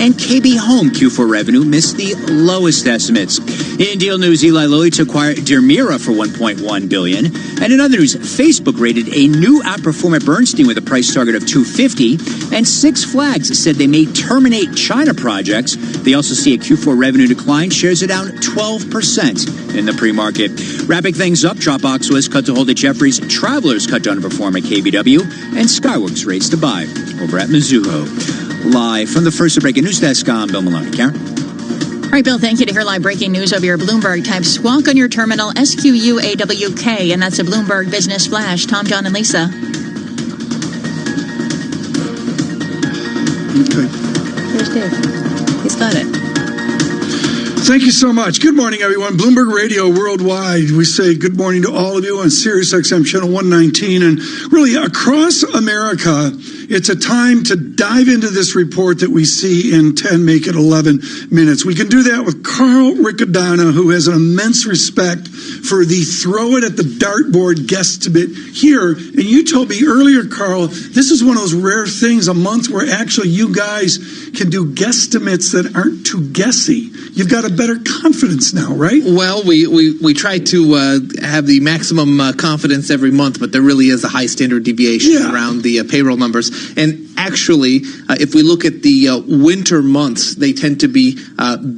And KB Home Q4 revenue missed the lowest estimates. In deal news, Eli Lilly to acquire Dermira for $1.1 billion. And in other news, Facebook rated a new outperform at Bernstein with a price target of $250. And Six Flags said they may terminate China projects. They also see a Q4 revenue decline. Shares are down 12% in the pre-market. Wrapping things up, Dropbox was cut to hold at Jefferies. Travelers cut to underperform at KBW. And Skyworks raised to buy over at Mizuho. Live from the First Breaking News Desk, I'm Bill Maloney. Karen? All right, Bill, thank you. To hear live breaking news over your Bloomberg, type squawk on your terminal, SQUAWK, and that's a Bloomberg Business Flash. Tom, John, and Lisa. Okay. Here's Dave. He's got it. Thank you so much. Good morning, everyone. Bloomberg Radio Worldwide. We say good morning to all of you on Sirius XM Channel 119. And really, across America, it's a time to dive into this report that we see in 10, make it 11 minutes. We can do that with Carl Riccadonna, who has an immense respect for the throw it at the dartboard guesstimate here. And you told me earlier, Carl, this is one of those rare things, a month where actually you guys can do guesstimates that aren't too guessy. You've got a better confidence now, right? Well, we try to have the maximum confidence every month, but there really is a high standard deviation around the payroll numbers. And actually, if we look at the winter months, they tend to be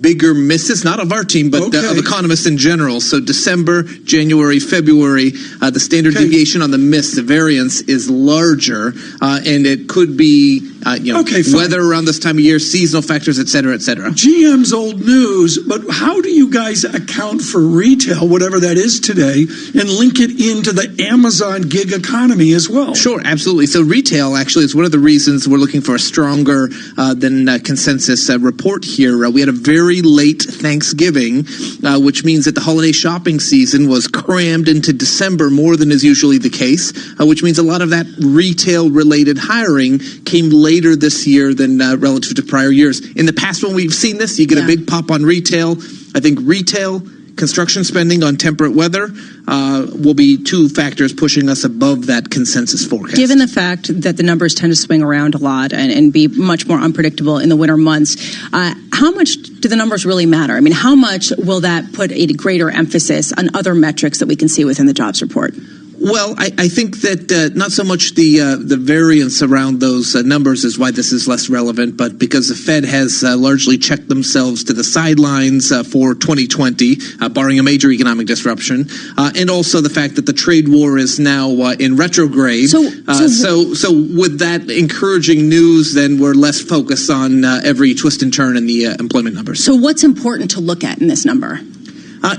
bigger misses, not of our team, but of economists in general. So December, January, February, the standard deviation on the miss, the variance is larger, and it could be weather around this time of year, seasonal factors, et cetera, et cetera. GM's old news, but how do you guys account for retail, whatever that is today, and link it into the Amazon gig economy as well? Sure, absolutely. So retail actually is one of the reasons we're looking for a stronger than consensus report here. We had a very late Thanksgiving, which means that the holiday shopping season was crammed into December more than is usually the case, which means a lot of that retail-related hiring came later this year than relative to prior years. In the past, when we've seen this, you get a big pop on retail. I think retail, construction spending on temperate weather will be two factors pushing us above that consensus forecast. Given the fact that the numbers tend to swing around a lot and be much more unpredictable in the winter months, how much do the numbers really matter? I mean, how much will that put a greater emphasis on other metrics that we can see within the jobs report? Well, I think that not so much the variance around those numbers is why this is less relevant, but because the Fed has largely checked themselves to the sidelines for 2020, barring a major economic disruption, and also the fact that the trade war is now in retrograde. So with that encouraging news, then we're less focused on every twist and turn in the employment numbers. So what's important to look at in this number?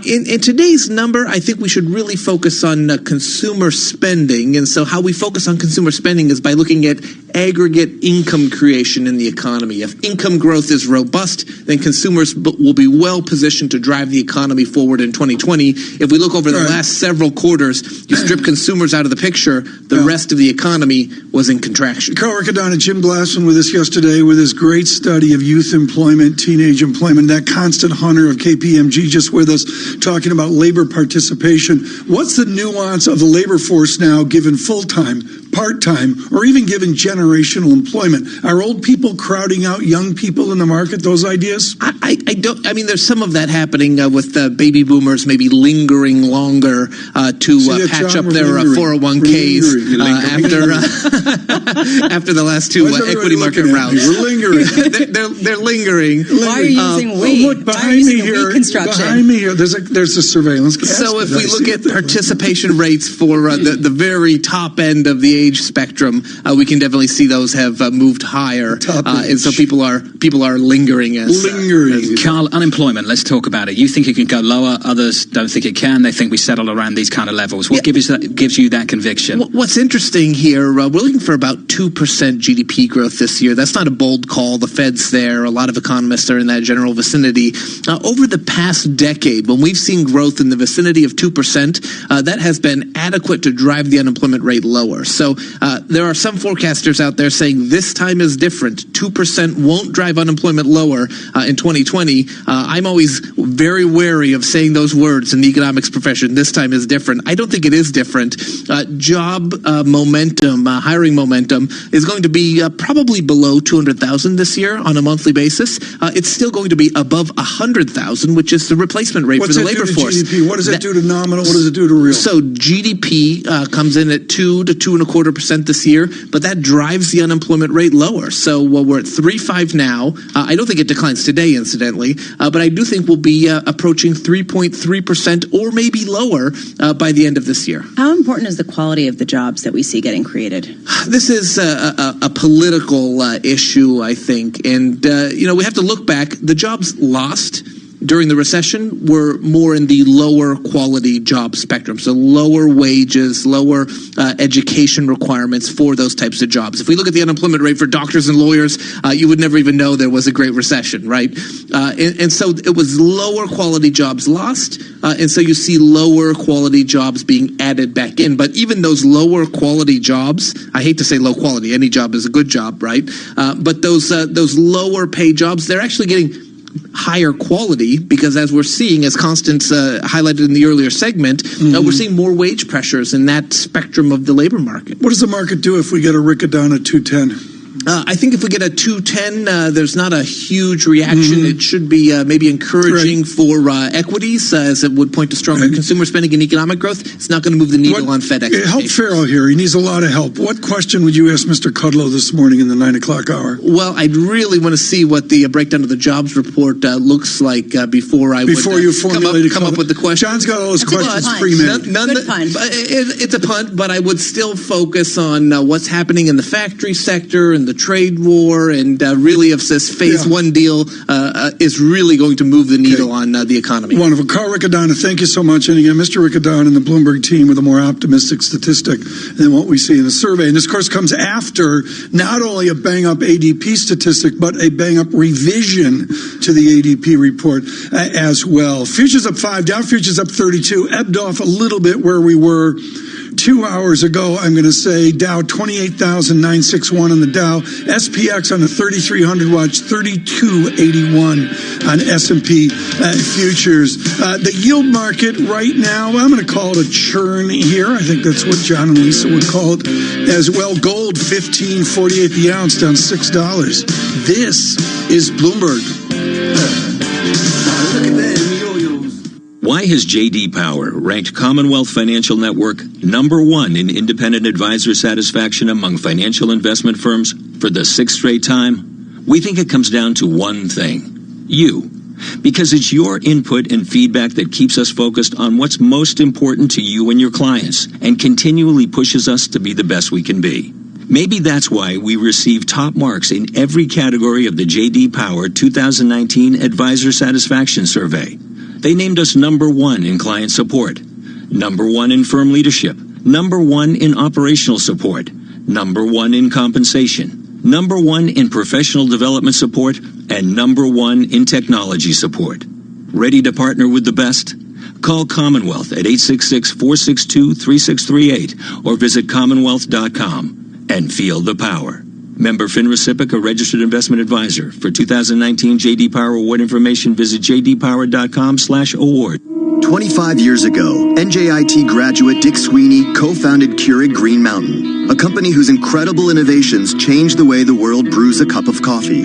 In today's number, I think we should really focus on consumer spending. And so how we focus on consumer spending is by looking at aggregate income creation in the economy. If income growth is robust, then consumers will be well positioned to drive the economy forward in 2020. If we look over the last several quarters, you strip consumers out of the picture, the rest of the economy was in contraction. Carl Riccadonna, Jim Glassman with us yesterday with his great study of youth employment, teenage employment, that constant hunter of KPMG just with us talking about labor participation. What's the nuance of the labor force now given full-time, part-time, or even given generational employment? Are old people crowding out young people in the market, those ideas? I don't. I mean, there's some of that happening with baby boomers maybe lingering longer to patch up their 401ks after the last two equity market rounds. We're lingering. they're lingering. Why are you using we? Look, behind me here, there's a surveillance cast. So if we look at participation rates for the very top end of the age spectrum, we can definitely see those have moved higher, and so people are lingering as Carl, unemployment. Let's talk about it. You think it can go lower? Others don't think it can. They think we settle around these kind of levels. What gives you that conviction? What's interesting here? We're looking for about 2% GDP growth this year. That's not a bold call. The Fed's there. A lot of economists are in that general vicinity. Over the past decade, when we've seen growth in the vicinity of 2%, that has been adequate to drive the unemployment rate lower. So So there are some forecasters out there saying this time is different. 2% won't drive unemployment lower in 2020. I'm always very wary of saying those words in the economics profession. This time is different. I don't think it is different. Job momentum, hiring momentum is going to be probably below 200,000 this year on a monthly basis. It's still going to be above 100,000, which is the replacement rate for the labor force. GDP? What does it do to nominal? What does it do to real? So GDP comes in at 2 to 2.25% this year, but that drives the unemployment rate lower. So we're at 3.5 now. I don't think it declines today, incidentally, but I do think we'll be approaching 3.3% or maybe lower by the end of this year. How important is the quality of the jobs that we see getting created? This is a political issue, I think, and we have to look back. The jobs lost during the recession were more in the lower quality job spectrum, so lower wages, lower education requirements for those types of jobs. If we look at the unemployment rate for doctors and lawyers, you would never even know there was a Great Recession, right? And so it was lower quality jobs lost, and so you see lower quality jobs being added back in. But even those lower quality jobs, I hate to say low quality, any job is a good job, right? But those lower paid jobs, they're actually getting higher quality because, as we're seeing, as Constance highlighted in the earlier segment, we're seeing more wage pressures in that spectrum of the labor market. What does the market do if we get a Rica down at 210? I think if we get a 210, there's not a huge reaction. It should be maybe encouraging for equities, as it would point to stronger consumer spending and economic growth. It's not going to move the needle on Fed expectations. Help Farrell here. He needs a lot of help. What question would you ask Mr. Kudlow this morning in the 9 o'clock hour? Well, I'd really want to see what the breakdown of the jobs report looks like before you come up with the question. John's got all his questions pre-made. Good punt. It's a punt, but I would still focus on what's happening in the factory sector and the trade war, and really if this phase one deal is really going to move the needle on the economy. Wonderful. Carl Riccadonna, thank you so much. And again, Mr. Riccadonna and the Bloomberg team with a more optimistic statistic than what we see in the survey. And this, of course, comes after not only a bang-up ADP statistic, but a bang-up revision to the ADP report as well. Futures up 5, Dow futures up 32, ebbed off a little bit where we were 2 hours ago. I'm going to say Dow 28,961 on the Dow, SPX on the 3300 watch 3281 on S&P futures. The yield market right now, I'm going to call it a churn here. I think that's what John and Lisa would call it as well. Gold 15.48 the ounce, down $6. This is Bloomberg. Look at that. Why has J.D. Power ranked Commonwealth Financial Network #1 in independent advisor satisfaction among financial investment firms for the 6th straight time? We think it comes down to one thing: you. Because it's your input and feedback that keeps us focused on what's most important to you and your clients, and continually pushes us to be the best we can be. Maybe that's why we receive top marks in every category of the J.D. Power 2019 Advisor Satisfaction Survey. They named us #1 in client support, #1 in firm leadership, #1 in operational support, #1 in compensation, #1 in professional development support, and #1 in technology support. Ready to partner with the best? Call Commonwealth at 866-462-3638 or visit commonwealth.com and feel the power. Member FINRA SIPC, a registered investment advisor. For 2019 J.D. Power award information, visit jdpower.com/award. 25 years ago, NJIT graduate Dick Sweeney co-founded Keurig Green Mountain, a company whose incredible innovations changed the way the world brews a cup of coffee.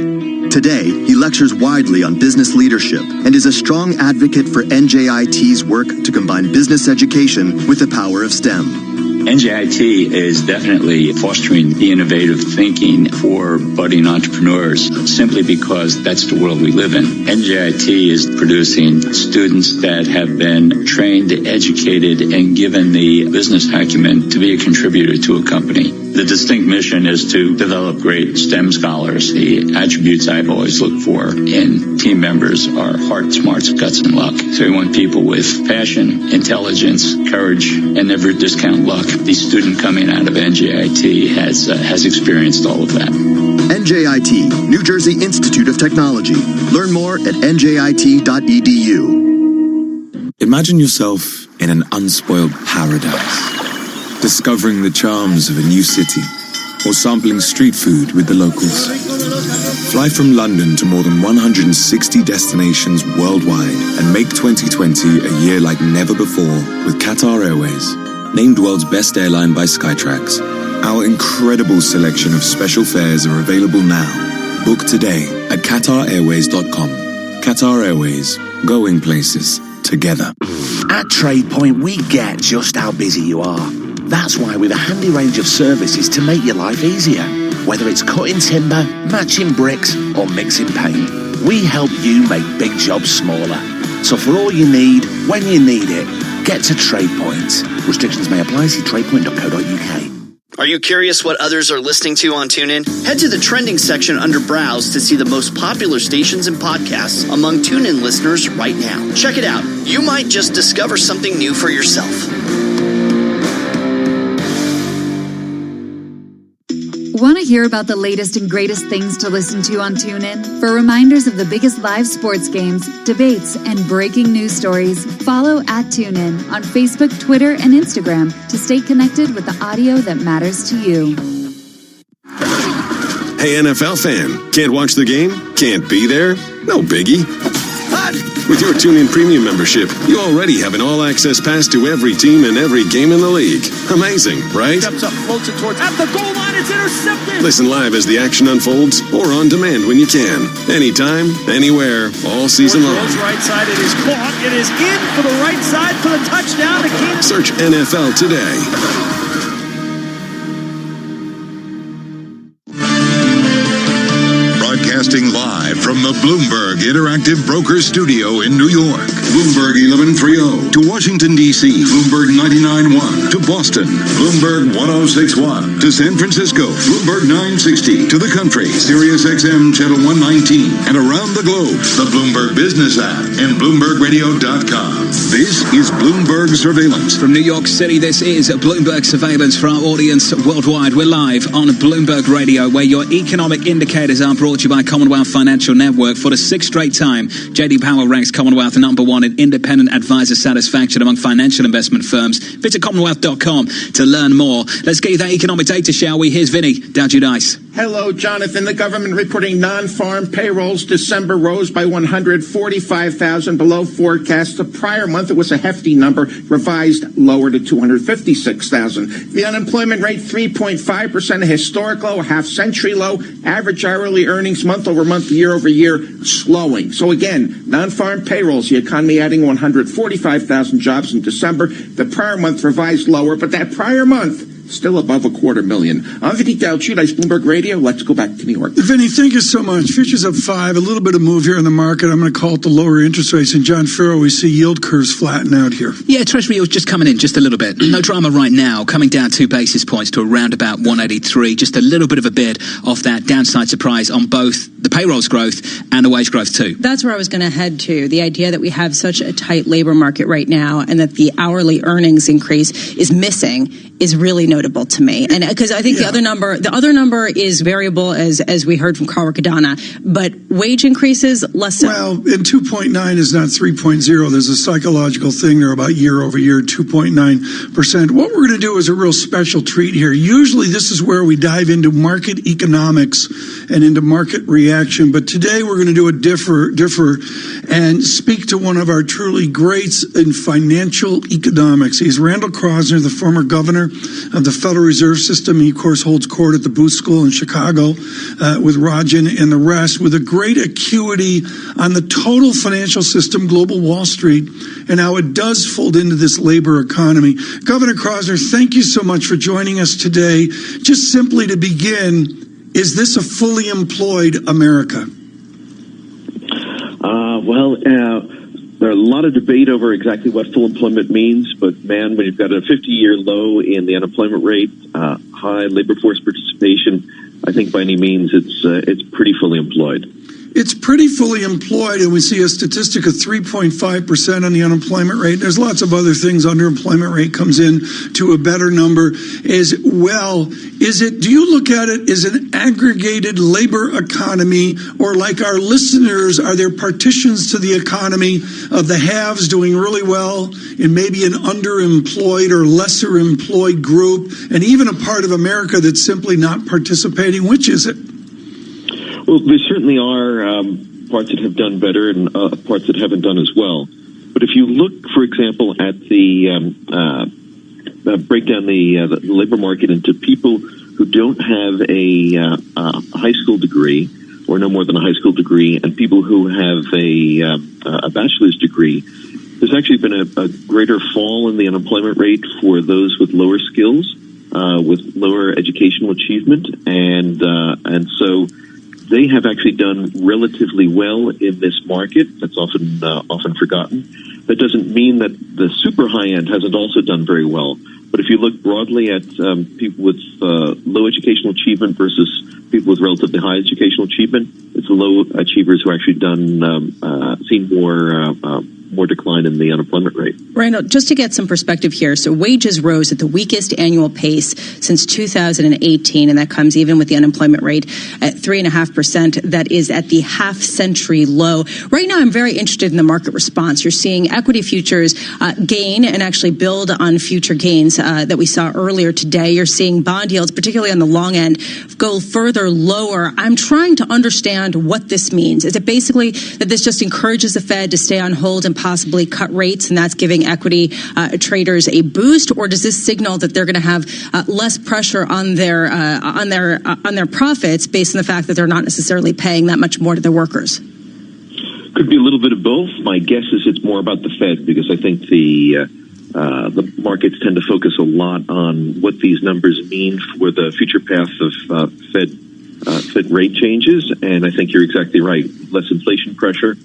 Today, he lectures widely on business leadership and is a strong advocate for NJIT's work to combine business education with the power of STEM. NJIT is definitely fostering the innovative thinking for budding entrepreneurs simply because that's the world we live in. NJIT is producing students that have been trained, educated, and given the business acumen to be a contributor to a company. The distinct mission is to develop great STEM scholars. The attributes I've always looked for in team members are heart, smarts, guts, and luck. So we want people with passion, intelligence, courage, and never discount luck. The student coming out of NJIT has experienced all of that. NJIT, New Jersey Institute of Technology. Learn more at njit.edu. Imagine yourself in an unspoiled paradise. discovering the charms of a new city, or sampling street food with the locals. Fly from London to more than 160 destinations worldwide and make 2020 a year like never before with Qatar Airways, named world's best airline by Skytrax. Our incredible selection of special fares are available now. Book today at QatarAirways.com. Qatar Airways, going places together. At TradePoint, we get just how busy you are. That's why we have a handy range of services to make your life easier. Whether it's cutting timber, matching bricks, or mixing paint, we help you make big jobs smaller. So for all you need, when you need it, get to TradePoint. Restrictions may apply. See tradepoint.co.uk. Are you curious what others are listening to on TuneIn? Head to the trending section under Browse to see the most popular stations and podcasts among TuneIn listeners right now. Check it out. You might just discover something new for yourself. Want to hear about the latest and greatest things to listen to on TuneIn? For reminders of the biggest live sports games, debates, and breaking news stories, follow @TuneIn on Facebook, Twitter, and Instagram to stay connected with the audio that matters to you. Hey, NFL fan, can't watch the game? Can't be there? No biggie. With your TuneIn Premium membership, you already have an all-access pass to every team and every game in the league. Amazing, right? Steps up, floats it towards, at the goal line, it's intercepted! Listen live as the action unfolds, or on demand when you can. Anytime, anywhere, all season long. Right side, it is caught, it is in for the right side for the touchdown. Search NFL today. Broadcasting live from the Bloomberg Interactive Brokers Studio in New York. Bloomberg 1130 to Washington, D.C. Bloomberg 99.1 to Boston. Bloomberg 106.1 to San Francisco. Bloomberg 960 to the country. Sirius XM Channel 119 and around the globe. The Bloomberg Business app and BloombergRadio.com. This is Bloomberg Surveillance. From New York City, this is Bloomberg Surveillance for our audience worldwide. We're live on Bloomberg Radio, where your economic indicators are brought to you by Commonwealth Financial Network. For the sixth straight time, J.D. Power ranks Commonwealth number one in independent advisor satisfaction among financial investment firms. Visit Commonwealth.com to learn more. Let's get you that economic data, shall we? Here's Vinny, Dow Judice. Hello, Jonathan. The government reporting non-farm payrolls. December rose by 145,000 below forecast. The prior month, it was a hefty number, revised lower to 256,000. The unemployment rate, 3.5%, a historic low, a half-century low. Average hourly earnings month over month, year over year, slowing. So again, non-farm payrolls, the economy adding 145,000 jobs in December. The prior month revised lower, but that prior month still above 250,000. I'm Vinny Dow Judice, Bloomberg Radio. Let's go back to New York. Vinny, thank you so much. Futures up 5, a little bit of move here in the market. I'm going to call it the lower interest rates. And John Farrow, we see yield curves flatten out here. Yeah, Treasury yields just coming in just a little bit. No drama right now, coming down 2 basis points to around about 183. Just a little bit of a bid off that downside surprise on both the payrolls growth and the wage growth too. That's where I was going to head to. The idea that we have such a tight labor market right now and that the hourly earnings increase is missing is really notable to me. And because I think the other number is variable, as we heard from Carl Riccadonna, but wage increases less so. Well, and 2.9 is not 3.0. There's a psychological thing there about year over year, 2.9%. What we're going to do is a real special treat here. Usually this is where we dive into market economics and into market reaction, but today we're going to do a differ and speak to one of our truly greats in financial economics. He's Randall Krosner, the former governor of the Federal Reserve System. He, of course, holds court at the Booth School in Chicago with Rajan and the rest, with a great acuity on the total financial system, global Wall Street, and how it does fold into this labor economy. Governor Krosner, thank you so much for joining us today. Just simply to begin, is this a fully employed America? There's a lot of debate over exactly what full employment means, but man, when you've got a 50-year low in the unemployment rate, high labor force participation, I think by any means it's pretty fully employed. it's pretty fully employed, and we see a statistic of 3.5% on the unemployment rate. There's lots of other things. Underemployment rate comes in to a better number as well. Do you look at it as an aggregated labor economy, or like our listeners, are there partitions to the economy of the haves doing really well and maybe an underemployed or lesser employed group, and even a part of America that's simply not participating? Which is it? Well, there certainly are parts that have done better and parts that haven't done as well. But if you look, for example, at the break down the labor market into people who don't have a high school degree or no more than a high school degree, and people who have a bachelor's degree, there's actually been a greater fall in the unemployment rate for those with lower skills, with lower educational achievement, and so they have actually done relatively well in this market. That's often forgotten. That doesn't mean that the super high end hasn't also done very well. But if you look broadly at people with low educational achievement versus people with relatively high educational achievement, it's the low achievers who actually seen more decline in the unemployment rate. Randall, just to get some perspective here, so wages rose at the weakest annual pace since 2018, and that comes even with the unemployment rate at 3.5%. That is at the half-century low. Right now, I'm very interested in the market response. You're seeing equity futures gain and actually build on future gains that we saw earlier today. You're seeing bond yields, particularly on the long end, go further lower. I'm trying to understand what this means. Is it basically that this just encourages the Fed to stay on hold and possibly cut rates, and that's giving equity traders a boost, or does this signal that they're going to have less pressure on their profits based on the fact that they're not necessarily paying that much more to their workers? Could be a little bit of both. My guess is it's more about the Fed, because I think the markets tend to focus a lot on what these numbers mean for the future path of Fed rate changes, and I think you're exactly right. Less inflation pressure.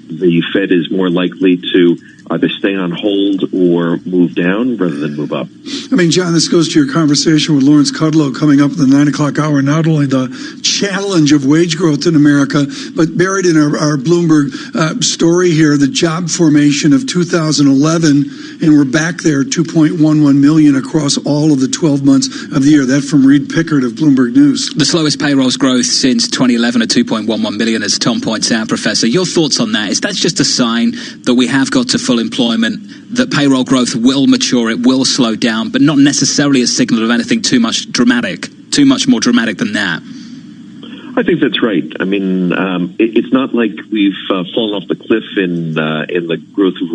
The Fed is more likely to either stay on hold or move down rather than move up. I mean, John, this goes to your conversation with Lawrence Kudlow coming up in the 9 o'clock hour. Not only the challenge of wage growth in America, but buried in our Bloomberg story here, the job formation of 2011, and we're back there, 2.11 million across all of the 12 months of the year. That from Reed Pickard of Bloomberg News. The slowest payrolls growth since 2011 at 2.11 million, as Tom points out, Professor. Your thoughts on that? Is that just a sign that we have got to full employment, that payroll growth will mature, it will slow down, but not necessarily a signal of anything too much more dramatic than that? I think that's right. I mean, it's not like we've fallen off the cliff in the growth of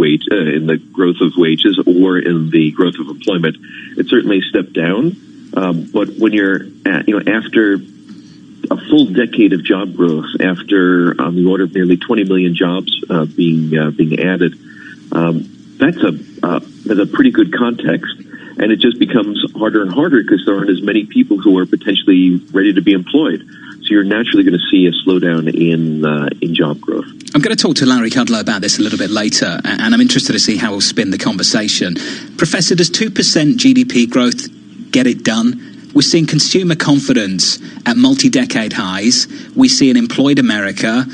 wages or in the growth of employment. It certainly stepped down, but when you're after a full decade of job growth, after on the order of nearly 20 million jobs being added, that's a pretty good context, and it just becomes harder and harder because there aren't as many people who are potentially ready to be employed. So you're naturally going to see a slowdown in job growth. I'm going to talk to Larry Kudlow about this a little bit later, and I'm interested to see how we'll spin the conversation. Professor, does 2% GDP growth get it done? We're seeing consumer confidence at multi-decade highs. We see an employed America,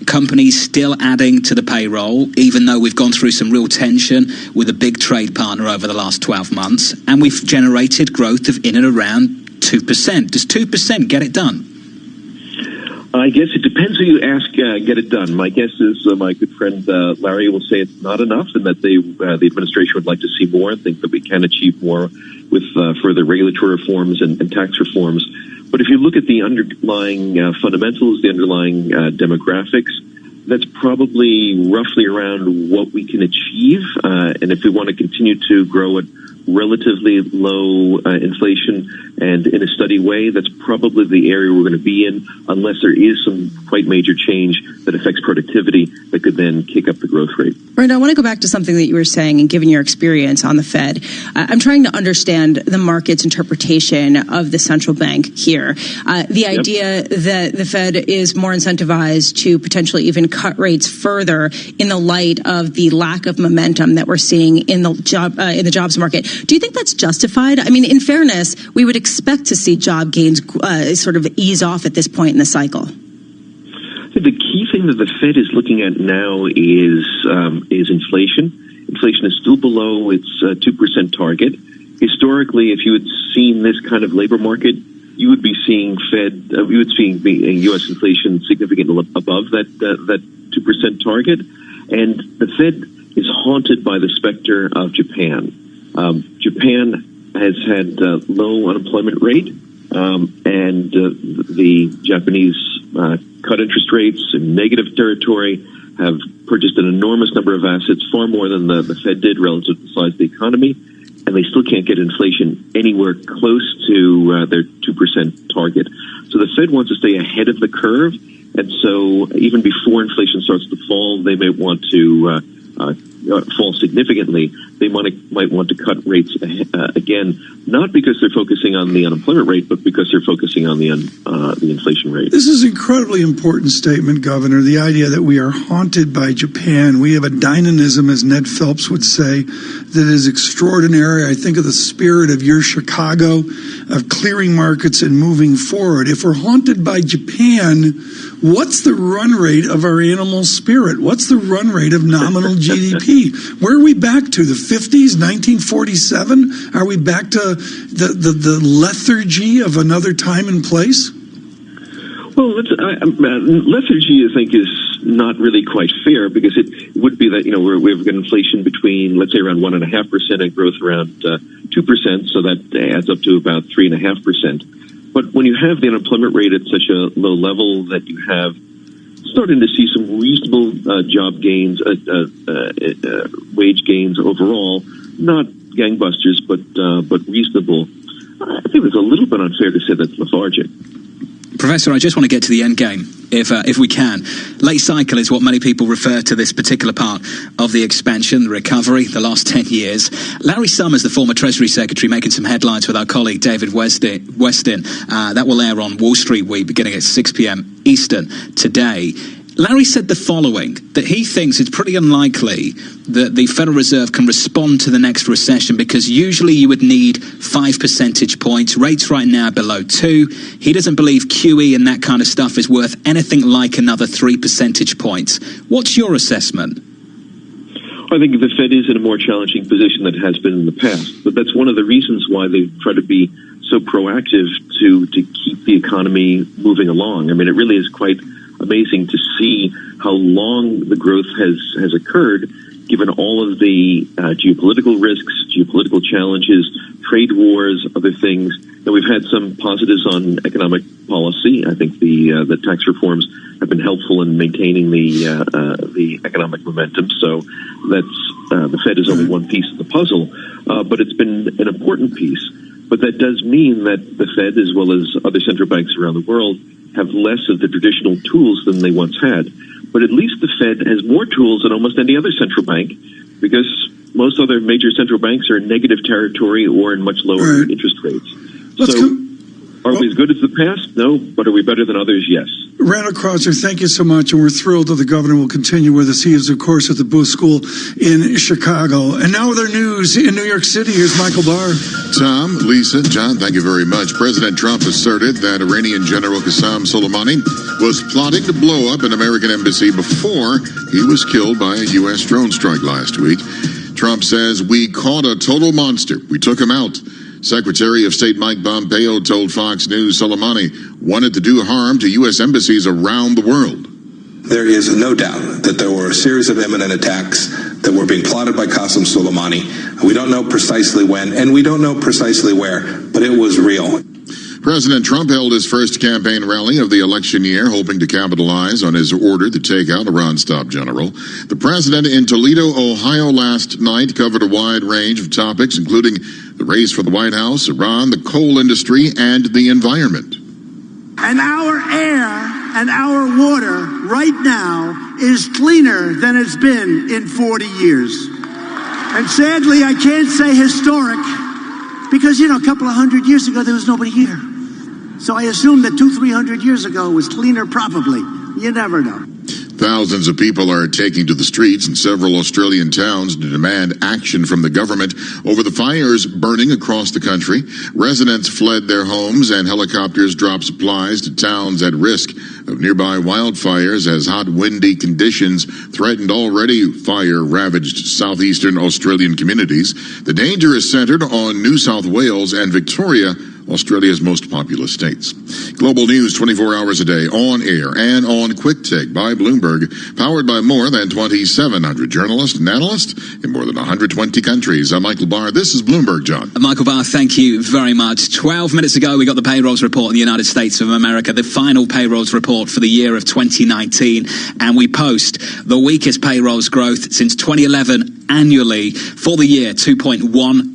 companies still adding to the payroll, even though we've gone through some real tension with a big trade partner over the last 12 months, and we've generated growth of in and around 2%. Does 2% get it done? I guess it depends who you ask. Get it done. My guess is my good friend Larry will say it's not enough, and that the administration would like to see more, and think that we can achieve more with further regulatory reforms and tax reforms. But if you look at the underlying fundamentals, the underlying demographics, that's probably roughly around what we can achieve. And if we want to continue to grow at relatively low inflation and in a steady way, that's probably the area we're going to be in, unless there is some quite major change that affects productivity that could then kick up the growth rate. Brenda, I want to go back to something that you were saying, and given your experience on the Fed, I'm trying to understand the market's interpretation of the central bank here. The idea that the Fed is more incentivized to potentially even cut rates further in the light of the lack of momentum that we're seeing in the jobs market. Do you think that's justified? I mean, in fairness, we would expect to see job gains sort of ease off at this point in the cycle. the key thing that the Fed is looking at now is inflation. Inflation is still below its 2% target. Historically, if you had seen this kind of labor market, you would be seeing U.S. inflation significantly above that 2% target. And the Fed is haunted by the specter of Japan. Japan has had low unemployment rate, and the Japanese cut interest rates in negative territory, have purchased an enormous number of assets, far more than the Fed did relative to the size of the economy, and they still can't get inflation anywhere close to their 2% target. So the Fed wants to stay ahead of the curve, and so even before inflation starts to fall, they may want to fall significantly. They might want to cut rates again, not because they're focusing on the unemployment rate, but because they're focusing on the inflation rate. This is an incredibly important statement, Governor, the idea that we are haunted by Japan. We have a dynamism, as Ned Phelps would say, that is extraordinary. I think of the spirit of your Chicago, of clearing markets and moving forward. If we're haunted by Japan, what's the run rate of our animal spirit? What's the run rate of nominal GDP? Where are we back to? The 50s, 1947? Are we back to the lethargy of another time and place? Well, lethargy, I think, is not really quite fair, because it would be that, we've got inflation between, let's say, around 1.5% and growth around 2%, so that adds up to about 3.5%. But when you have the unemployment rate at such a low level that you have starting to see some reasonable job gains, wage gains overall, not gangbusters, but reasonable, I think it's a little bit unfair to say that's lethargic. Professor, I just want to get to the end game, if we can. Late cycle is what many people refer to this particular part of the expansion, the recovery, the last 10 years. Larry Summers, the former Treasury Secretary, making some headlines with our colleague David Weston. That will air on Wall Street Week beginning at 6 p.m. Eastern today. Larry said the following, that he thinks it's pretty unlikely that the Federal Reserve can respond to the next recession, because usually you would need 5 percentage points. Rates right now below 2. He doesn't believe QE and that kind of stuff is worth anything like another 3 percentage points. What's your assessment? I think the Fed is in a more challenging position than it has been in the past. But that's one of the reasons why they try to be so proactive to keep the economy moving along. I mean, it really is quite amazing to see how long the growth has occurred, given all of the geopolitical risks, geopolitical challenges, trade wars, other things. And we've had some positives on economic policy. I think the tax reforms have been helpful in maintaining the economic momentum. So that's the Fed is only one piece of the puzzle, but it's been an important piece. But that does mean that the Fed, as well as other central banks around the world, have less of the traditional tools than they once had. But at least the Fed has more tools than almost any other central bank, because most other major central banks are in negative territory or in much lower interest rates. Are we as good as the past? No. But are we better than others? Yes. Randall Crouser, thank you so much, and we're thrilled that the governor will continue with us. He is, of course, at the Booth School in Chicago. And now with our news in New York City, here's Michael Barr. Tom, Lisa, John, thank you very much. President Trump asserted that Iranian General Qasem Soleimani was plotting to blow up an American embassy before he was killed by a U.S. drone strike last week. Trump says, "We caught a total monster. We took him out." Secretary of State Mike Pompeo told Fox News Soleimani wanted to do harm to U.S. embassies around the world. There is no doubt that there were a series of imminent attacks that were being plotted by Qasem Soleimani. We don't know precisely when, and we don't know precisely where, but it was real. President Trump held his first campaign rally of the election year, hoping to capitalize on his order to take out Iran's top general. The president in Toledo, Ohio last night covered a wide range of topics, including the race for the White House, Iran, the coal industry, and the environment. And our air and our water right now is cleaner than it's been in 40 years. And sadly, I can't say historic, because, a couple of 100 years ago, there was nobody here. So I assume that 200-300 years ago was cleaner, probably. You never know. Thousands of people are taking to the streets in several Australian towns to demand action from the government over the fires burning across the country. Residents fled their homes and helicopters dropped supplies to towns at risk of nearby wildfires as hot, windy conditions threatened already fire-ravaged southeastern Australian communities. The danger is centered on New South Wales and Victoria, Australia's most populous states. Global news 24 hours a day, on air and on Quick Take by Bloomberg, powered by more than 2,700 journalists and analysts in more than 120 countries. I'm Michael Barr. This is Bloomberg, John. Michael Barr, thank you very much. 12 minutes ago, we got the payrolls report in the United States of America, the final payrolls report for the year of 2019, and we post the weakest payrolls growth since 2011 annually for the year, 2.1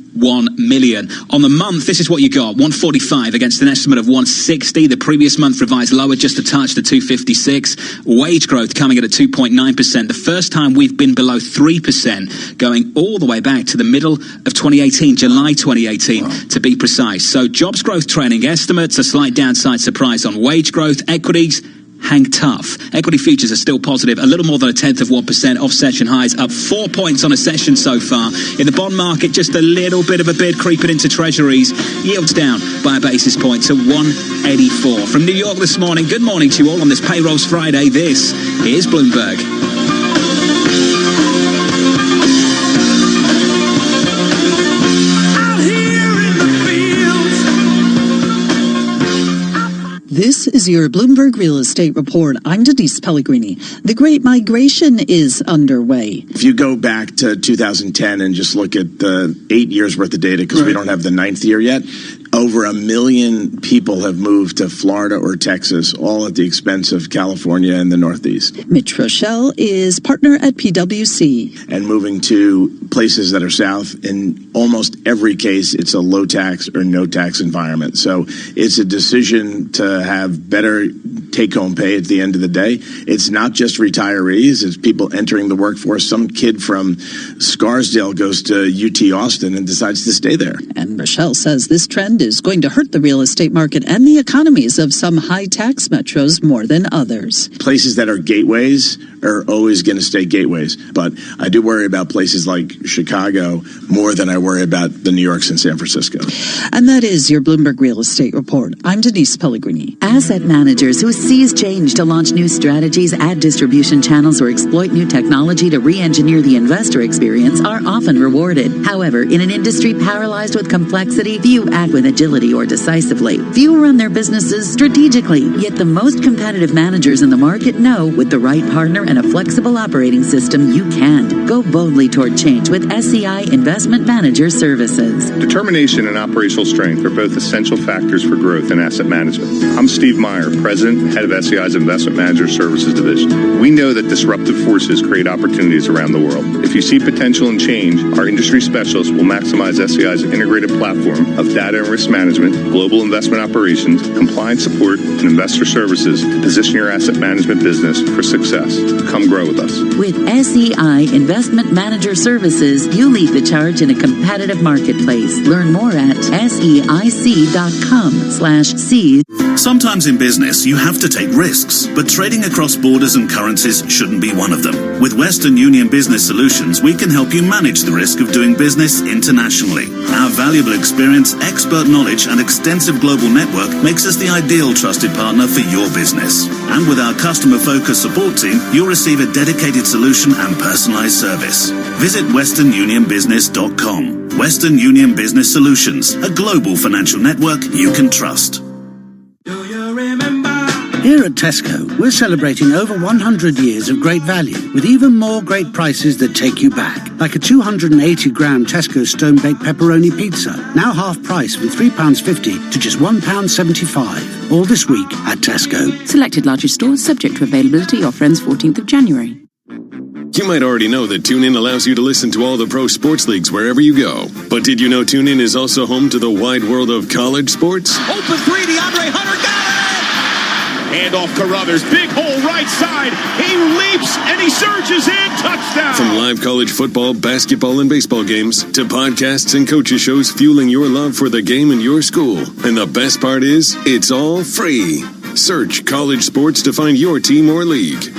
million. On the month, this is what you got. 145 against an estimate of 160. The previous month revised lower just a touch to 256. Wage growth coming at a 2.9%. The first time we've been below 3%, going all the way back to the middle of 2018, July 2018 to be precise. So jobs growth trending estimates, a slight downside surprise on wage growth. Equities hang tough. Equity futures are still positive, a little more than 1/10% off session highs, up 4 points on a session so far. In the bond market, just a little bit of a bid creeping into treasuries. Yields down by a basis point to 184. From New York this morning, good morning to you all on this Payrolls Friday. This is Bloomberg. This is your Bloomberg Real Estate Report. I'm Denise Pellegrini. The Great Migration is underway. If you go back to 2010 and just look at the 8 years worth of data, because we don't have the 9th year yet, over 1 million people have moved to Florida or Texas, all at the expense of California and the Northeast. Mitch Rochelle is partner at PwC. And moving to places that are south, in almost every case, it's a low tax or no tax environment. So it's a decision to have better take-home pay at the end of the day. It's not just retirees, it's people entering the workforce. Some kid from Scarsdale goes to UT Austin and decides to stay there. And Rochelle says this trend is going to hurt the real estate market and the economies of some high-tax metros more than others. Places that are gateways are always going to stay gateways. But I do worry about places like Chicago more than I worry about the New Yorks and San Francisco. And that is your Bloomberg Real Estate Report. I'm Denise Pellegrini. Asset managers who seize change to launch new strategies, add distribution channels, or exploit new technology to re-engineer the investor experience are often rewarded. However, in an industry paralyzed with complexity, few act with agility or decisively. Few run their businesses strategically. Yet the most competitive managers in the market know with the right partner and a flexible operating system, you can. Go boldly toward change with SEI Investment Manager Services. Determination and operational strength are both essential factors for growth in asset management. I'm Steve Meyer, President and Head of SEI's Investment Manager Services Division. We know that disruptive forces create opportunities around the world. If you see potential in change, our industry specialists will maximize SEI's integrated platform of data and risk management, global investment operations, compliance support, and investor services to position your asset management business for success. Come grow with us. With SEI Investment Manager Services, you lead the charge in a competitive marketplace. Learn more at SEIC.com/C. Sometimes in business, you have to take risks, but trading across borders and currencies shouldn't be one of them. With Western Union Business Solutions, we can help you manage the risk of doing business internationally. Our valuable experience, expert knowledge, and extensive global network makes us the ideal trusted partner for your business. And with our customer-focused support team, you'll receive a dedicated solution and personalized service. Visit westernunionbusiness.com. Western Union Business Solutions, a global financial network you can trust. Here at Tesco, we're celebrating over 100 years of great value, with even more great prices that take you back. Like a 280-gram Tesco stone-baked pepperoni pizza, now half price from £3.50 to just £1.75. All this week at Tesco. Selected larger stores subject to availability. Offer ends 14th of January. You might already know that TuneIn allows you to listen to all the pro sports leagues wherever you go. But did you know TuneIn is also home to the wide world of college sports? Open three, DeAndre Hunter got it! Hand off Carruthers, big hole right side. He leaps and he surges in, touchdown! From live college football, basketball, and baseball games to podcasts and coaches shows fueling your love for the game in your school. And the best part is, it's all free. Search college sports to find your team or league.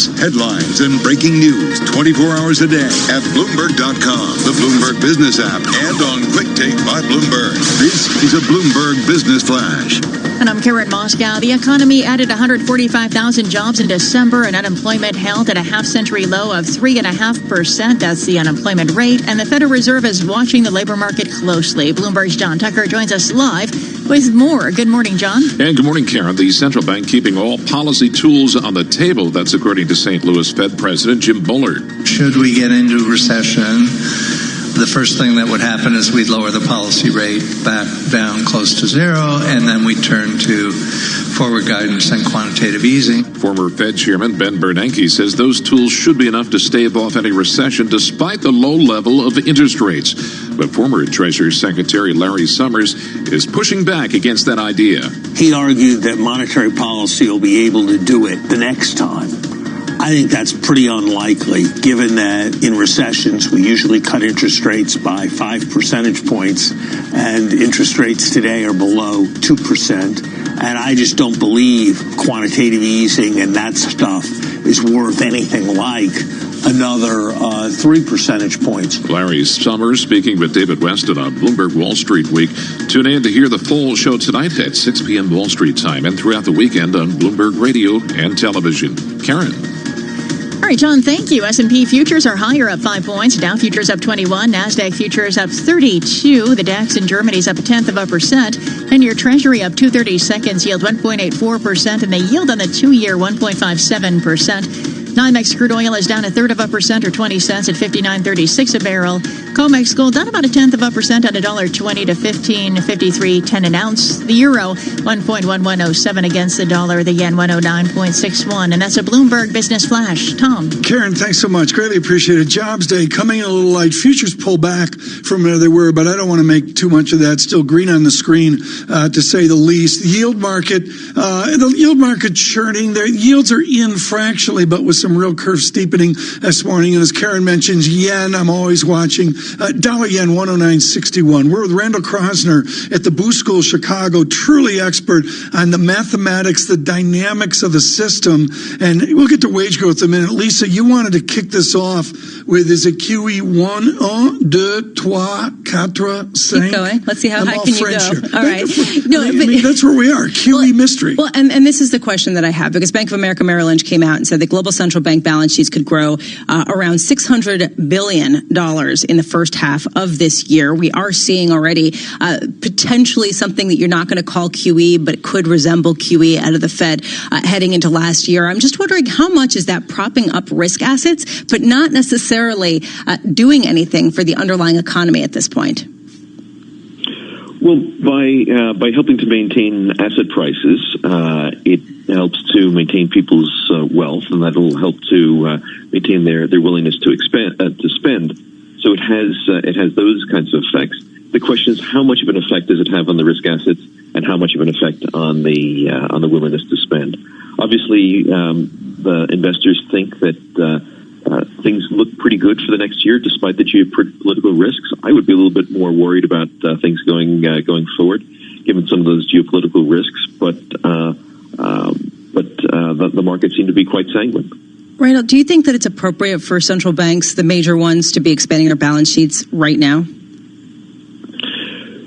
markets, headlines, and breaking news 24 hours a day at Bloomberg.com, the Bloomberg Business app, and on Quick Take by Bloomberg. This is a Bloomberg Business Flash. And I'm Karen Moscow. The economy added 145,000 jobs in December, and unemployment held at a half-century low of 3.5%. That's the unemployment rate. And the Federal Reserve is watching the labor market closely. Bloomberg's John Tucker joins us live with more. Good morning, John. And good morning, Karen. The central bank keeping all policy tools on the table. That's according to St. Louis Fed President Jim Bullard. Should we get into recession, the first thing that would happen is we'd lower the policy rate back down close to zero, and then we turn to forward guidance and quantitative easing. Former Fed Chairman Ben Bernanke says those tools should be enough to stave off any recession despite the low level of interest rates. But former Treasury Secretary Larry Summers is pushing back against that idea. He argued that monetary policy will be able to do it the next time. I think that's pretty unlikely, given that in recessions we usually cut interest rates by 5 percentage points, and interest rates today are below 2%. And I just don't believe quantitative easing and that stuff is worth anything like another 3 percentage points. Larry Summers speaking with David Weston on Bloomberg Wall Street Week. Tune in to hear the full show tonight at 6 p.m. Wall Street time and throughout the weekend on Bloomberg Radio and television. Karen. All right, John, thank you. S&P futures are higher, up 5 points. Dow futures up 21. NASDAQ futures up 32. The DAX in Germany is up 0.1%. And your Treasury up 2/32, yield 1.84%. And the yield on the 2-year, 1.57%. NYMEX crude oil is down 0.33% or 20 cents at $59.36 a barrel. COMEX gold down about 0.1% at $1.20 to $15.53.10 an ounce. The euro 1.1107 against the dollar. The yen 109.61. And that's a Bloomberg Business Flash. Tom. Karen, thanks so much. Greatly appreciated. Jobs day coming in a little light. Futures pull back from where they were, but I don't want to make too much of that. Still green on the screen, to say the least. The yield market churning. Their yields are in fractionally, but with some real curve steepening this morning. And as Karen mentions, yen, I'm always watching. Dollar yen 109.61. We're with Randall Krosner at the Booth School, Chicago, truly expert on the mathematics, the dynamics of the system. And we'll get to wage growth in a minute. Lisa, you wanted to kick this off with, is it QE 1, 2, 3, 4, 5? Keep going. Let's see how high can you go. Here. All right. That's where we are. QE mystery. Well, and this is the question that I have, because Bank of America Merrill Lynch came out and said that global central bank balance sheets could grow around $600 billion in the first half of this year. We are seeing already potentially something that you're not going to call QE, but could resemble QE out of the Fed heading into last year. I'm just wondering, how much is that propping up risk assets, but not necessarily doing anything for the underlying economy at this point? Well, by helping to maintain asset prices, it helps to maintain people's wealth, and that'll help to maintain their willingness to spend. So it has those kinds of effects. The question is, how much of an effect does it have on the risk assets, and how much of an effect on the willingness to spend? Obviously, the investors think that things look pretty good for the next year, despite the geopolitical risks. I would be a little bit more worried about things going forward, given some of those geopolitical risks. But the markets seem to be quite sanguine. Randall, do you think that it's appropriate for central banks, the major ones, to be expanding their balance sheets right now?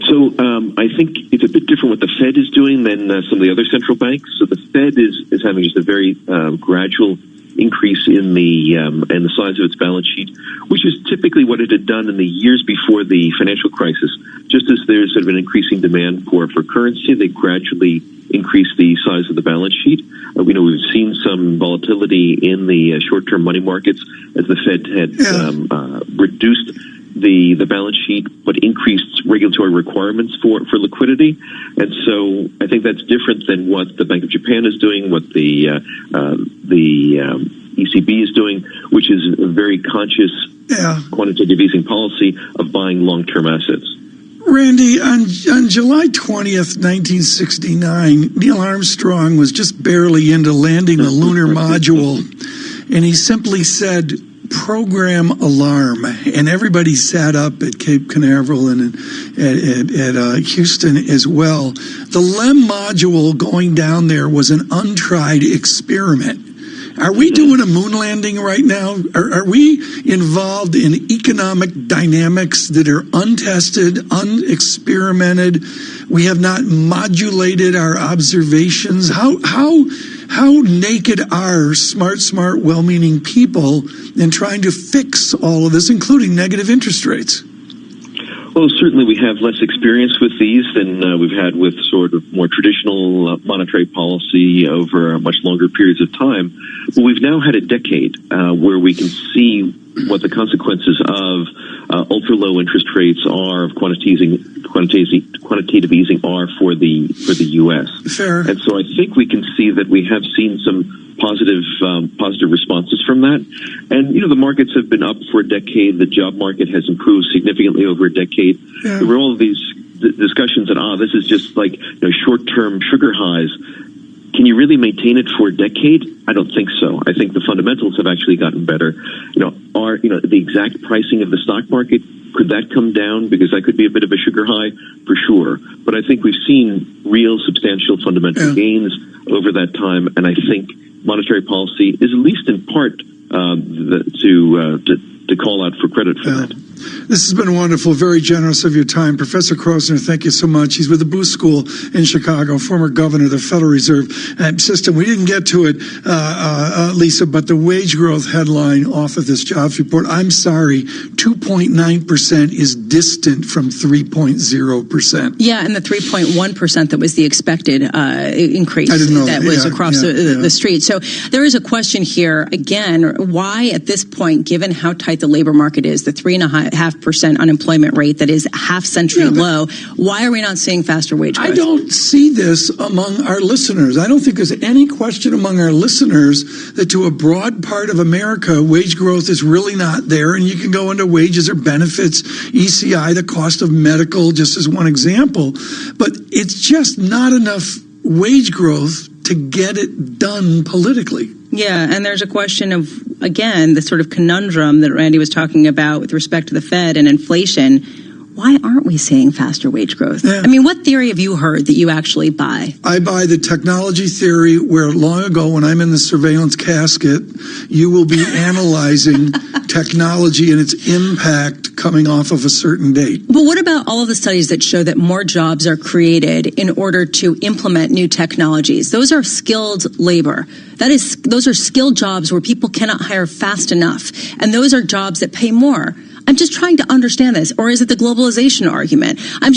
So I think it's a bit different what the Fed is doing than some of the other central banks. So the Fed is having just a very gradual increase in the size of its balance sheet, which is typically what it had done in the years before the financial crisis. Just as there's sort of an increasing demand for currency, they gradually increase the size of the balance sheet. We know we've seen some volatility in the short-term money markets as the Fed had reduced the balance sheet, but increased regulatory requirements for liquidity. And so I think that's different than what the Bank of Japan is doing, what the ECB is doing, which is a very conscious quantitative easing policy of buying long-term assets. Randy, on July 20th, 1969, Neil Armstrong was just barely into landing the lunar module, and he simply said, "Program alarm," and everybody sat up at Cape Canaveral and at Houston as well. The LEM module going down there was an untried experiment. Are we doing a moon landing right now? Are we involved in economic dynamics that are untested, unexperimented? We have not modulated our observations. How naked are smart, well-meaning people in trying to fix all of this, including negative interest rates? Well, certainly we have less experience with these than we've had with sort of more traditional monetary policy over much longer periods of time. But we've now had a decade where we can see what the consequences of ultra-low interest rates are, of quantitative easing are for the U.S. Fair. And so I think we can see that we have seen some positive responses from that. And, the markets have been up for a decade. The job market has improved significantly over a decade. Yeah. There were all of these discussions that, this is just like short-term sugar highs. Can you really maintain it for a decade? I don't think so. I think the fundamentals have actually gotten better. The exact pricing of the stock market, could that come down? Because that could be a bit of a sugar high for sure. But I think we've seen real substantial fundamental gains over that time. And I think monetary policy is at least in part to call out for credit for that. This has been wonderful, very generous of your time. Professor Krosner, thank you so much. He's with the Booth School in Chicago, former governor of the Federal Reserve System. We didn't get to it, Lisa, but the wage growth headline off of this jobs report, I'm sorry, 2.9% is distant from 3.0%. Yeah, and the 3.1% that was the expected increase that was across the street. So there is a question here, again, why at this point, given how tight the labor market is, the 3.5% unemployment rate that is half-century low, why are we not seeing faster wage growth? I don't see this among our listeners. I don't think there's any question among our listeners that to a broad part of America, wage growth is really not there. And you can go into wages or benefits, ECI, the cost of medical, just as one example. But it's just not enough wage growth to get it done politically. Yeah, and there's a question of, again, the sort of conundrum that Randy was talking about with respect to the Fed and inflation. Why aren't we seeing faster wage growth? Yeah. I mean, what theory have you heard that you actually buy? I buy the technology theory where long ago when I'm in the surveillance casket, you will be analyzing technology and its impact coming off of a certain date. But what about all of the studies that show that more jobs are created in order to implement new technologies? Those are skilled labor. Those are skilled jobs where people cannot hire fast enough. And those are jobs that pay more. I'm just trying to understand this. Or is it the globalization argument? I'm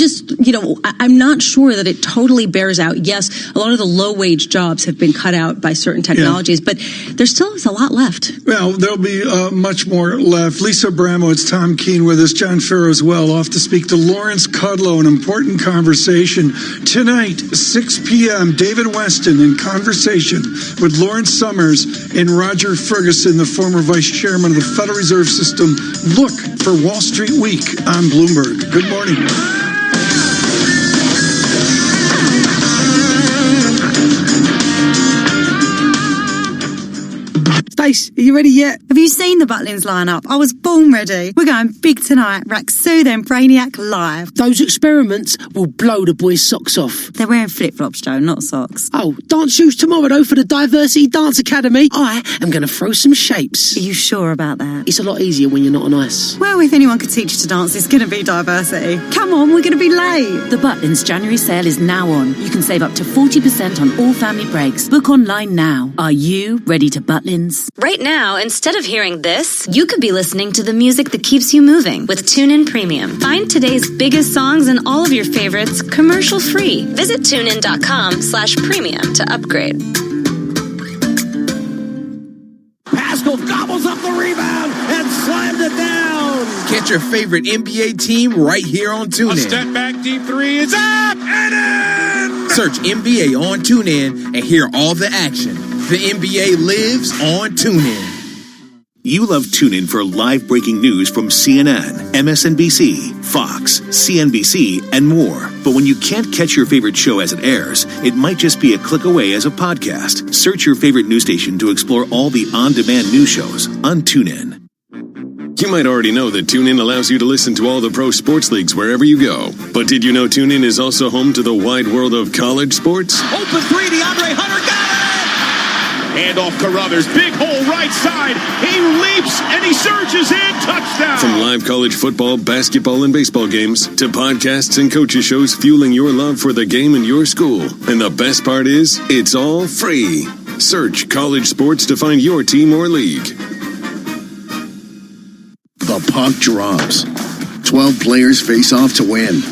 not sure that it totally bears out. Yes, a lot of the low-wage jobs have been cut out by certain technologies, but there still is a lot left. Well, there'll be much more left. Lisa Abramowitz, Tom Keene with us, John Farrow as well, off to speak to Lawrence Kudlow, an important conversation. Tonight, 6 p.m., David Weston in conversation with Lawrence Summers and Roger Ferguson, the former vice chairman of the Federal Reserve System. Look for Wall Street Week on Bloomberg. Good morning. Stace, are you ready yet? Have you seen the Butlins lineup? I was born ready. We're going big tonight. Raxu then Brainiac live. Those experiments will blow the boys' socks off. They're wearing flip-flops, Joe, not socks. Oh, dance shoes tomorrow though for the Diversity Dance Academy. I am going to throw some shapes. Are you sure about that? It's a lot easier when you're not on ice. Well, if anyone could teach you to dance, it's going to be Diversity. Come on, we're going to be late. The Butlins January sale is now on. You can save up to 40% on all family breaks. Book online now. Are you ready to Butlins? Right now, instead of hearing this, you could be listening to the music that keeps you moving with TuneIn Premium. Find today's biggest songs and all of your favorites commercial-free. Visit TuneIn.com/premium to upgrade. Pascal gobbles up the rebound and slammed it down. Get your favorite NBA team right here on TuneIn. A step back, deep three is up and in. Search NBA on TuneIn and hear all the action. The NBA lives on TuneIn. You love TuneIn for live breaking news from CNN, MSNBC, Fox, CNBC, and more. But when you can't catch your favorite show as it airs, it might just be a click away as a podcast. Search your favorite news station to explore all the on-demand news shows on TuneIn. You might already know that TuneIn allows you to listen to all the pro sports leagues wherever you go. But did you know TuneIn is also home to the wide world of college sports? Open three, DeAndre Hunter got it! Handoff Carruthers. Big hole right side. He leaps and he surges in. Touchdown. From live college football, basketball, and baseball games to podcasts and coaches shows fueling your love for the game in your school. And the best part is, it's all free. Search college sports to find your team or league. The puck drops. 12 players face off to win.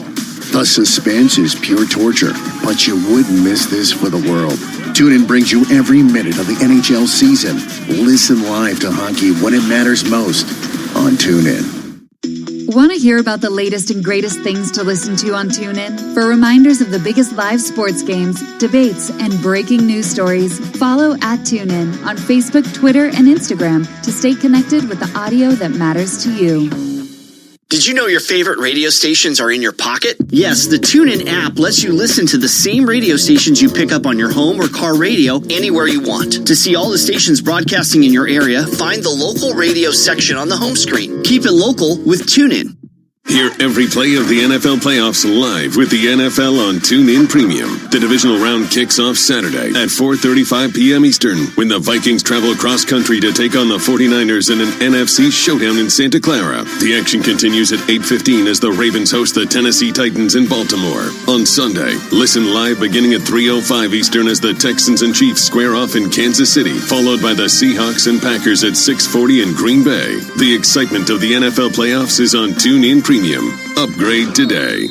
The suspense is pure torture, but you wouldn't miss this for the world. TuneIn brings you every minute of the NHL season. Listen live to hockey when it matters most on TuneIn. Want to hear about the latest and greatest things to listen to on TuneIn? For reminders of the biggest live sports games, debates, and breaking news stories, follow @TuneIn on Facebook, Twitter, and Instagram to stay connected with the audio that matters to you. Did you know your favorite radio stations are in your pocket? Yes, the TuneIn app lets you listen to the same radio stations you pick up on your home or car radio anywhere you want. To see all the stations broadcasting in your area, find the local radio section on the home screen. Keep it local with TuneIn. Hear every play of the NFL playoffs live with the NFL on TuneIn Premium. The divisional round kicks off Saturday at 4:35 p.m. Eastern when the Vikings travel cross country to take on the 49ers in an NFC showdown in Santa Clara. The action continues at 8:15 as the Ravens host the Tennessee Titans in Baltimore. On Sunday, listen live beginning at 3:05 Eastern as the Texans and Chiefs square off in Kansas City, followed by the Seahawks and Packers at 6:40 in Green Bay. The excitement of the NFL playoffs is on TuneIn Premium. Upgrade today.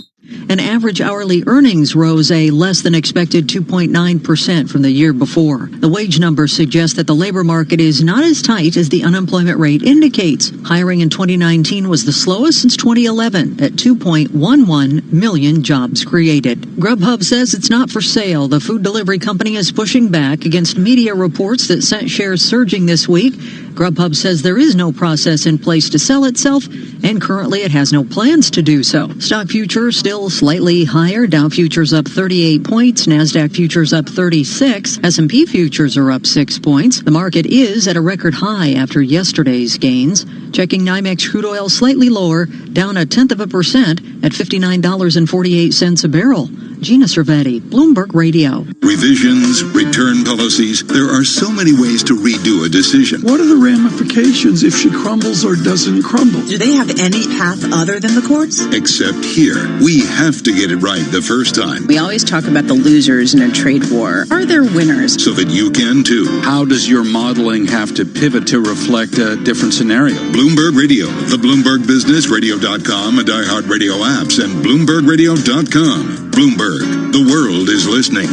And average hourly earnings rose a less than expected 2.9% from the year before. The wage numbers suggest that the labor market is not as tight as the unemployment rate indicates. Hiring in 2019 was the slowest since 2011 at 2.11 million jobs created. Grubhub says it's not for sale. The food delivery company is pushing back against media reports that sent shares surging this week. Grubhub says there is no process in place to sell itself, and currently it has no plans to do so. Stock futures still slightly higher. Dow futures up 38 points. NASDAQ futures up 36. S&P futures are up 6 points. The market is at a record high after yesterday's gains. Checking NYMEX crude oil slightly lower, down 0.1% at $59.48 a barrel. Gina Cervetti, Bloomberg Radio. Revisions, return policies. There are so many ways to redo a decision. What are the ramifications if she crumbles or doesn't crumble? Do they have any path other than the courts? Except here, we have to get it right the first time. We always talk about the losers in a trade war. Are there winners? So that you can too. How does your modeling have to pivot to reflect a different scenario? Bloomberg Radio, the Bloomberg Business, Radio.com, and iHeartRadio apps, and BloombergRadio.com. Bloomberg, the world is listening.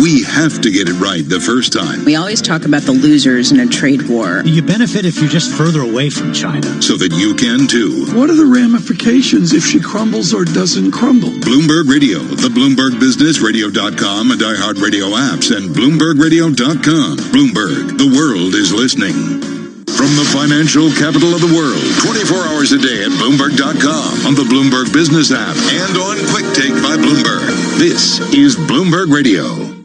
We have to get it right the first time. We always talk about the losers in a trade war. You benefit if you're just further away from China. So that you can too. What are the ramifications if she crumbles or doesn't crumble? Bloomberg Radio, the Bloomberg Business, Radio.com, and iHeartRadio apps, and BloombergRadio.com. Bloomberg, the world is listening. From the financial capital of the world, 24 hours a day at Bloomberg.com, on the Bloomberg Business app, and on Quick Take by Bloomberg. This is Bloomberg Radio.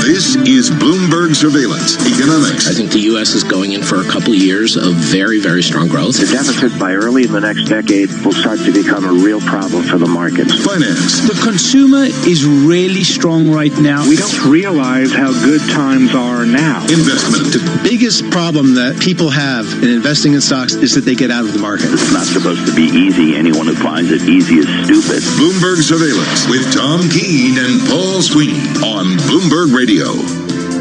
This is Bloomberg Surveillance Economics. I think the U.S. is going in for a couple of years of very, very strong growth. The deficit by early in the next decade will start to become a real problem for the markets. Finance. The consumer is really strong right now. We don't realize how good times are now. Investment. The biggest problem that people have in investing in stocks is that they get out of the market. It's not supposed to be easy. Anyone who finds it easy is stupid. Bloomberg Surveillance with Tom Keene and Paul Sweeney on Bloomberg Radio.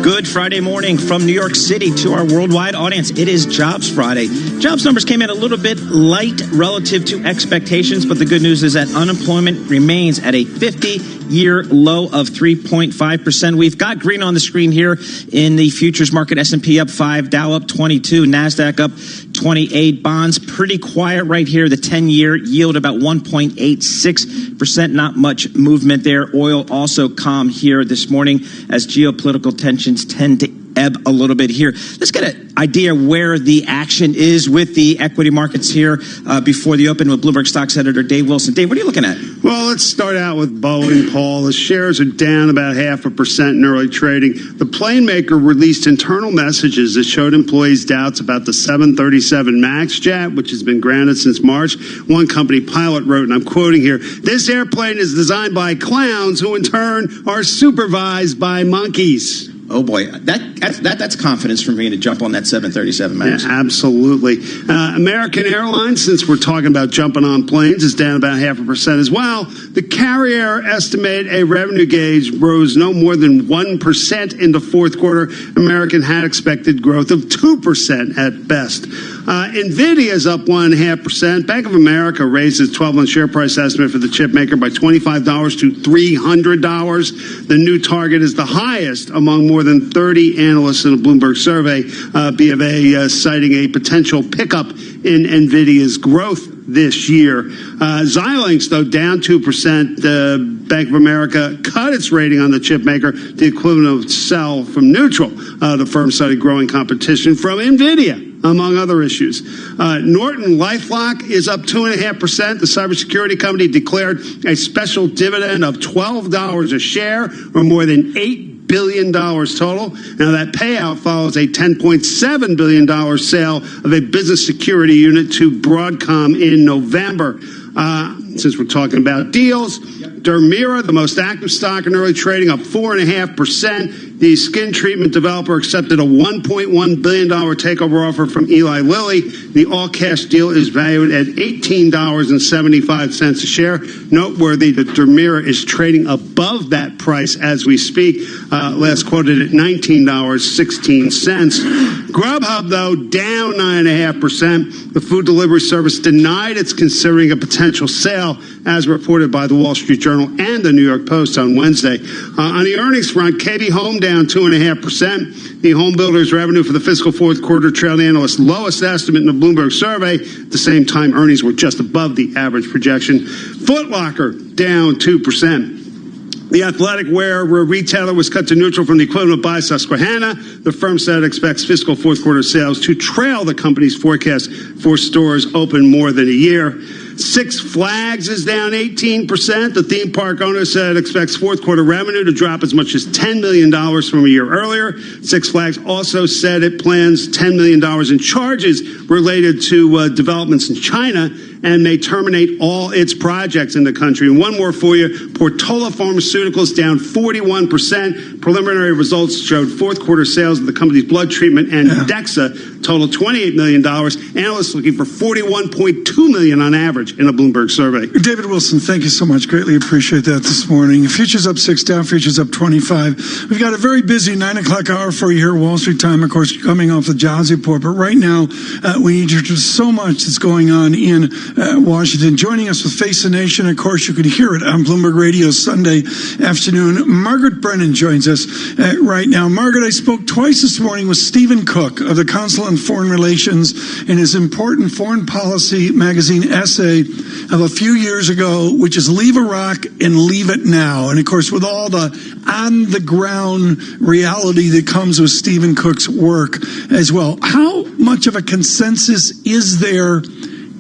Good Friday morning from New York City to our worldwide audience. It is Jobs Friday. Jobs numbers came in a little bit light relative to expectations, but the good news is that unemployment remains at a 50-year low of 3.5%. We've got green on the screen here in the futures market. S&P up 5, Dow up 22, NASDAQ up 28. Bonds pretty quiet right here. The 10-year yield about 1.86%. Not much movement there. Oil also calm here this morning as geopolitical tensions tend to ebb a little bit here. Let's get an idea where the action is with the equity markets here before the open with Bloomberg Stocks editor Dave Wilson. Dave, what are you looking at? Well, let's start out with Boeing, Paul. The shares are down about 0.5% in early trading. The plane maker released internal messages that showed employees doubts about the 737 MAX jet, which has been grounded since March. One company pilot wrote, and I'm quoting here, "This airplane is designed by clowns who in turn are supervised by monkeys." Oh boy, that's confidence for me to jump on that 737 MAX. Yeah, absolutely. American Airlines, since we're talking about jumping on planes, is down about 0.5% as well. The carrier estimate a revenue gauge rose no more than 1% in the fourth quarter. American had expected growth of 2% at best. NVIDIA is up 1.5%. Bank of America raised its 12-month share price estimate for the chip maker by $25 to $300. The new target is the highest among more than 30 analysts in a Bloomberg survey. B of A citing a potential pickup in NVIDIA's growth this year. Xilinx, though, down 2%. Bank of America cut its rating on the chip maker, the equivalent of sell from neutral. The firm cited growing competition from NVIDIA, among other issues. Norton LifeLock is up 2.5%. The cybersecurity company declared a special dividend of $12 a share, or more than $8 billion total. Now, that payout follows a $10.7 billion sale of a business security unit to Broadcom in November. Since we're talking about deals, Dermira, the most active stock in early trading, up 4.5%. The skin treatment developer accepted a $1.1 billion takeover offer from Eli Lilly. The all-cash deal is valued at $18.75 a share. Noteworthy that Dermira is trading above that price as we speak, last quoted at $19.16. Grubhub, though, down 9.5%. The food delivery service denied it's considering a potential sale, as reported by the Wall Street Journal and the New York Post on Wednesday. On the earnings front, KB Home down 2.5%. The home builder's revenue for the fiscal fourth quarter trailed analysts' lowest estimate in the Bloomberg survey. At the same time, earnings were just above the average projection. Foot Locker down 2%. The athletic wear retailer was cut to neutral from the equivalent by Susquehanna. The firm said it expects fiscal fourth quarter sales to trail the company's forecast for stores open more than a year. Six Flags is down 18%. The theme park owner said it expects fourth quarter revenue to drop as much as $10 million from a year earlier. Six Flags also said it plans $10 million in charges related to developments in China and may terminate all its projects in the country. And one more for you, Portola Pharmaceuticals down 41%. Preliminary results showed fourth quarter sales of the company's blood treatment and Dexa totaled $28 million. Analysts looking for $41.2 million on average in a Bloomberg survey. David Wilson, thank you so much. Greatly appreciate that this morning. Futures up 6, Dow futures up 25. We've got a very busy 9 o'clock hour for you here, Wall Street time, of course, coming off the jobs report. But right now, we need you to so much that's going on in Washington. Joining us with Face the Nation, of course, you can hear it on Bloomberg Radio Sunday afternoon. Margaret Brennan joins us right now. Margaret, I spoke twice this morning with Stephen Cook of the Council on Foreign Relations in his important foreign policy magazine essay of a few years ago, which is Leave Iraq and Leave It Now. And of course, with all the on-the-ground reality that comes with Stephen Cook's work as well, how much of a consensus is there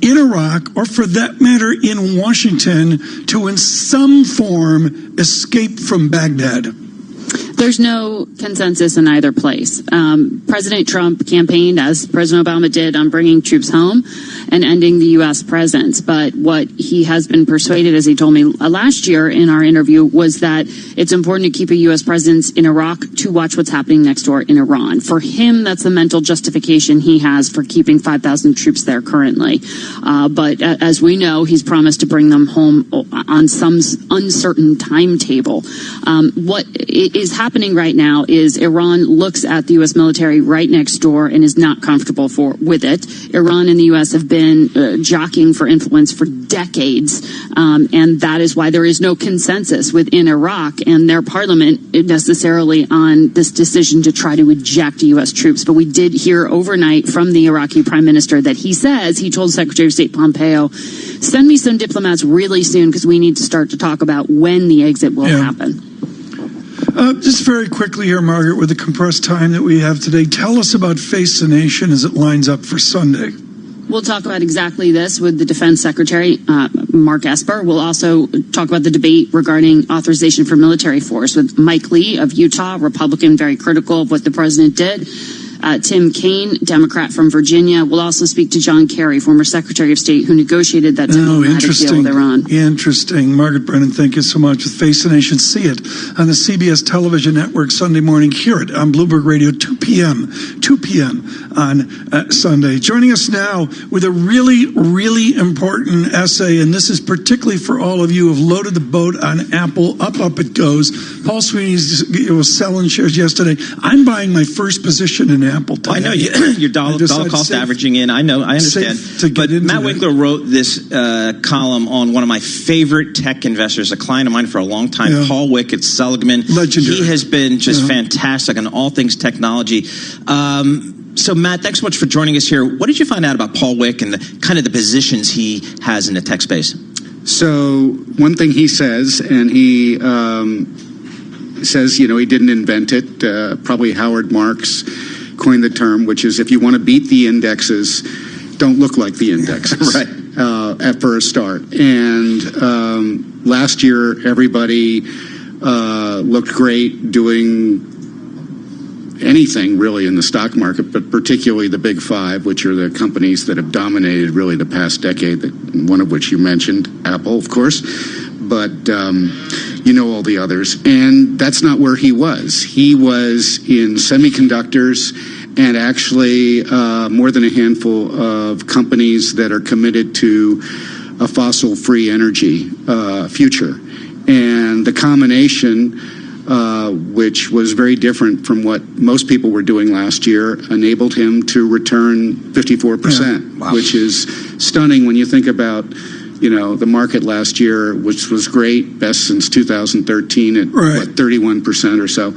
in Iraq, or for that matter in Washington, to in some form escape from Baghdad? There's no consensus in either place. President Trump campaigned, as President Obama did, on bringing troops home and ending the U.S. presence. But what he has been persuaded, as he told me last year in our interview, was that it's important to keep a U.S. presence in Iraq to watch what's happening next door in Iran. For him, that's the mental justification he has for keeping 5,000 troops there currently. But as we know, he's promised to bring them home on some uncertain timetable. What is happening right now is Iran looks at the U.S. military right next door and is not comfortable with it. Iran and the U.S. have been jockeying for influence for decades, and that is why there is no consensus within Iraq and their parliament necessarily on this decision to try to eject U.S. troops. But we did hear overnight from the Iraqi prime minister that he told Secretary of State Pompeo, send me some diplomats really soon because we need to start to talk about when the exit will happen. Just very quickly here, Margaret, with the compressed time that we have today, tell us about Face the Nation as it lines up for Sunday. We'll talk about exactly this with the Defense Secretary, Mark Esper. We'll also talk about the debate regarding authorization for military force with Mike Lee of Utah, Republican, very critical of what the president did. Tim Kaine, Democrat from Virginia. We'll also speak to John Kerry, former Secretary of State, who negotiated that diplomatic deal with Iran. Interesting. Margaret Brennan, thank you so much. With Face the Nation, see it on the CBS television network Sunday morning. Hear it on Bloomberg Radio, 2 p.m. on Sunday. Joining us now with a really, really important essay, and this is particularly for all of you who have loaded the boat on Apple. Up it goes. Paul Sweeney was selling shares yesterday. I'm buying my first position in Apple today. I know your dollar cost averaging in. I understand. But Matt Winkler wrote this column on one of my favorite tech investors, a client of mine for a long time, Paul Wick Seligman. Legendary. He has been just fantastic on all things technology. So, Matt, thanks so much for joining us here. What did you find out about Paul Wick and the positions he has in the tech space? So, one thing he says, and he says, he didn't invent it. Probably Howard Marks coined the term, which is if you want to beat the indexes, don't look like the indexes. Right. For a start. And last year, everybody looked great doing anything really in the stock market, but particularly the big five, which are the companies that have dominated really the past decade, one of which you mentioned, Apple, of course, but all the others. And that's not where he was. He was in semiconductors and actually more than a handful of companies that are committed to a fossil-free energy future. And the combination, which was very different from what most people were doing last year, enabled him to return 54%, which is stunning when you think about, the market last year, which was great, best since 2013 at 31% or so.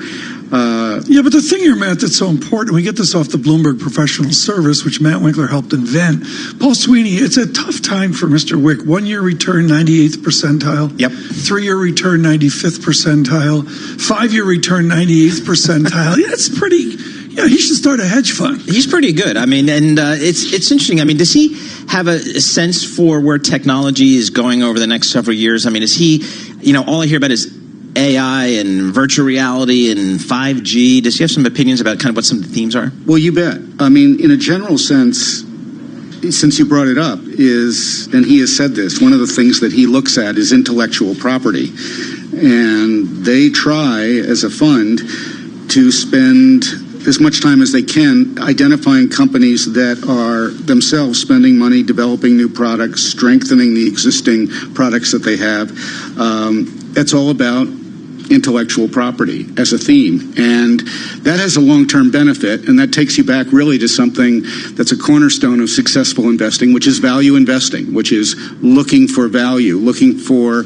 But the thing here, Matt, that's so important, we get this off the Bloomberg Professional Service, which Matt Winkler helped invent. Paul Sweeney, it's a tough time for Mr. Wick. 1 year return, 98th percentile. Yep. 3 year return, 95th percentile. 5 year return, 98th percentile. That's pretty. Yeah, he should start a hedge fund. He's pretty good. I mean, and it's interesting. I mean, does he have a sense for where technology is going over the next several years? I mean, is he, all I hear about is AI and virtual reality and 5G. Does he have some opinions about kind of what some of the themes are? Well, you bet. I mean, in a general sense, since you brought it up, and he has said this, one of the things that he looks at is intellectual property. And they try, as a fund, to spend as much time as they can identifying companies that are themselves spending money developing new products, strengthening the existing products that they have. That's all about intellectual property as a theme. And that has a long-term benefit, and that takes you back really to something that's a cornerstone of successful investing, which is value investing, which is looking for value, looking for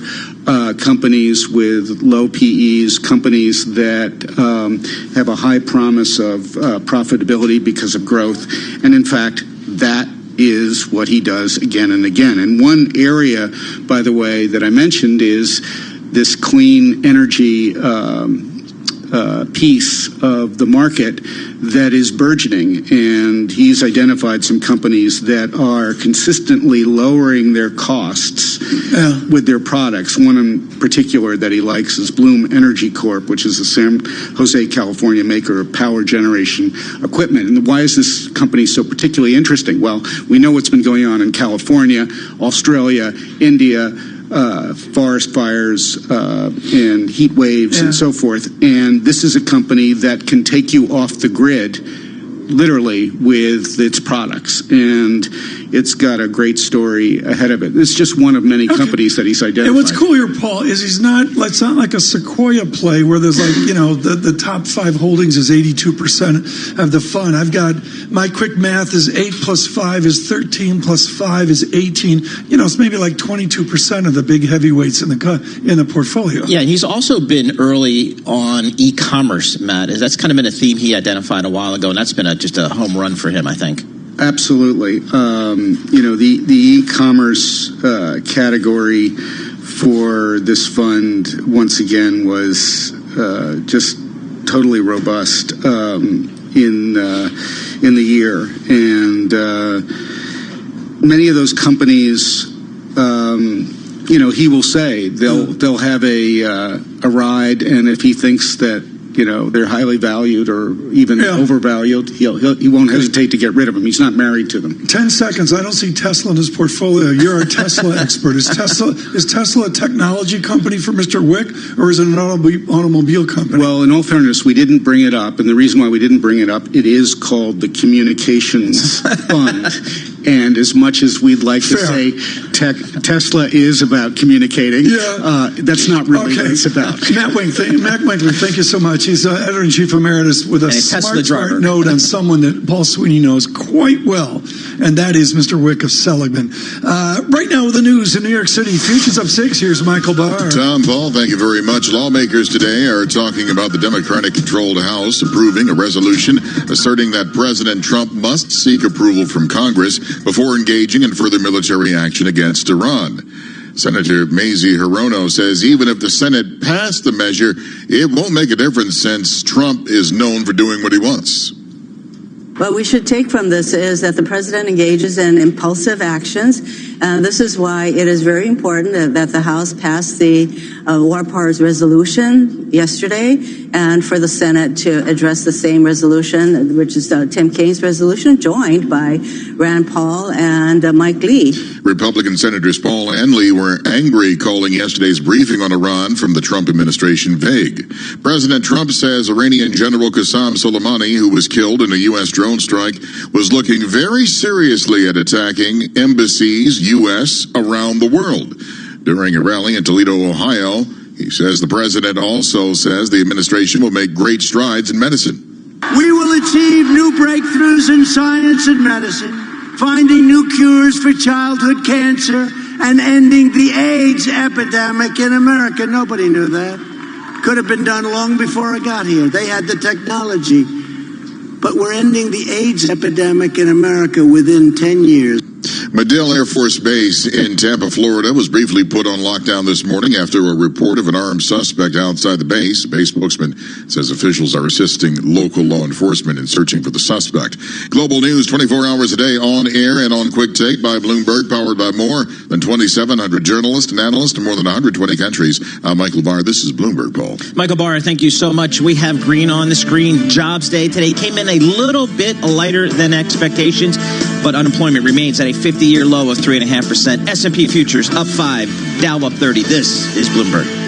companies with low PEs, companies that have a high promise of profitability because of growth. And in fact, that is what he does again and again. And one area, by the way, that I mentioned is this clean energy piece of the market that is burgeoning, and he's identified some companies that are consistently lowering their costs with their products. One in particular that he likes is Bloom Energy Corp, which is a San Jose, California maker of power generation equipment. And why is this company so particularly interesting? Well, we know what's been going on in California, Australia, India, forest fires and heat waves and so forth. And this is a company that can take you off the grid, literally, with its products. And it's got a great story ahead of it. It's just one of many companies that he's identified. And what's cool here, Paul, is it's not like a Sequoia play where there's the top 5 holdings is 82% of the fund. I've got, my quick math is 8 plus 5 is 13 plus 5 is 18. It's maybe like 22% of the big heavyweights in the portfolio. Yeah, and he's also been early on e-commerce, Matt. That's kind of been a theme he identified a while ago, and that's been just a home run for him, I think. Absolutely. The e-commerce category for this fund, once again, was just totally robust in the year, and many of those companies, he will say they'll have a ride, and if he thinks that they're highly valued or even overvalued, he won't hesitate to get rid of them. He's not married to them. 10 seconds. I don't see Tesla in his portfolio. You're a Tesla expert. Is Tesla a technology company for Mr. Wick, or is it an automobile company? Well, in all fairness, we didn't bring it up, and the reason why we didn't bring it up, it is called the Communications Fund. And as much as we'd like to say Tesla is about communicating, that's not really what it's about. Matt Winkler, thank you so much. He's editor-in-chief emeritus with a smart note on someone that Paul Sweeney knows quite well, and that is Mr. Wick of Seligman. Right now with the news in New York City, futures up 6. Here's Michael Barr. Tom, Paul, thank you very much. Lawmakers today are talking about the Democratic-controlled House approving a resolution asserting that President Trump must seek approval from Congress before engaging in further military action against Iran. Senator Mazie Hirono says even if the Senate passed the measure, it won't make a difference since Trump is known for doing what he wants. What we should take from this is that the president engages in impulsive actions. This is why it is very important that the House passed the War Powers Resolution yesterday, and for the Senate to address the same resolution, which is Tim Kaine's resolution, joined by Rand Paul and Mike Lee. Republican Senators Paul and Lee were angry, calling yesterday's briefing on Iran from the Trump administration vague. President Trump says Iranian General Qasem Soleimani, who was killed in a U.S. drone strike, was looking very seriously at attacking embassies, U.S., around the world. During a rally in Toledo, Ohio, he says the president also says the administration will make great strides in medicine. We will achieve new breakthroughs in science and medicine, finding new cures for childhood cancer, and ending the AIDS epidemic in America. Nobody knew that. Could have been done long before I got here. They had the technology. But we're ending the AIDS epidemic in America within 10 years. Medill Air Force Base in Tampa, Florida, was briefly put on lockdown this morning after a report of an armed suspect outside the base. A base spokesman says officials are assisting local law enforcement in searching for the suspect. Global news 24 hours a day on air and on Quick Take by Bloomberg, powered by more than 2,700 journalists and analysts in more than 120 countries. I'm Michael Barr. This is Bloomberg, Paul. Michael Barr, thank you so much. We have green on the screen. Jobs day today came in a little bit lighter than expectations, but unemployment remains at a 50-year low of 3.5%. S&P futures up 5, Dow up 30. This is Bloomberg.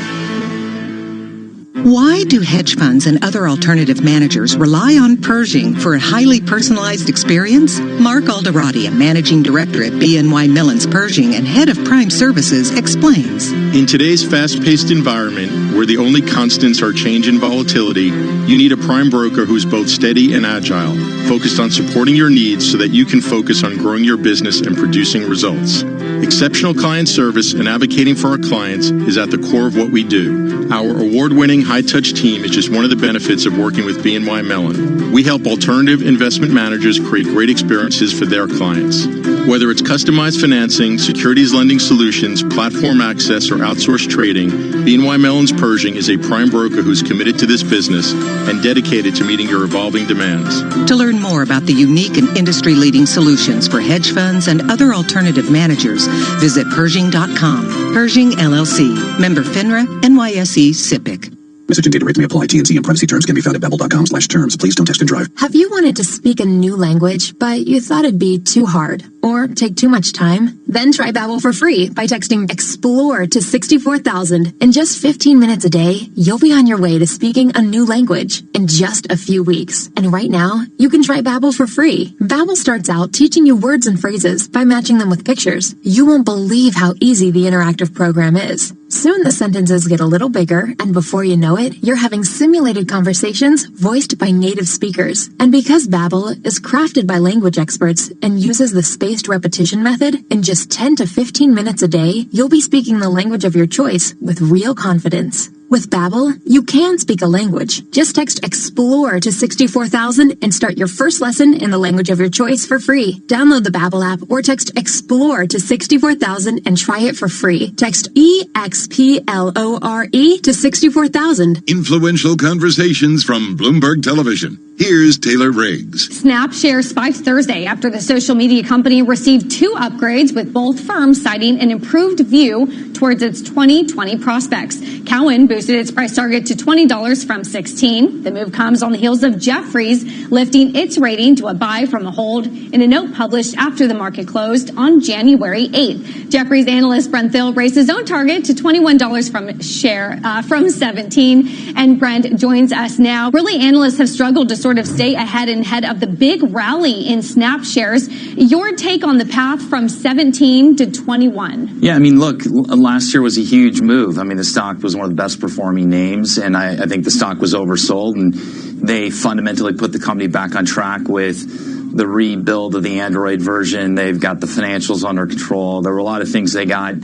Why do hedge funds and other alternative managers rely on Pershing for a highly personalized experience? Mark Alderati, a managing director at BNY Mellon's Pershing and head of Prime Services, explains. In today's fast-paced environment, where the only constants are change and volatility, you need a prime broker who's both steady and agile, focused on supporting your needs so that you can focus on growing your business and producing results. Exceptional client service and advocating for our clients is at the core of what we do. Our award-winning high-touch team is just one of the benefits of working with BNY Mellon. We help alternative investment managers create great experiences for their clients. Whether it's customized financing, securities lending solutions, platform access, or outsourced trading, BNY Mellon's Pershing is a prime broker who's committed to this business and dedicated to meeting your evolving demands. To learn more about the unique and industry-leading solutions for hedge funds and other alternative managers, visit Pershing.com. Pershing, LLC. Member FINRA, NYSE, SIPC. Message and data rates may apply. T&C and privacy terms can be found at babbel.com/terms. Please don't text and drive. Have you wanted to speak a new language, but you thought it'd be too hard or take too much time? Then try Babbel for free by texting EXPLORE to 64,000. In just 15 minutes a day, you'll be on your way to speaking a new language in just a few weeks. And right now, you can try Babbel for free. Babbel starts out teaching you words and phrases by matching them with pictures. You won't believe how easy the interactive program is. Soon the sentences get a little bigger, and before you know it, you're having simulated conversations voiced by native speakers. And because Babbel is crafted by language experts and uses the spaced repetition method, in just 10 to 15 minutes a day, you'll be speaking the language of your choice with real confidence. With Babbel, you can speak a language. Just text EXPLORE to 64,000 and start your first lesson in the language of your choice for free. Download the Babbel app or text EXPLORE to 64,000 and try it for free. Text EXPLORE to 64,000. Influential conversations from Bloomberg Television. Here's Taylor Riggs. Snap shares spiked Thursday after the social media company received 2 upgrades, with both firms citing an improved view towards its 2020 prospects. Cowen boosted its price target to $20 from $16. The move comes on the heels of Jefferies lifting its rating to a buy from a hold in a note published after the market closed on January 8th. Jefferies analyst Brent Thill raised his own target to $21 from $17. And Brent joins us now. Really, analysts have struggled to sort of stay ahead of the big rally in Snap shares. Your take on the path from 17 to 21? Yeah, I mean, look, last year was a huge move. I mean, the stock was one of the best performing names, and I think the stock was oversold, and they fundamentally put the company back on track with the rebuild of the Android version. They've got the financials under control. There were a lot of things they got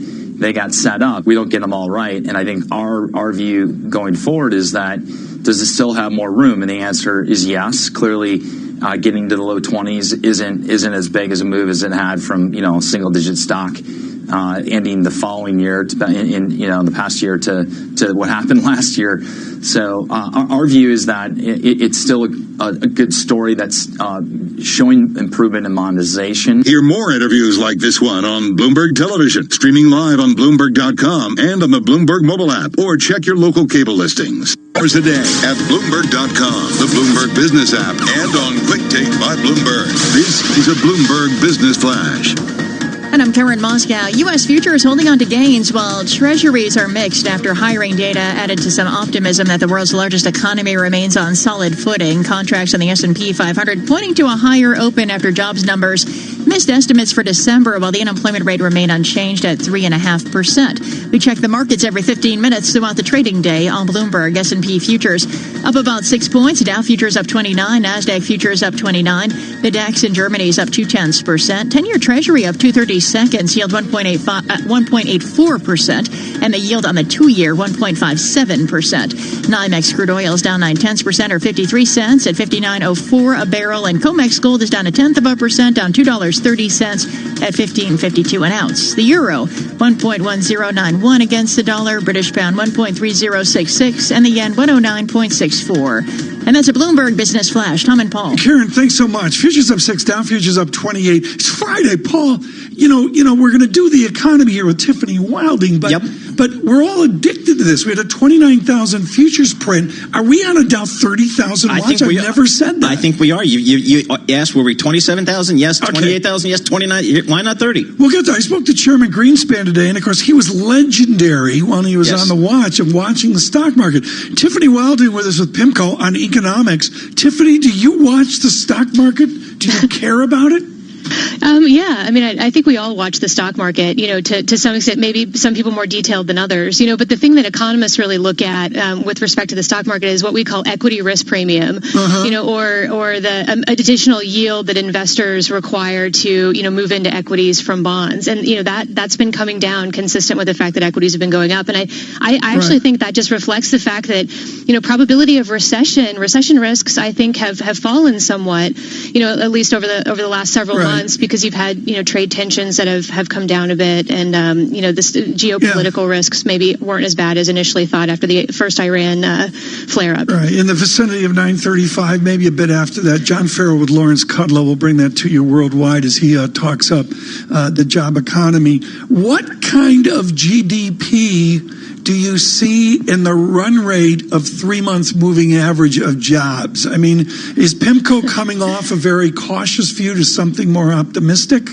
set up. We don't get them all right, and I think our view going forward is that, does it still have more room? And the answer is yes. Clearly, getting to the low 20s isn't as big as a move as it had from single digit stock ending the following year in the past year to what happened last year. So our view is that it's still a good story that's showing improvement in monetization. Hear more interviews like this one on Bloomberg Television, streaming live on Bloomberg.com and on the Bloomberg mobile app, or check your local cable listings. Hours a day at Bloomberg.com, the Bloomberg Business app, and on Quick Take by Bloomberg. This is a Bloomberg Business Flash. And I'm Karen Moscow. U.S. futures holding on to gains while treasuries are mixed after hiring data added to some optimism that the world's largest economy remains on solid footing. Contracts on the S&P 500 pointing to a higher open after jobs numbers missed estimates for December, while the unemployment rate remained unchanged at 3.5%. We check the markets every 15 minutes throughout the trading day on Bloomberg. S&P futures up about 6 points. Dow futures up 29. NASDAQ futures up 29. The DAX in Germany is up 0.2%. 10-year Treasury up 2.30 seconds, yield 1.84%, and the yield on the 2-year 1.57%. NYMEX crude oil is down 0.9% or 53 cents at 59.04 a barrel, and COMEX gold is down 0.1%, down $2.30 at 15.52 an ounce. The euro 1.1091 against the dollar, British pound 1.3066, and the yen 109.64. And that's a Bloomberg Business Flash. Tom and Paul. Karen, thanks so much. Futures up 6, Dow futures up 28. It's Friday, Paul. We're going to do the economy here with Tiffany Wilding, but we're all addicted to this. We had a 29,000 futures print. Are we on a Dow 30,000 watch? I've never said that. I think we are. You asked, were we 27,000? Yes. 28,000? Yes. 29? Why not 30? Well, I spoke to Chairman Greenspan today, and of course, he was legendary when he was on the watch of watching the stock market. Tiffany Wilding with us with PIMCO on economics. Tiffany, do you watch the stock market? Do you care about it? Yeah, I mean, I think we all watch the stock market, to some extent, maybe some people more detailed than others, but the thing that economists really look at with respect to the stock market is what we call equity risk premium, or the additional yield that investors require to, move into equities from bonds. And, that's been coming down consistent with the fact that equities have been going up. And I actually think that just reflects the fact that, probability of recession risks, I think, have fallen somewhat, at least over the last several months, because you've had trade tensions that have come down a bit, and this geopolitical risks maybe weren't as bad as initially thought after the first Iran flare up. Right, in the vicinity of 9:35, maybe a bit after that. John Farrell with Lawrence Kudlow will bring that to you worldwide as he talks up the job economy. What kind of GDP do you see in the run rate of 3 months moving average of jobs? I mean, is PIMCO coming off a very cautious view to something more optimistic?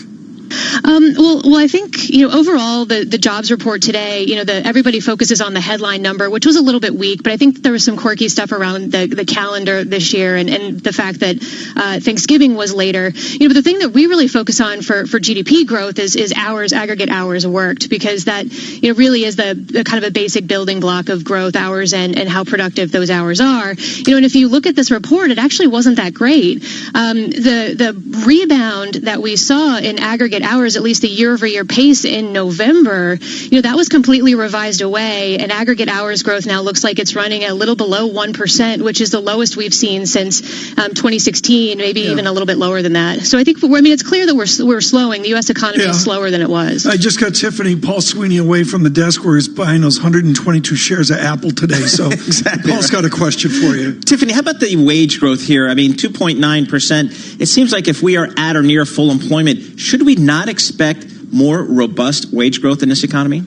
Well, I think, overall, the jobs report today, everybody focuses on the headline number, which was a little bit weak, but I think there was some quirky stuff around the calendar this year and the fact that Thanksgiving was later. But the thing that we really focus on for GDP growth is aggregate hours worked, because that, really is the kind of a basic building block of growth, hours and how productive those hours are. And if you look at this report, it actually wasn't that great. the rebound that we saw in aggregate hours, at least the year-over-year pace in November, that was completely revised away, and aggregate hours growth now looks like it's running a little below 1%, which is the lowest we've seen since 2016, maybe even a little bit lower than that. So I think, it's clear that we're slowing. The U.S. economy is slower than it was. I just got Paul Sweeney away from the desk where he's buying those 122 shares of Apple today. So exactly Paul's got a question for you. Tiffany, how about the wage growth here? I mean, 2.9%. It seems like if we are at or near full employment, should we not expect more robust wage growth in this economy?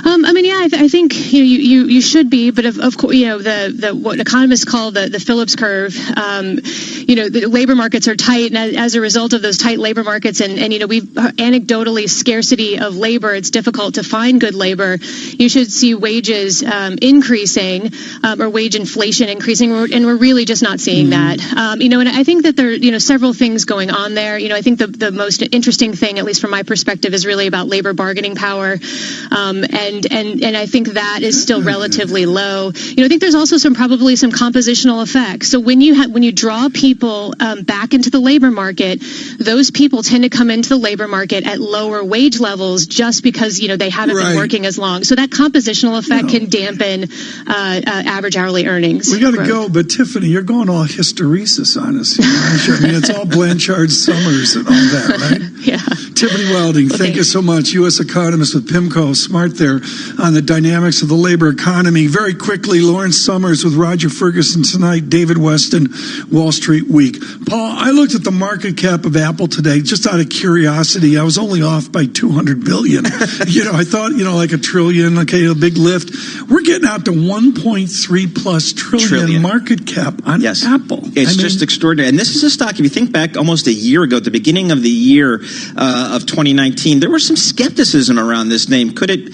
I think you should be, but of course, the what economists call the Phillips curve. The labor markets are tight, and as a result of those tight labor markets, and we've anecdotally scarcity of labor. It's difficult to find good labor. You should see wages increasing, or wage inflation increasing, and we're really just not seeing that. And I think that there are several things going on there. I think the most interesting thing, at least from my perspective, is really about labor bargaining power. And I think that is still relatively low. I think there's also probably some compositional effects. So when you draw people back into the labor market, those people tend to come into the labor market at lower wage levels just because they haven't been working as long. So that compositional effect can dampen average hourly earnings. We got to go, but Tiffany, you're going all hysteresis on us here, aren't you? I mean, it's all Blanchard Summers and all that, right? Yeah. Tiffany Welding, thank you so much. U.S. economist with PIMCO. Smart there on the dynamics of the labor economy. Very quickly, Lawrence Summers with Roger Ferguson tonight, David Weston, Wall Street Week. Paul, I looked at the market cap of Apple today just out of curiosity. I was only off by $200 billion. I thought, like a trillion, okay, a big lift. We're getting out to 1.3 plus trillion market cap on Apple. It's just extraordinary. And this is a stock, if you think back almost a year ago, at the beginning of the year of 2019, there was some skepticism around this name. Could it,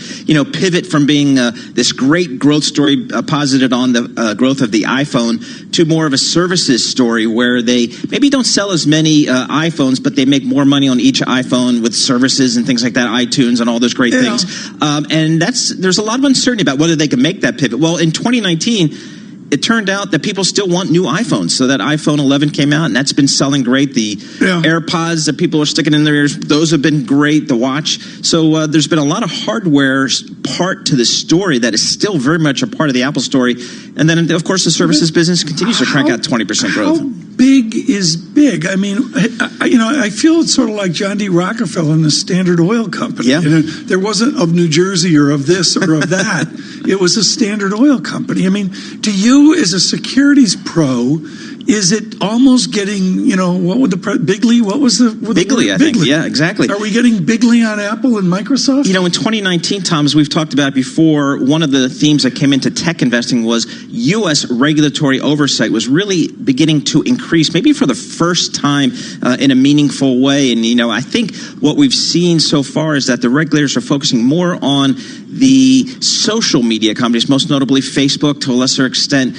pivot from being this great growth story posited on the growth of the iPhone to more of a services story where they maybe don't sell as many iPhones, but they make more money on each iPhone with services and things like that, iTunes and all those great things. And there's a lot of uncertainty about whether they can make that pivot. Well, in 2019, it turned out that people still want new iPhones. So that iPhone 11 came out, and that's been selling great. The AirPods that people are sticking in their ears, those have been great, the watch. So there's been a lot of hardware part to the story that is still very much a part of the Apple story. And then, of course, the services business continues to crank out 20% growth. How big is big? I mean, I feel it's sort of like John D. Rockefeller and the Standard Oil Company. Yeah. There wasn't of New Jersey or of this or of that. It was a Standard Oil Company. I mean, do you, as a securities pro, is it almost getting, what would Bigley? What was the Bigley? I think. Yeah, exactly. Are we getting Bigley on Apple and Microsoft? In 2019, Tom, as we've talked about before, one of the themes that came into tech investing was U.S. regulatory oversight was really beginning to increase, maybe for the first time in a meaningful way. And, I think what we've seen so far is that the regulators are focusing more on the social media companies, most notably Facebook, to a lesser extent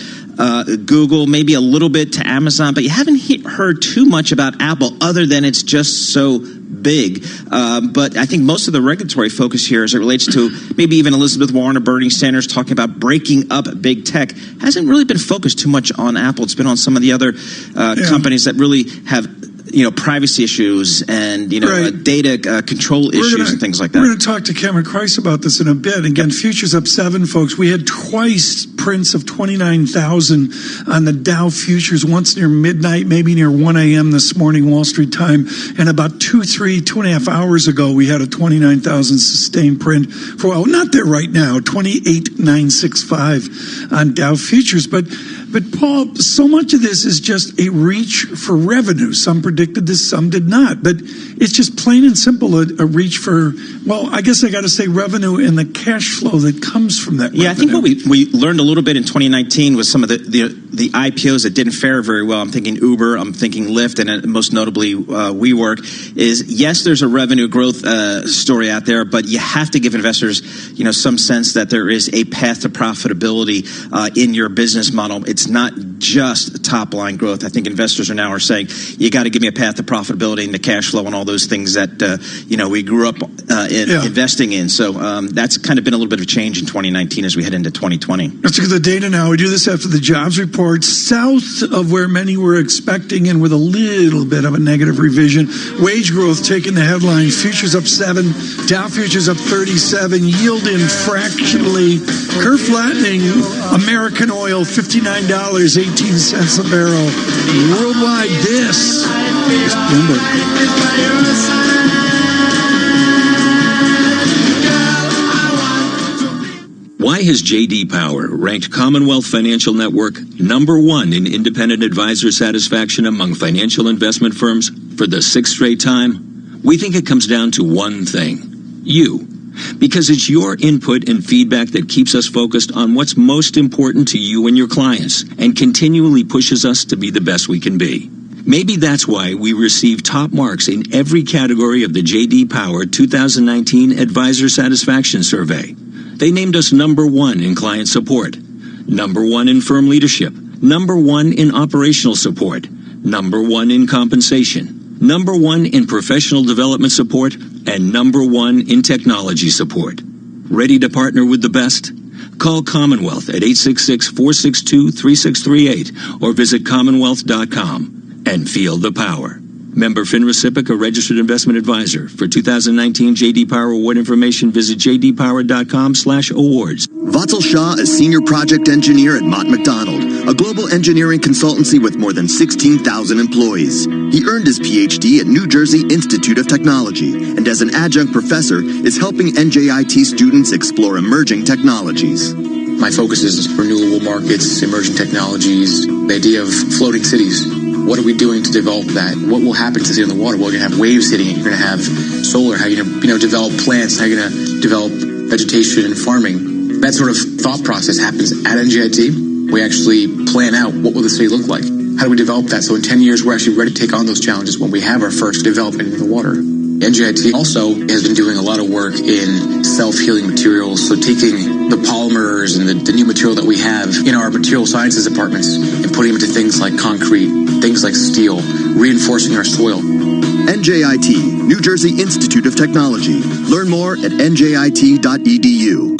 Google, maybe a little bit to Amazon, but you haven't heard too much about Apple other than it's just so big. But I think most of the regulatory focus here as it relates to maybe even Elizabeth Warren or Bernie Sanders talking about breaking up big tech hasn't really been focused too much on Apple. It's been on some of the other companies that really have privacy issues and, data control issues and things like that. We're going to talk to Cameron Krice about this in a bit. Again, futures up 7, folks. We had twice prints of 29,000 on the Dow futures, once near midnight, maybe near 1 a.m. this morning, Wall Street time. And about 2.5 hours ago, we had a 29,000 sustained print for, well, not there right now, 28,965 on Dow futures. But Paul, so much of this is just a reach for revenue. Some predicted this, some did not. But it's just plain and simple a reach for, well, I guess I got to say revenue and the cash flow that comes from that revenue. I think what we learned a little bit in 2019 was some of the IPOs that didn't fare very well. I'm thinking Uber, I'm thinking Lyft, and most notably WeWork, is yes, there's a revenue growth story out there, but you have to give investors, some sense that there is a path to profitability in your business model. It's not just top-line growth. I think investors are saying, you got to give me a path to profitability and the cash flow and all those things that, we grew up investing in. So that's kind of been a little bit of a change in 2019 as we head into 2020. Let's look at the data now. We do this after the jobs report. South of where many were expecting and with a little bit of a negative revision. Wage growth taking the headline. Futures up 7. Dow futures up 37. Yield in fractionally. Curve flattening. American oil, $59.18 a barrel. Worldwide, this is Bloomberg. Why has J.D. Power ranked Commonwealth Financial Network #1 in independent advisor satisfaction among financial investment firms for the 6th straight time? We think it comes down to one thing: you. Because it's your input and feedback that keeps us focused on what's most important to you and your clients and continually pushes us to be the best we can be. Maybe that's why we receive top marks in every category of the J.D. Power 2019 Advisor Satisfaction Survey. They named us #1 in client support, #1 in firm leadership, #1 in operational support, #1 in compensation, #1 in professional development support, and #1 in technology support. Ready to partner with the best? Call Commonwealth at 866-462-3638 or visit commonwealth.com and feel the power. Member FINRA SIPC, a registered investment advisor. For 2019 J.D. Power award information, visit jdpower.com/awards. Vatsal Shah is Senior Project Engineer at Mott MacDonald, a global engineering consultancy with more than 16,000 employees. He earned his PhD at New Jersey Institute of Technology, and as an adjunct professor is helping NJIT students explore emerging technologies. My focus is renewable markets, emerging technologies, the idea of floating cities. What are we doing to develop that? What will happen to the city on the water? Well, you're going to have waves hitting it. You're going to have solar. How are you going to develop plants? How are you going to develop vegetation and farming? That sort of thought process happens at NJIT. We actually plan out what will the city look like. How do we develop that? So in 10 years, we're actually ready to take on those challenges when we have our first development in the water. NJIT also has been doing a lot of work in self-healing materials, so taking the polymers and the new material that we have in our material sciences departments and putting them into things like concrete, things like steel, reinforcing our soil. NJIT, New Jersey Institute of Technology. Learn more at njit.edu.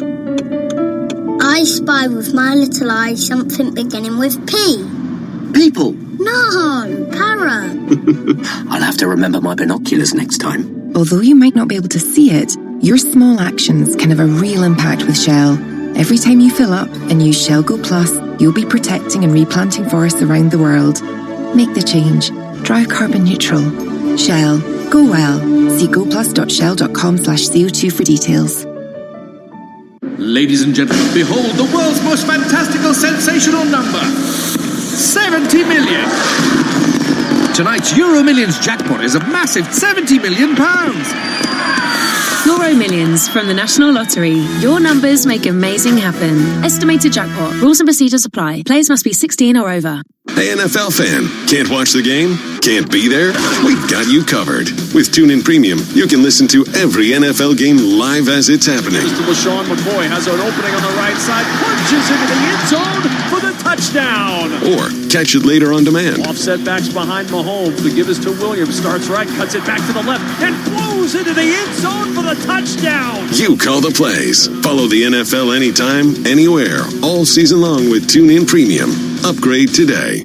I spy with my little eye something beginning with P. People. No, parrot. I'll have to remember my binoculars next time. Although you might not be able to see it, your small actions can have a real impact with Shell. Every time you fill up and use Shell Go Plus, you'll be protecting and replanting forests around the world. Make the change. Drive carbon neutral. Shell. Go well. See goplus.shell.com/CO2 for details. Ladies and gentlemen, behold the world's most fantastical, sensational number. 70 million. Tonight's Euro Millions jackpot is a massive £70 million. Euro Millions from the National Lottery. Your numbers make amazing happen. Estimated jackpot. Rules and procedures apply. Players must be 16 or over. Hey, NFL fan, can't watch the game? Can't be there? We've got you covered. With TuneIn Premium, you can listen to every NFL game live as it's happening. LaShawn McCoy has an opening on the right side, punches into the end zone for the touchdown. Or catch it later on demand. Offset backs behind Mahomes. The give is to Williams. Starts right, cuts it back to the left, and blows into the end zone for the touchdown. You call the plays. Follow the NFL anytime, anywhere, all season long with TuneIn Premium. Upgrade today.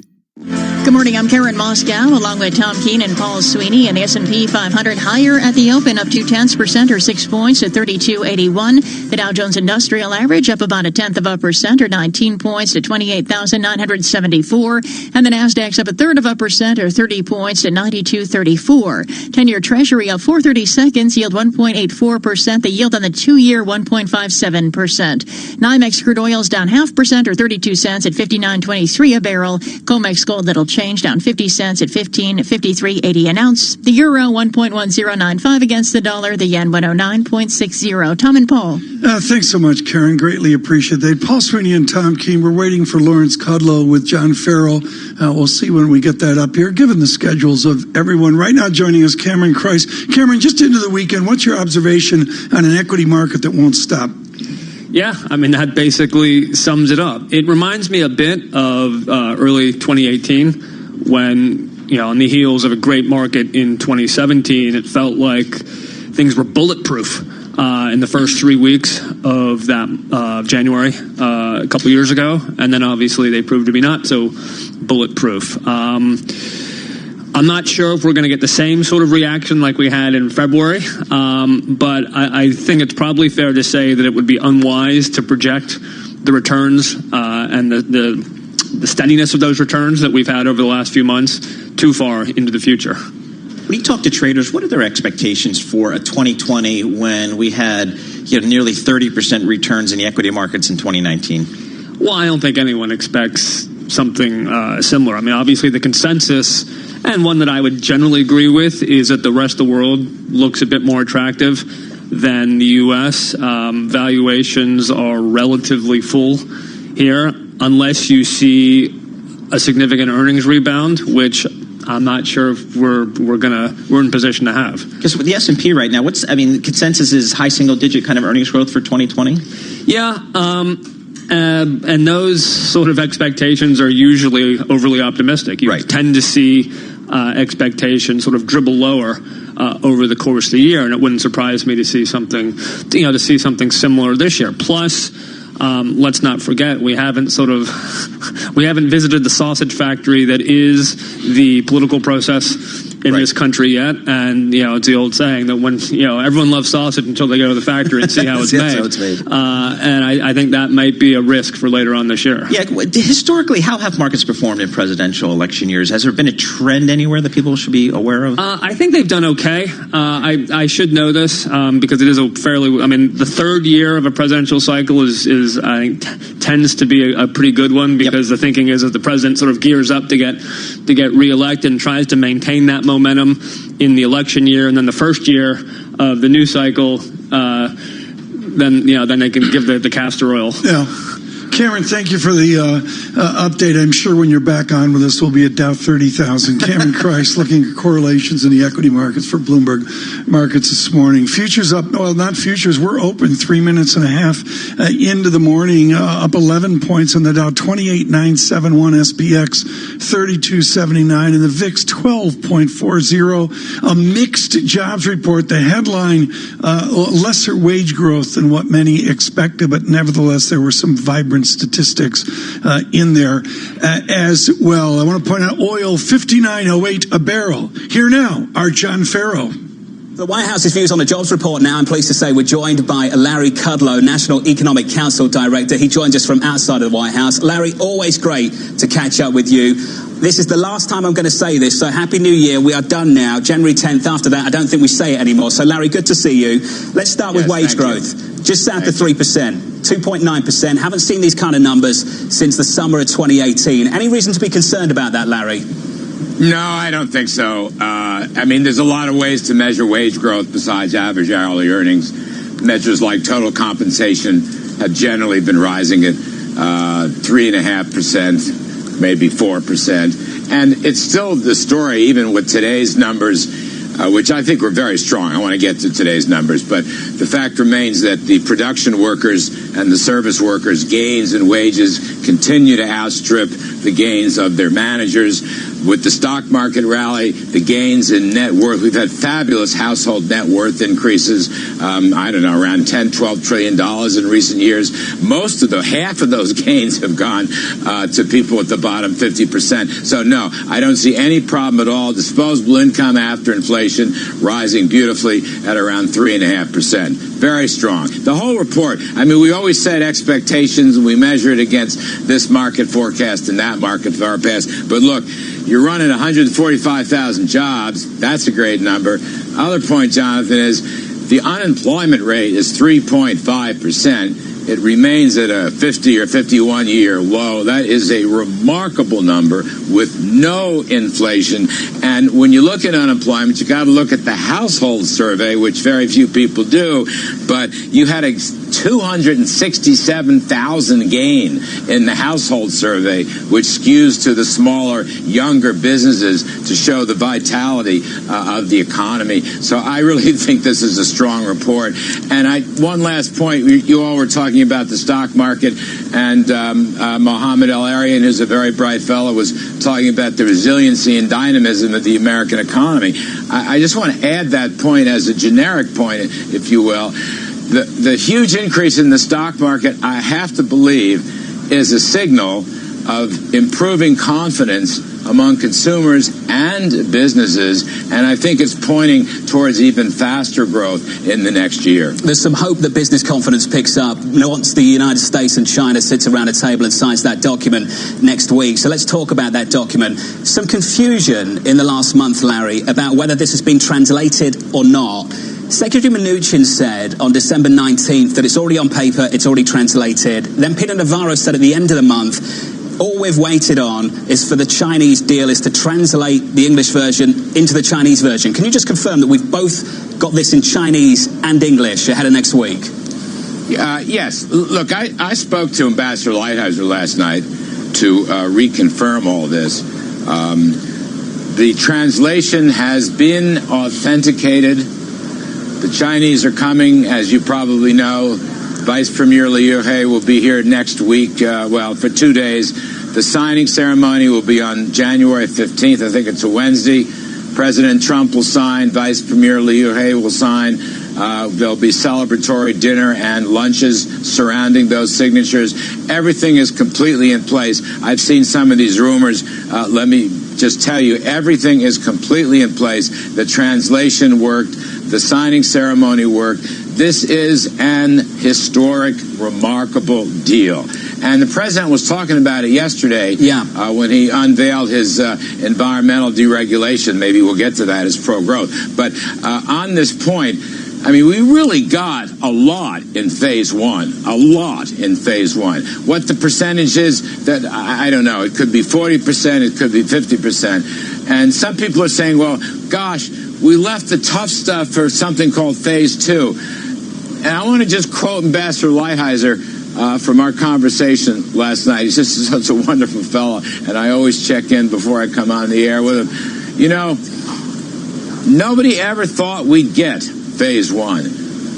Good morning, I'm Karen Moscow, along with Tom Keene and Paul Sweeney, and the S&P 500 higher at the open, up 0.2% or 6 points at 3281. The Dow Jones Industrial Average up about 0.1% or 19 points to 28,974. And the Nasdaq's up 1/3% or 30 points to 9234. 10-year Treasury up 430 seconds, yield 1.84%. The yield on the 2-year 1.57%. NYMEX crude oil's down 0.5% or 32 cents at 59.23 a barrel. COMEX gold little change, down 50 cents at 15.5380 an ounce. The euro 1.1095 against the dollar. The yen 109.60. Tom and Paul. Thanks so much, Karen. Greatly appreciate that. Paul Sweeney and Tom Keene. We're waiting for Lawrence Kudlow with John Farrell. We'll see when we get that up here, given the schedules of everyone. Right now joining us, Cameron Kreis. Cameron, just into the weekend, what's your observation on an equity market that won't stop? Yeah, I mean, that basically sums it up. It reminds me a bit of early 2018 when, on the heels of a great market in 2017, it felt like things were bulletproof in the first 3 weeks of that January a couple years ago. And then obviously they proved to be not so bulletproof. I'm not sure if we're going to get the same sort of reaction like we had in February, but I think it's probably fair to say that it would be unwise to project the returns and the steadiness of those returns that we've had over the last few months too far into the future. When you talk to traders, what are their expectations for a 2020 when we had nearly 30% returns in the equity markets in 2019? Well, I don't think anyone expects something similar. I mean, obviously the consensus, and one that I would generally agree with, is that the rest of the world looks a bit more attractive than the U.S. Valuations are relatively full here, unless you see a significant earnings rebound, which I'm not sure if we're in position to have. Because with the S&P right now, the consensus is high single digit kind of earnings growth for 2020? Yeah, and those sort of expectations are usually overly optimistic. You tend to see expectations sort of dribble lower over the course of the year, and it wouldn't surprise me to see something, something similar this year. Plus, let's not forget, we haven't visited the sausage factory that is the political process in this country yet. And, it's the old saying that when, everyone loves sausage until they go to the factory and see how it's made. How it's made. And I think that might be a risk for later on this year. Yeah. Historically, how have markets performed in presidential election years? Has there been a trend anywhere that people should be aware of? I think they've done okay. I should know this because it is the third year of a presidential cycle is I think tends to be a pretty good one, because the thinking is that the president sort of gears up to get reelected and tries to maintain that momentum in the election year, and then the first year of the new cycle, then they can give the castor oil. Yeah. Cameron, thank you for the update. I'm sure when you're back on with us, we'll be at Dow 30,000. Cameron Christ looking at correlations in the equity markets for Bloomberg Markets this morning. Futures up, well, not futures. We're open 3 minutes and a half into the morning, up 11 points on the Dow, 28,971, SPX 3279, and the VIX 12.40. A mixed jobs report. The headline, lesser wage growth than what many expected, but nevertheless, there were some vibrant statistics in there as well. I want to point out oil, $59.08 a barrel. Here now, our John Farrow. The White House's views on the jobs report now. I'm pleased to say we're joined by Larry Kudlow, National Economic Council Director. He joins us from outside of the White House. Larry, always great to catch up with you. This is the last time I'm going to say this, so Happy New Year. We are done now. January 10th, after that, I don't think we say it anymore. So, Larry, good to see you. Let's start with wage growth. Just south of 3%, 2.9%. Haven't seen these kind of numbers since the summer of 2018. Any reason to be concerned about that, Larry? No, I don't think so. There's a lot of ways to measure wage growth besides average hourly earnings. Measures like total compensation have generally been rising at 3.5%, maybe 4%. And it's still the story, even with today's numbers, which I think were very strong. I want to get to today's numbers, but the fact remains that the production workers and the service workers' gains in wages continue to outstrip the gains of their managers. With the stock market rally, the gains in net worth, we've had fabulous household net worth increases, around $10-12 trillion in recent years. Half of those gains have gone to people at the bottom 50%. So no, I don't see any problem at all. Disposable income after inflation rising beautifully at around 3.5%. Very strong. The whole report, we always set expectations and we measure it against this market forecast and that market forecast. But look, you're running 145,000 jobs. That's a great number. Other point, Jonathan, is the unemployment rate is 3.5%. It remains at a 50 or 51-year low. That is a remarkable number with no inflation. And when you look at unemployment, you got to look at the household survey, which very few people do. But you had a 267,000 gain in the household survey, which skews to the smaller, younger businesses to show the vitality of the economy. So I really think this is a strong report. And one last point, you all were talking about the stock market, and Mohammed El-Arian, who's a very bright fellow, was talking about the resiliency and dynamism of the American economy. I just want to add that point as a generic point, if you will. The huge increase in the stock market, I have to believe, is a signal of improving confidence among consumers and businesses, and I think it's pointing towards even faster growth in the next year. There's some hope that business confidence picks up once the United States and China sits around a table and signs that document next week. So let's talk about that document. Some confusion in the last month, Larry, about whether this has been translated or not. Secretary Mnuchin said on December 19th that it's already on paper, it's already translated. Then Peter Navarro said at the end of the month, all we've waited on is for the Chinese deal is to translate the English version into the Chinese version. Can you just confirm that we've both got this in Chinese and English ahead of next week? Yes. Look, I spoke to Ambassador Lighthizer last night to reconfirm all this. The translation has been authenticated. The Chinese are coming, as you probably know. Vice Premier Liu He will be here next week, for 2 days. The signing ceremony will be on January 15th. I think it's a Wednesday. President Trump will sign. Vice Premier Liu He will sign. There'll be celebratory dinner and lunches surrounding those signatures. Everything is completely in place. I've seen some of these rumors. Let me just tell you, everything is completely in place. The translation worked. The signing ceremony worked. This is an historic, remarkable deal. And the president was talking about it yesterday when he unveiled his environmental deregulation. Maybe we'll get to that as pro-growth. But on this point, I mean, we really got a lot in phase one, What the percentage is, that I don't know. It could be 40%, it could be 50%. And some people are saying, well, gosh, we left the tough stuff for something called phase two. And I want to just quote Ambassador Lighthizer from our conversation last night. He's just such a wonderful fellow, and I always check in before I come on the air with him. You know, nobody ever thought we'd get phase one.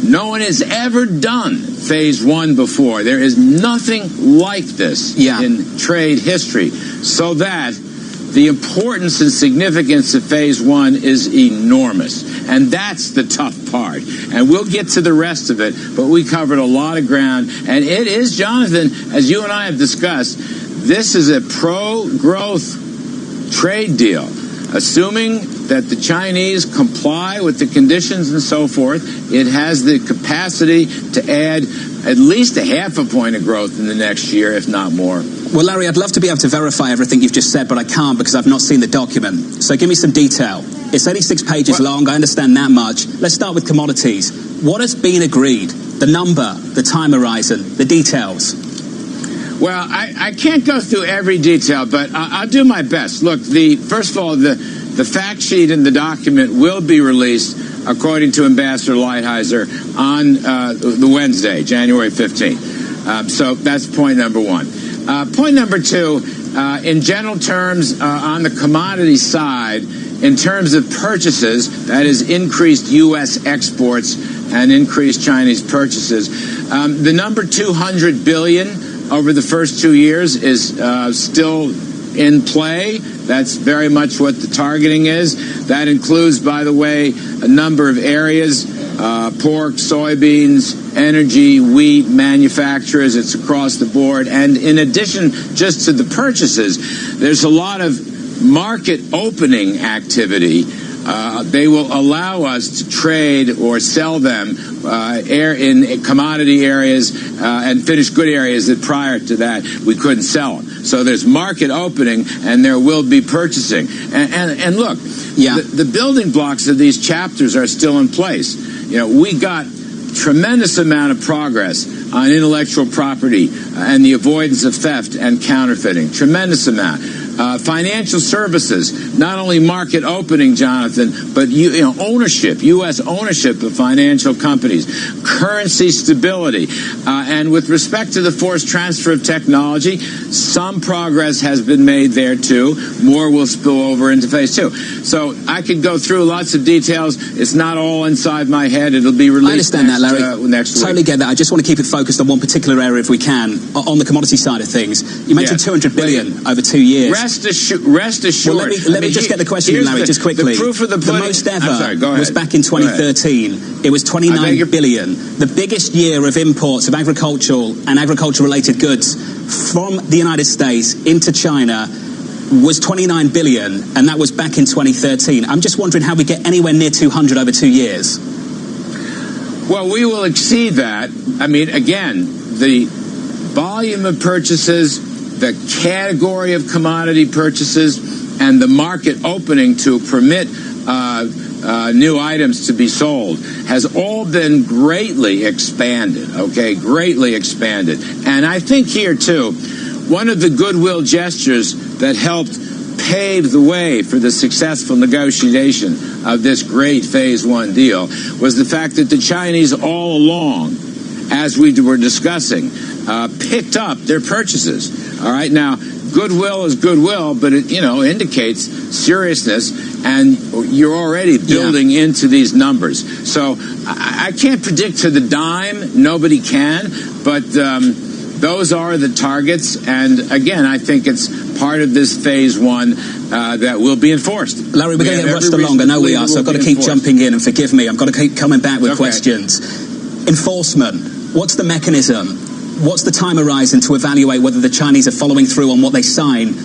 No one has ever done phase one before. There is nothing like this in trade history. So that the importance and significance of phase one is enormous. And that's the tough part. And we'll get to the rest of it, but we covered a lot of ground. And it is, Jonathan, as you and I have discussed, this is a pro-growth trade deal. Assuming that the Chinese comply with the conditions and so forth, it has the capacity to add at least a half a point of growth in the next year, if not more. Well, Larry, I'd love to be able to verify everything you've just said, but I can't because I've not seen the document. So give me some detail. It's only 6 pages long. I understand that much. Let's start with commodities. What has been agreed? The number, the time horizon, the details. Well, I can't go through every detail, but I'll do my best. Look, first of all, the fact sheet in the document will be released, according to Ambassador Lighthizer, on the Wednesday, January 15th. So that's point number one. Point number two, in general terms, on the commodity side, in terms of purchases, that is increased U.S. exports and increased Chinese purchases, the number $200 billion over the first 2 years is still in play. That's very much what the targeting is. That includes, by the way, a number of areas, pork, soybeans, energy, wheat, manufacturers. It's across the board. And in addition just to the purchases, there's a lot of market opening activity. They will allow us to trade or sell them in commodity areas and finished good areas that prior to that we couldn't sell them. So there's market opening and there will be purchasing. And look, the building blocks of these chapters are still in place. You know, we got tremendous amount of progress on intellectual property and the avoidance of theft and counterfeiting. Tremendous amount. Financial services, not only market opening, Jonathan, but ownership, U.S. ownership of financial companies, currency stability, and with respect to the forced transfer of technology, some progress has been made there too. More will spill over into phase 2. So I could go through lots of details. It's not all inside my head. It'll be released. I understand that, Larry. Next week. Totally get that. I just want to keep it focused on one particular area, if we can, on the commodity side of things. You mentioned 200 billion over 2 years. Rest assured. Well, let me just get the question in, Larry, just quickly. The proof of the pudding. The most ever was back in 2013. It was 29 billion. The biggest year of imports of agricultural and agriculture-related goods from the United States into China was 29 billion, and that was back in 2013. I'm just wondering how we get anywhere near 200 over 2 years. Well, we will exceed that. I mean, again, the volume of purchases, the category of commodity purchases, and the market opening to permit new items to be sold has all been greatly expanded, greatly expanded. And I think here, too, one of the goodwill gestures that helped pave the way for the successful negotiation of this great Phase 1 deal was the fact that the Chinese all along, as we were discussing, picked up their purchases. All right, now, goodwill is goodwill, but it, indicates seriousness, and you're already building into these numbers. So I can't predict to the dime. Nobody can, but those are the targets, and again, I think it's part of this Phase 1 that will be enforced. Larry, we're going to get rushed along. I know we are, so I've got to keep jumping in, and forgive me, I've got to keep coming back with questions. Enforcement, what's the mechanism? What's the time horizon to evaluate whether the Chinese are following through on what they sign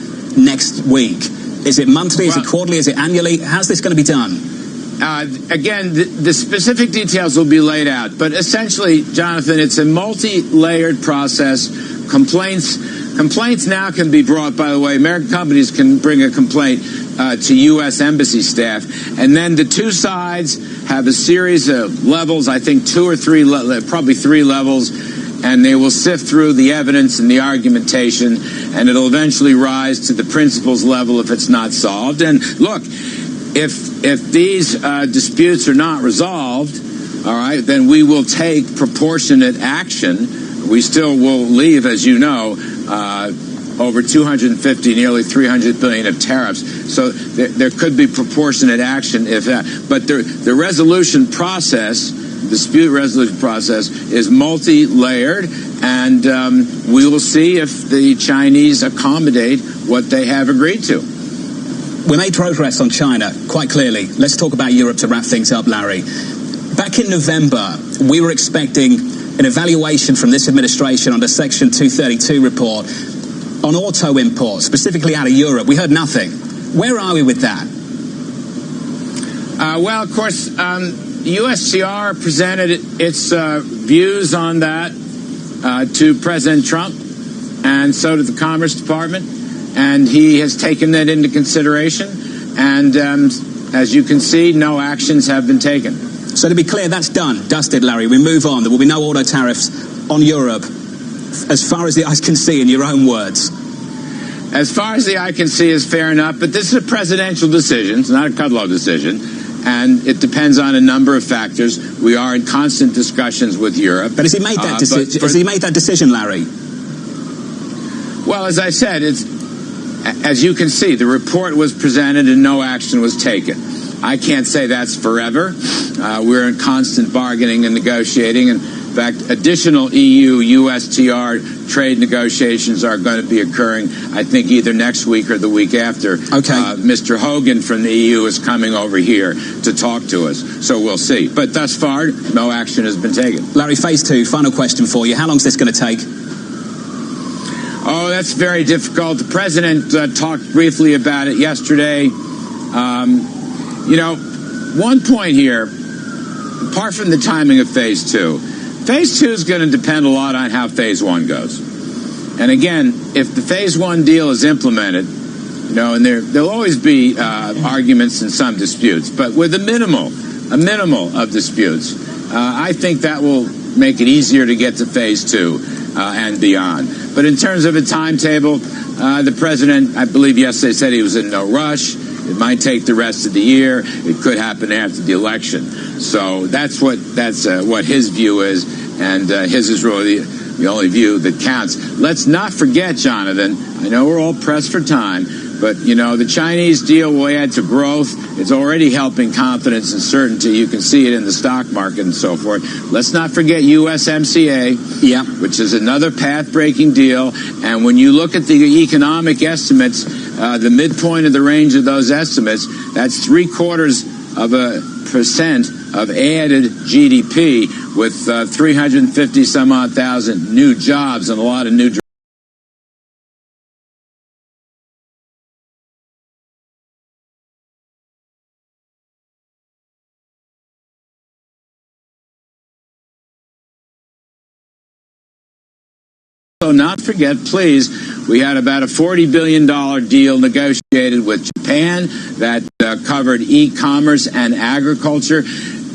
next week? Is it monthly, is it quarterly, is it annually? How's this going to be done? Again, the specific details will be laid out, but essentially, Jonathan, it's a multi-layered process. Complaints now can be brought, by the way, American companies can bring a complaint to U.S. Embassy staff, and then the two sides have a series of levels, I think 2 or 3, probably 3 levels, and they will sift through the evidence and the argumentation, and it'll eventually rise to the principles level if it's not solved. And look, if these disputes are not resolved, all right, then we will take proportionate action. We still will leave, as you know, over 250, nearly 300 billion of tariffs. So there could be proportionate action if that. But the resolution process, dispute resolution process, is multi-layered, and we will see if the Chinese accommodate what they have agreed to. We made progress on China, quite clearly. Let's talk about Europe to wrap things up, Larry. Back in November, we were expecting an evaluation from this administration on the Section 232 report on auto imports, specifically out of Europe. We heard nothing. Where are we with that? Well, of course, USTR presented its views on that to President Trump, and so did the Commerce Department. And he has taken that into consideration. And as you can see, no actions have been taken. So to be clear, that's done, dusted, Larry. We move on. There will be no auto tariffs on Europe as far as the eye can see, in your own words. As far as the eye can see is fair enough, but this is a presidential decision. It's not a Kudlow decision. And it depends on a number of factors. We are in constant discussions with Europe. But has he made that decision? Has he made that decision, Larry? Well, as I said, as you can see, the report was presented and no action was taken. I can't say that's forever. We're in constant bargaining and negotiating. In fact, additional EU-USTR trade negotiations are going to be occurring, I think, either next week or the week after. Okay. Mr. Hogan from the EU is coming over here to talk to us, so we'll see. But thus far, no action has been taken. Larry, phase 2, final question for you. How long is this going to take? Oh, that's very difficult. The president talked briefly about it yesterday. One point here, apart from the timing of phase 2, phase 2 is going to depend a lot on how phase 1 goes. And again, if the phase 1 deal is implemented, and there'll always be arguments and some disputes, but with a minimal of disputes, I think that will make it easier to get to phase 2. and beyond. But in terms of a timetable, the president, I believe yesterday, said he was in no rush. It might take the rest of the year. It could happen after the election. So that's what his view is, and his is really the only view that counts. Let's not forget, Jonathan, I know we're all pressed for time, but, the Chinese deal will add to growth. It's already helping confidence and certainty. You can see it in the stock market and so forth. Let's not forget USMCA, which is another path-breaking deal. And when you look at the economic estimates, the midpoint of the range of those estimates, that's 0.75% of added GDP with 350-some-odd thousand new jobs and a lot of new jobs. So not forget, please, we had about a $40 billion deal negotiated with Japan that covered e-commerce and agriculture.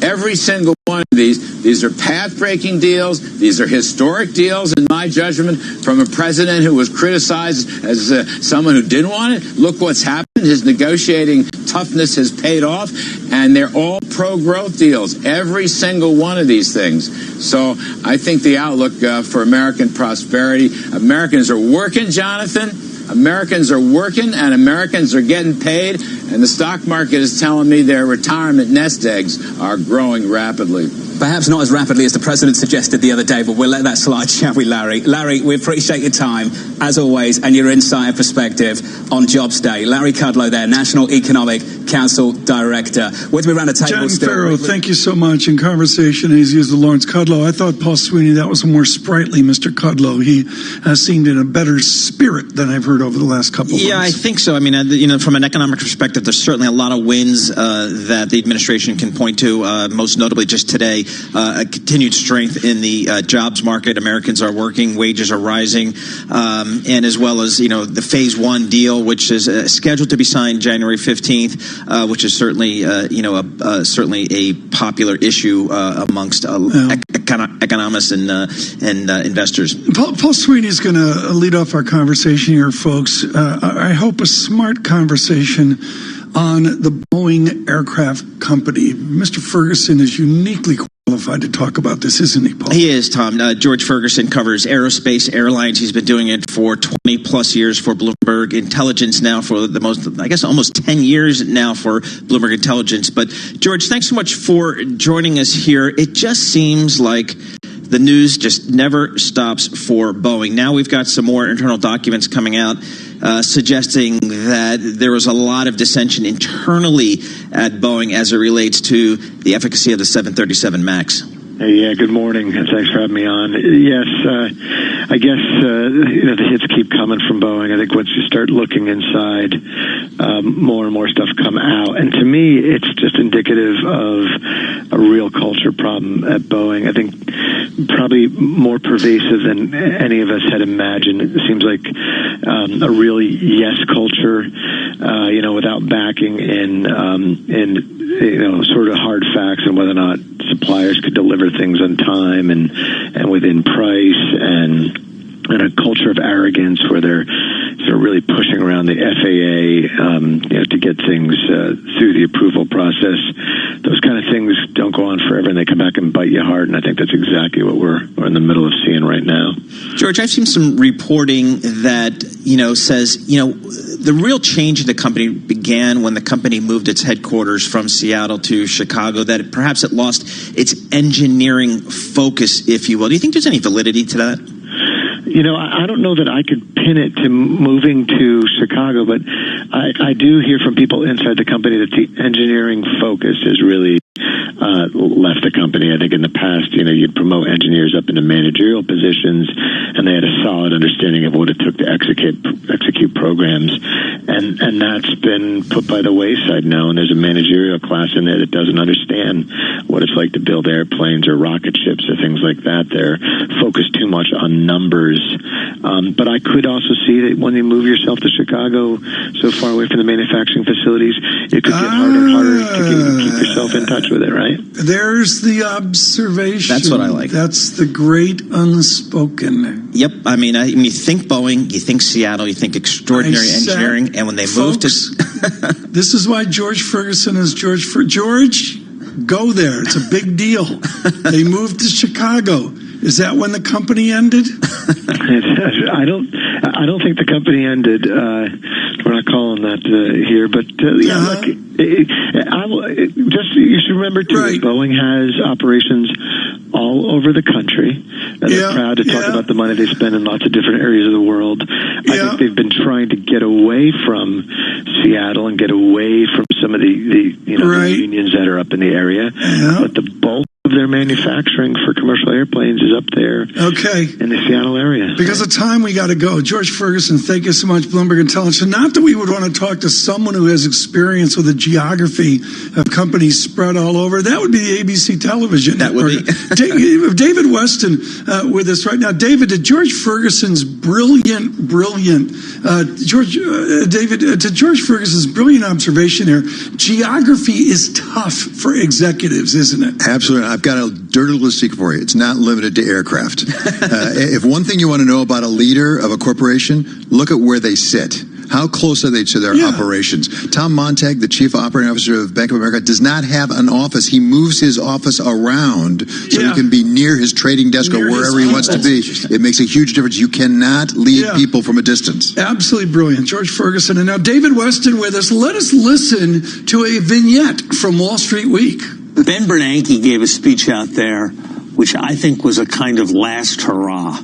Every single one of these are path-breaking deals. These are historic deals, in my judgment, from a president who was criticized as someone who didn't want it. Look what's happened. His negotiating toughness has paid off, and they're all pro-growth deals, every single one of these things. So I think the outlook for American prosperity, Americans are working, Jonathan. Americans are working, and Americans are getting paid, and the stock market is telling me their retirement nest eggs are growing rapidly. Perhaps not as rapidly as the president suggested the other day, but we'll let that slide, shall we, Larry? Larry, we appreciate your time, as always, and your insight and perspective on Jobs Day. Larry Kudlow there, National Economic Council Director. With me around the table John still. Farrow, thank you so much. In conversation, he's used the Lawrence Kudlow. I thought Paul Sweeney, that was a more sprightly Mr. Kudlow. He seemed in a better spirit than I've heard over the last couple of months. Yeah, I think so. I mean, from an economic perspective, there's certainly a lot of wins that the administration can point to, most notably just today. A continued strength in the jobs market. Americans are working, wages are rising, and as well as the Phase 1 deal, which is scheduled to be signed January 15th, which is certainly certainly a popular issue amongst economists and investors. Paul Sweeney is going to lead off our conversation here, folks. I hope a smart conversation on the Boeing Aircraft Company. Mr. Ferguson is uniquely qualified to talk about this, isn't he, Paul? He is, Tom. George Ferguson covers aerospace airlines. He's been doing it for 20 plus years for Bloomberg Intelligence now for almost 10 years now for Bloomberg Intelligence. But George, thanks so much for joining us here. It just seems like the news just never stops for Boeing. Now we've got some more internal documents coming out suggesting that there was a lot of dissension internally at Boeing as it relates to the efficacy of the 737 MAX. Yeah, good morning, and thanks for having me on. Yes, I guess the hits keep coming from Boeing. I think once you start looking inside, more and more stuff come out. And to me, it's just indicative of a real culture problem at Boeing. I think probably more pervasive than any of us had imagined. It seems like a really yes culture, without backing in sort of hard facts and whether or not suppliers could deliver things on time and within price, and a culture of arrogance where they're sort of really pushing around the FAA, to get things through the approval process. Those kind of things don't go on forever, and they come back and bite you hard. And I think that's exactly what we're in the middle of seeing right now. George, I've seen some reporting that says the real change in the company began when the company moved its headquarters from Seattle to Chicago. That perhaps it lost its engineering focus, if you will. Do you think there's any validity to that? I don't know that I could pin it to moving to Chicago, but I do hear from people inside the company that the engineering focus has really left the company. I think in the past, you'd promote engineers up into managerial positions, and they had a solid understanding of what it took to execute programs, and that's been put by the wayside now. And there's a managerial class in there that doesn't understand what it's like to build airplanes or rocket ships or things like that. They're focused too much on numbers. But I could also see that when you move yourself to Chicago, so far away from the manufacturing facilities, it could get harder and harder to keep your yourself in touch with it, right? There's the observation. That's what I like. That's the great unspoken. Yep. I mean, you think Boeing, you think Seattle, you think extraordinary engineering, and when they moved to... This is why George Ferguson is George. George, go there. It's a big deal. They moved to Chicago. Is that when the company ended? I don't think the company ended. We're not calling that here, but look, you should remember too, that Boeing has operations all over the country. They're proud to talk about the money they spend in lots of different areas of the world. I think they've been trying to get away from Seattle and get away from some of the unions that are up in the area. But the bulk of their manufacturing for commercial airplanes is up there in the Seattle area. Because of time, we got to go. George Ferguson, thank you so much, Bloomberg Intelligence. Not that we would want to talk to someone who has experience with the geography of companies spread all over. That would be the ABC television. That would be. David Weston with us right now. David, to George Ferguson's brilliant observation here, geography is tough for executives, isn't it? Absolutely. I've got a dirty little secret for you. It's not limited to aircraft. If one thing you want to know about a leader of a corporation, look at where they sit. How close are they to their operations? Tom Montag, the chief operating officer of Bank of America, does not have an office. He moves his office around so he can be near his trading desk or wherever he wants to be. It makes a huge difference. You cernot lead people from a distance. Absolutely brilliant. George Ferguson. And now David Weston with us. Let us listen to a vignette from Wall Street Week. Ben Bernanke gave a speech out there, which I think was a kind of last hurrah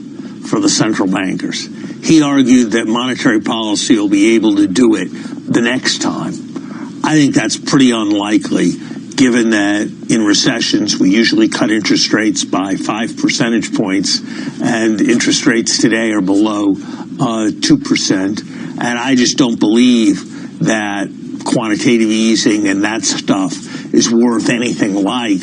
for the central bankers. He argued that monetary policy will be able to do it the next time. I think that's pretty unlikely, given that in recessions we usually cut interest rates by 5 percentage points, and interest rates today are below 2%. And I just don't believe that quantitative easing and that stuff is worth anything like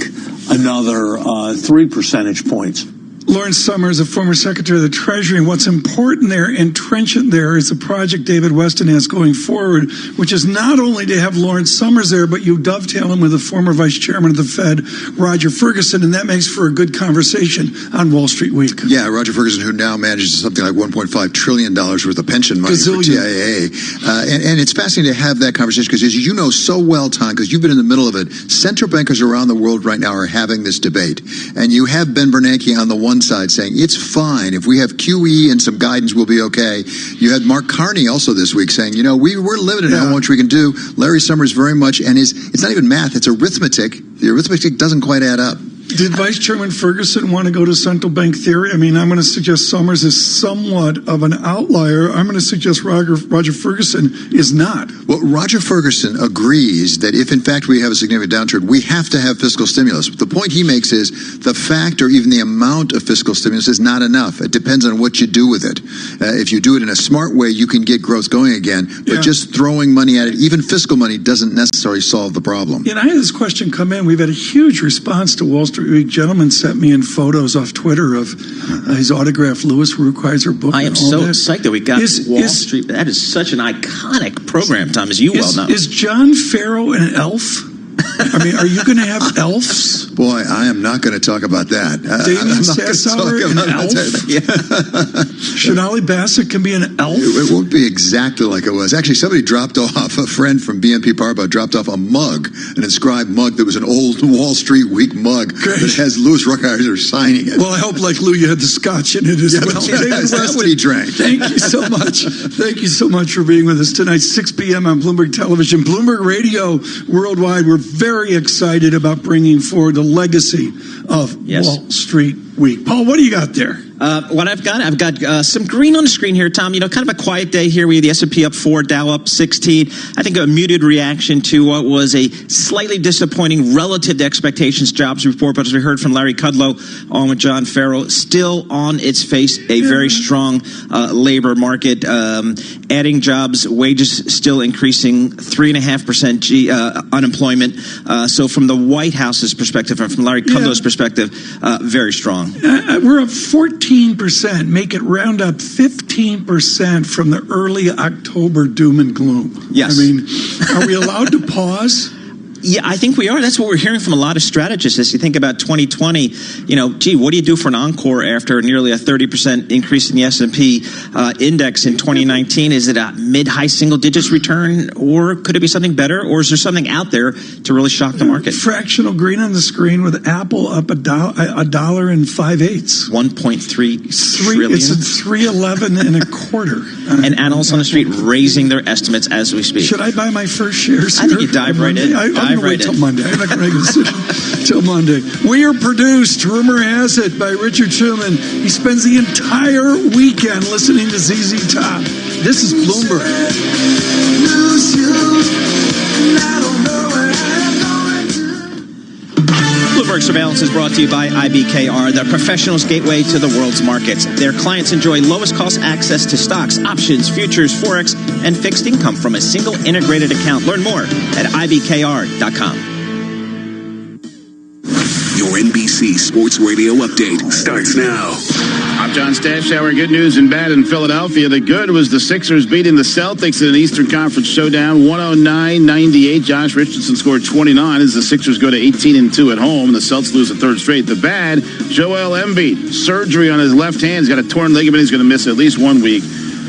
another 3 percentage points. Lawrence Summers, a former Secretary of the Treasury, and what's important there and trenchant there is the project David Weston has going forward, which is not only to have Lawrence Summers there, but you dovetail him with the former Vice Chairman of the Fed, Roger Ferguson, and that makes for a good conversation on Wall Street Week. Yeah, Roger Ferguson, who now manages something like $1.5 trillion worth of pension money for TIAA. And it's fascinating to have that conversation because, as you know so well, Tom, because you've been in the middle of it, central bankers around the world right now are having this debate. And you have Ben Bernanke on the one side saying it's fine if we have QE and some guidance, we'll be okay. You had Mark Carney also this week saying, we're limited in how much we can do. Larry Summers very much, and it's not even math, it's arithmetic. The arithmetic doesn't quite add up. Did Vice Chairman Ferguson want to go to central bank theory? I mean, I'm going to suggest Summers is somewhat of an outlier. I'm going to suggest Roger Ferguson is not. Well, Roger Ferguson agrees that if, in fact, we have a significant downturn, we have to have fiscal stimulus. The point he makes is the fact or even the amount of fiscal stimulus is not enough. It depends on what you do with it. If you do it in a smart way, you can get growth going again. But just throwing money at it, even fiscal money, doesn't necessarily solve the problem. I had this question come in. We've had a huge response to Wall Street Week. Gentleman sent me in photos off Twitter of his autographed Louis Rukeyser book. I am so psyched that we got Wall Street. That is such an iconic program, Tom, as you well know. Is John Farrow an elf? I mean, are you going to have elves? Boy, I am not going to talk about that. Damien Sassower, an elf? Shonali Bassett can be an elf? It won't be exactly like it was. Actually, somebody dropped off, a friend from BNP Paribas dropped off a mug, an inscribed mug that was an old Wall Street Week mug that has Louis Rukeyser signing it. Well, I hope, like Lou, you had the scotch in it as well. That's what he drank. Thank you so much. Thank you so much for being with us tonight, 6 p.m. on Bloomberg Television, Bloomberg Radio Worldwide. We're very excited about bringing forward the legacy of Wall Street Week. Paul, what do you got there? What I've got some green on the screen here, Tom. Kind of a quiet day here. We had the S&P up 4, Dow up 16. I think a muted reaction to what was a slightly disappointing relative to expectations jobs report. But as we heard from Larry Kudlow on with John Farrow, still on its face a very strong labor market. Adding jobs, wages still increasing, 3.5% unemployment. So from the White House's perspective, and from Larry Kudlow's perspective, very strong. We're up 14%, make it round up 15% from the early October doom and gloom. Yes. I mean, are we allowed to pause? Yeah, I think we are. That's what we're hearing from a lot of strategists. As you think about 2020, what do you do for an encore after nearly a 30% increase in the S&P index in 2019? Is it a mid-high single digits return, or could it be something better, or is there something out there to really shock the market? Fractional green on the screen with Apple up $1.05. 1.3 trillion. It's at 311 and a quarter. And analysts on the street raising their estimates as we speak. Should I buy my first shares? I think you dive right in. I'm going to wait till Monday. I'm not going to make a decision till Monday. We are produced, rumor has it, by Richard Schumann. He spends the entire weekend listening to ZZ Top. This is Bloomberg. Bloomberg Surveillance is brought to you by IBKR, the professional's gateway to the world's markets. Their clients enjoy lowest cost access to stocks, options, futures, Forex, and fixed income from a single integrated account. Learn more at IBKR.com. Your NBC Sports Radio update starts now. I'm John Stashauer. Good news and bad in Philadelphia. The good was the Sixers beating the Celtics in an Eastern Conference showdown, 109-98. Josh Richardson scored 29 as the Sixers go to 18-2 at home, and the Celtics lose a third straight. The bad, Joel Embiid, surgery on his left hand. He's got a torn ligament. He's going to miss at least 1 week,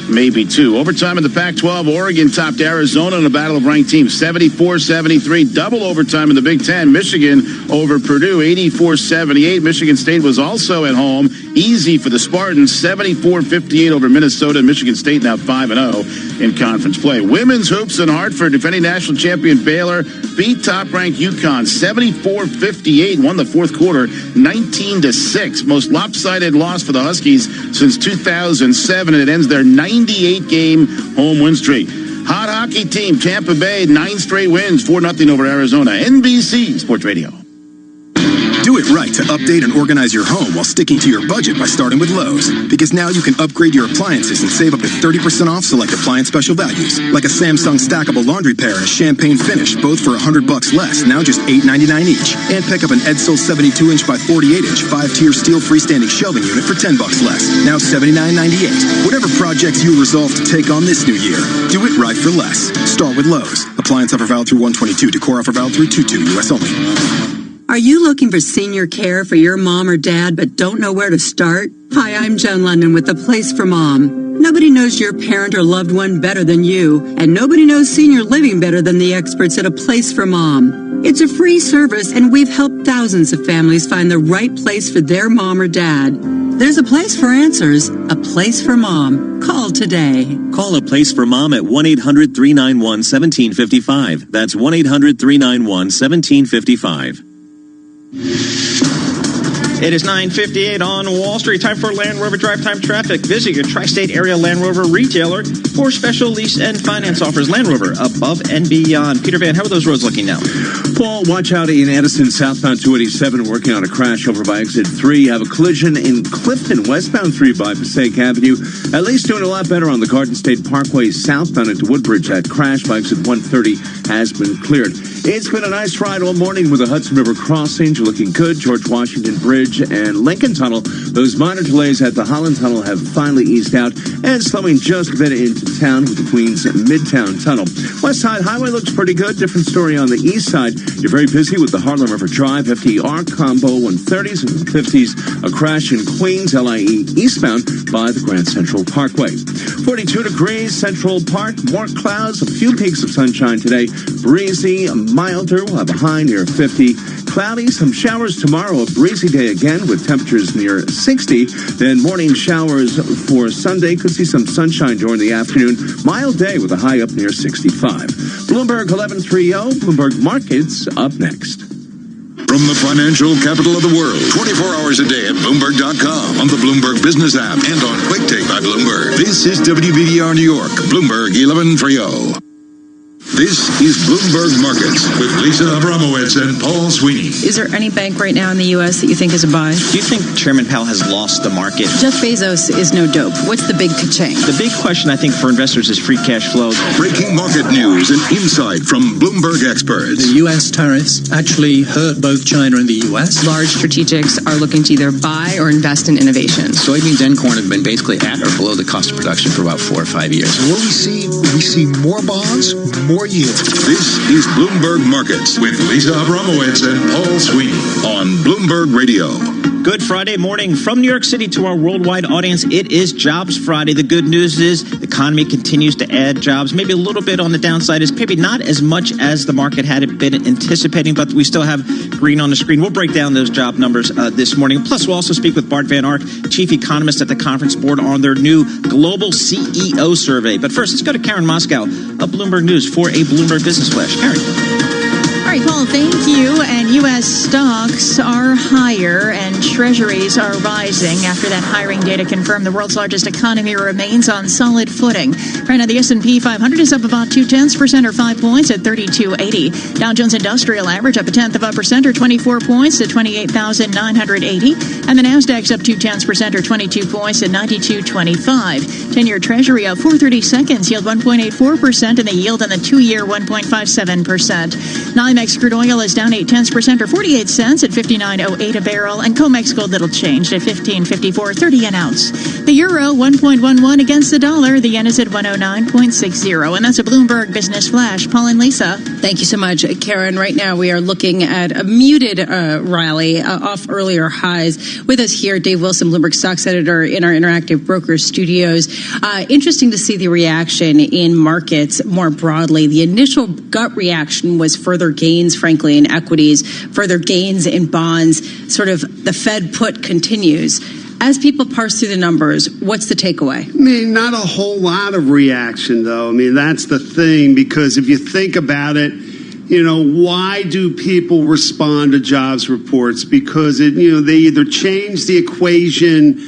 maybe 2. Overtime in the Pac-12, Oregon topped Arizona in a battle of ranked teams, 74-73. Double overtime in the Big Ten, Michigan over Purdue, 84-78. Michigan State was also at home. Easy for the Spartans, 74-58 over Minnesota. Michigan State now 5-0 in conference play. Women's hoops in Hartford, defending national champion Baylor beat top-ranked UConn, 74-58. Won the fourth quarter, 19-6. Most lopsided loss for the Huskies since 2007, and it ends their 98-game home win streak. Hot hockey team, Tampa Bay, 9 straight wins, 4-0 over Arizona. NBC Sports Radio. Do it right to update and organize your home while sticking to your budget by starting with Lowe's. Because now you can upgrade your appliances and save up to 30% off select appliance special values. Like a Samsung stackable laundry pair and a champagne finish, both for $100 less, now just $8.99 each. And pick up an Edsel 72-inch by 48-inch 5-tier steel freestanding shelving unit for $10 less, now $79.98. Whatever projects you resolve to take on this new year, do it right for less. Start with Lowe's. Appliance offer valid through 1/22. Decor offer valid through 2/2. U.S. only. Are you looking for senior care for your mom or dad but don't know where to start? Hi, I'm Joan London with The Place for Mom. Nobody knows your parent or loved one better than you, and nobody knows senior living better than the experts at A Place for Mom. It's a free service, and we've helped thousands of families find the right place for their mom or dad. There's a place for answers, A Place for Mom. Call today. Call A Place for Mom at 1-800-391-1755. That's 1-800-391-1755. It is 9:58 on Wall Street. Time for Land Rover Drive Time Traffic. Visit your tri-state area Land Rover retailer for special lease and finance offers. Land Rover, above and beyond. Peter Van, how are those roads looking now? Paul, watch out in Edison, southbound 287, working on a crash over by exit 3. You have a collision in Clifton, westbound 3 by Passaic Avenue. At least doing a lot better on the Garden State Parkway, southbound into Woodbridge. That crash by exit 130 has been cleared. It's been a nice ride all morning with the Hudson River crossings. You're looking good. George Washington Bridge and Lincoln Tunnel. Those minor delays at the Holland Tunnel have finally eased out and slowing just a bit into town with the Queens Midtown Tunnel. West Side Highway looks pretty good. Different story on the east side. You're very busy with the Harlem River Drive, FDR combo 130s and 150s. A crash in Queens, LIE eastbound by the Grand Central Parkway. 42 degrees, Central Park. More clouds, a few peaks of sunshine today. Breezy, milder. We'll have a high near 50. Cloudy, some showers tomorrow. A breezy day again with temperatures near 60. Then morning showers for Sunday. Could see some sunshine during the afternoon. Mild day with a high up near 65. Bloomberg 1130. Bloomberg Markets up next. From the financial capital of the world, 24 hours a day at Bloomberg.com, on the Bloomberg Business app, and on Quick Take by Bloomberg. This is WBDR New York, Bloomberg 1130. This is Bloomberg Markets with Lisa Abramowitz and Paul Sweeney. Is there any bank right now in the U.S. that you think is a buy? Do you think Chairman Powell has lost the market? Jeff Bezos is no dope. What's the big ka-ching? The big question, I think, for investors is free cash flow. Breaking market news and insight from Bloomberg experts. The U.S. tariffs actually hurt both China and the U.S. Large strategics are looking to either buy or invest in innovation. Soybeans and corn have been basically at or below the cost of production for about 4 or 5 years. What we see more bonds, more for you. This is Bloomberg Markets with Lisa Abramowitz and Paul Sweeney on Bloomberg Radio. Good Friday morning from New York City to our worldwide audience. It is Jobs Friday. The good news is the economy continues to add jobs. Maybe a little bit on the downside is maybe not as much as the market had been anticipating, but we still have green on the screen. We'll break down those job numbers this morning. Plus, we'll also speak with Bart Van Ark, chief economist at the Conference Board, on their new Global CEO survey. But first, let's go to Karen Moscow of Bloomberg News for a Bloomberg Business Flash. Karen. All right, Paul, thank you. And U.S. stocks are higher and treasuries are rising after that hiring data confirmed the world's largest economy remains on solid footing. Right now, the S&P 500 is up about 0.2% or 5 points at 3280. Dow Jones Industrial Average up 0.1% or 24 points to 28,980. And the Nasdaq's up 0.2% or 22 points at 9225. 10-year Treasury up 4/32, yield 1.84%, and the yield on the 2-year 1.57%. NYMEX crude oil is down 0.8% or 48 cents at 59.08 a barrel, and COMEX gold little changed at 15.54.30 an ounce. The euro 1.11 against the dollar. The yen is at 109.60, and that's a Bloomberg Business Flash. Paul and Lisa. Thank you so much, Karen. Right now we are looking at a muted rally off earlier highs. With us here, Dave Wilson, Bloomberg Stocks editor in our Interactive Brokers studios. Interesting to see the reaction in markets more broadly. The initial gut reaction was further gains, frankly, in equities, further gains in bonds, sort of the Fed put continues. As people parse through the numbers, what's the takeaway? I mean, not a whole lot of reaction, though. I mean, that's the thing, because if you think about it, you know, why do people respond to jobs reports? Because they either change the equation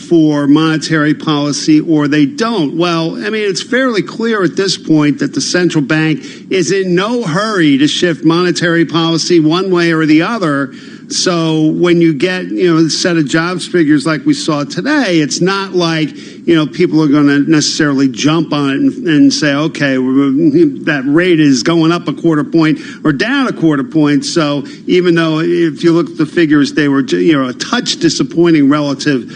for monetary policy or they don't. Well, I mean, it's fairly clear at this point that the central bank is in no hurry to shift monetary policy one way or the other. So when you get, a set of jobs figures like we saw today, it's not like, people are going to necessarily jump on it and say, okay, that rate is going up a quarter point or down a quarter point. So even though if you look at the figures, they were, a touch disappointing relative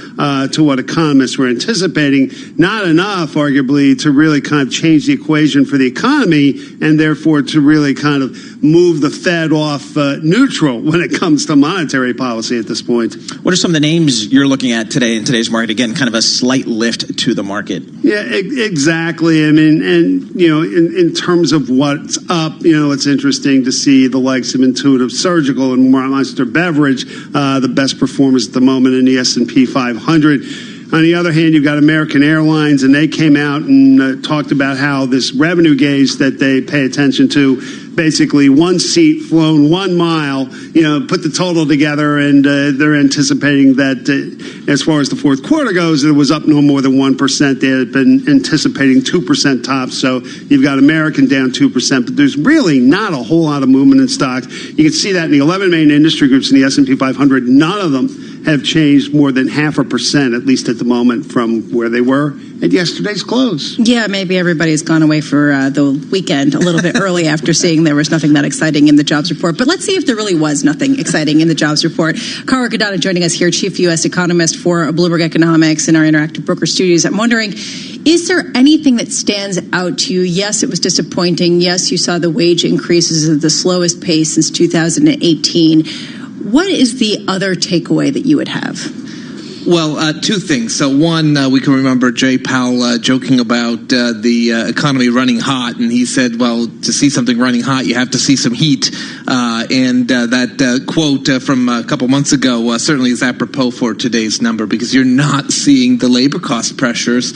to what economists were anticipating, not enough, arguably, to really kind of change the equation for the economy and therefore to really kind of move the Fed off neutral when it comes to monetary policy at this point. What are some of the names you're looking at today in today's market? Again, kind of a slight lift to the market. Yeah, exactly. I mean, and, in terms of what's up, it's interesting to see the likes of Intuitive Surgical and Monster Beverage, the best performers at the moment in the S&P 500. On the other hand, you've got American Airlines, and they came out and talked about how this revenue gauge that they pay attention to, basically one seat flown 1 mile, put the total together, and they're anticipating that as far as the fourth quarter goes, it was up no more than 1%. They had been anticipating 2% tops, so you've got American down 2%, but there's really not a whole lot of movement in stocks. You can see that in the 11 main industry groups in the S&P 500, none of them have changed more than 0.5%, at least at the moment, from where they were at yesterday's close. Yeah, maybe everybody's gone away for the weekend a little bit early after seeing there was nothing that exciting in the jobs report. But let's see if there really was nothing exciting in the jobs report. Carl Riccadonna joining us here, chief U.S. economist for Bloomberg Economics in our Interactive Broker Studios. I'm wondering, is there anything that stands out to you? Yes, it was disappointing. Yes, you saw the wage increases at the slowest pace since 2018. What is the other takeaway that you would have? Well, two things. So one, we can remember Jay Powell joking about the economy running hot, and he said, well, to see something running hot, you have to see some heat. And that quote from a couple months ago certainly is apropos for today's number, because you're not seeing the labor cost pressures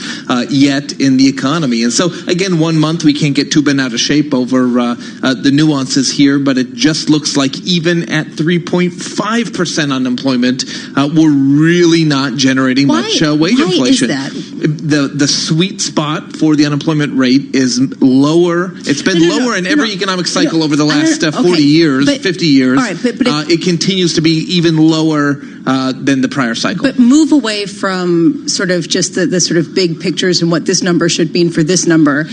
yet in the economy. And so, again, 1 month, we can't get too bent out of shape over the nuances here, but it just looks like even at 3.5% unemployment, we're really not generating much wage inflation. Why is that? The sweet spot for the unemployment rate is lower. It's been lower in every economic cycle over the last 40 years, 50 years. All right, but it continues to be even lower than the prior cycle. But move away from sort of just the sort of big pictures and what this number should mean for this number.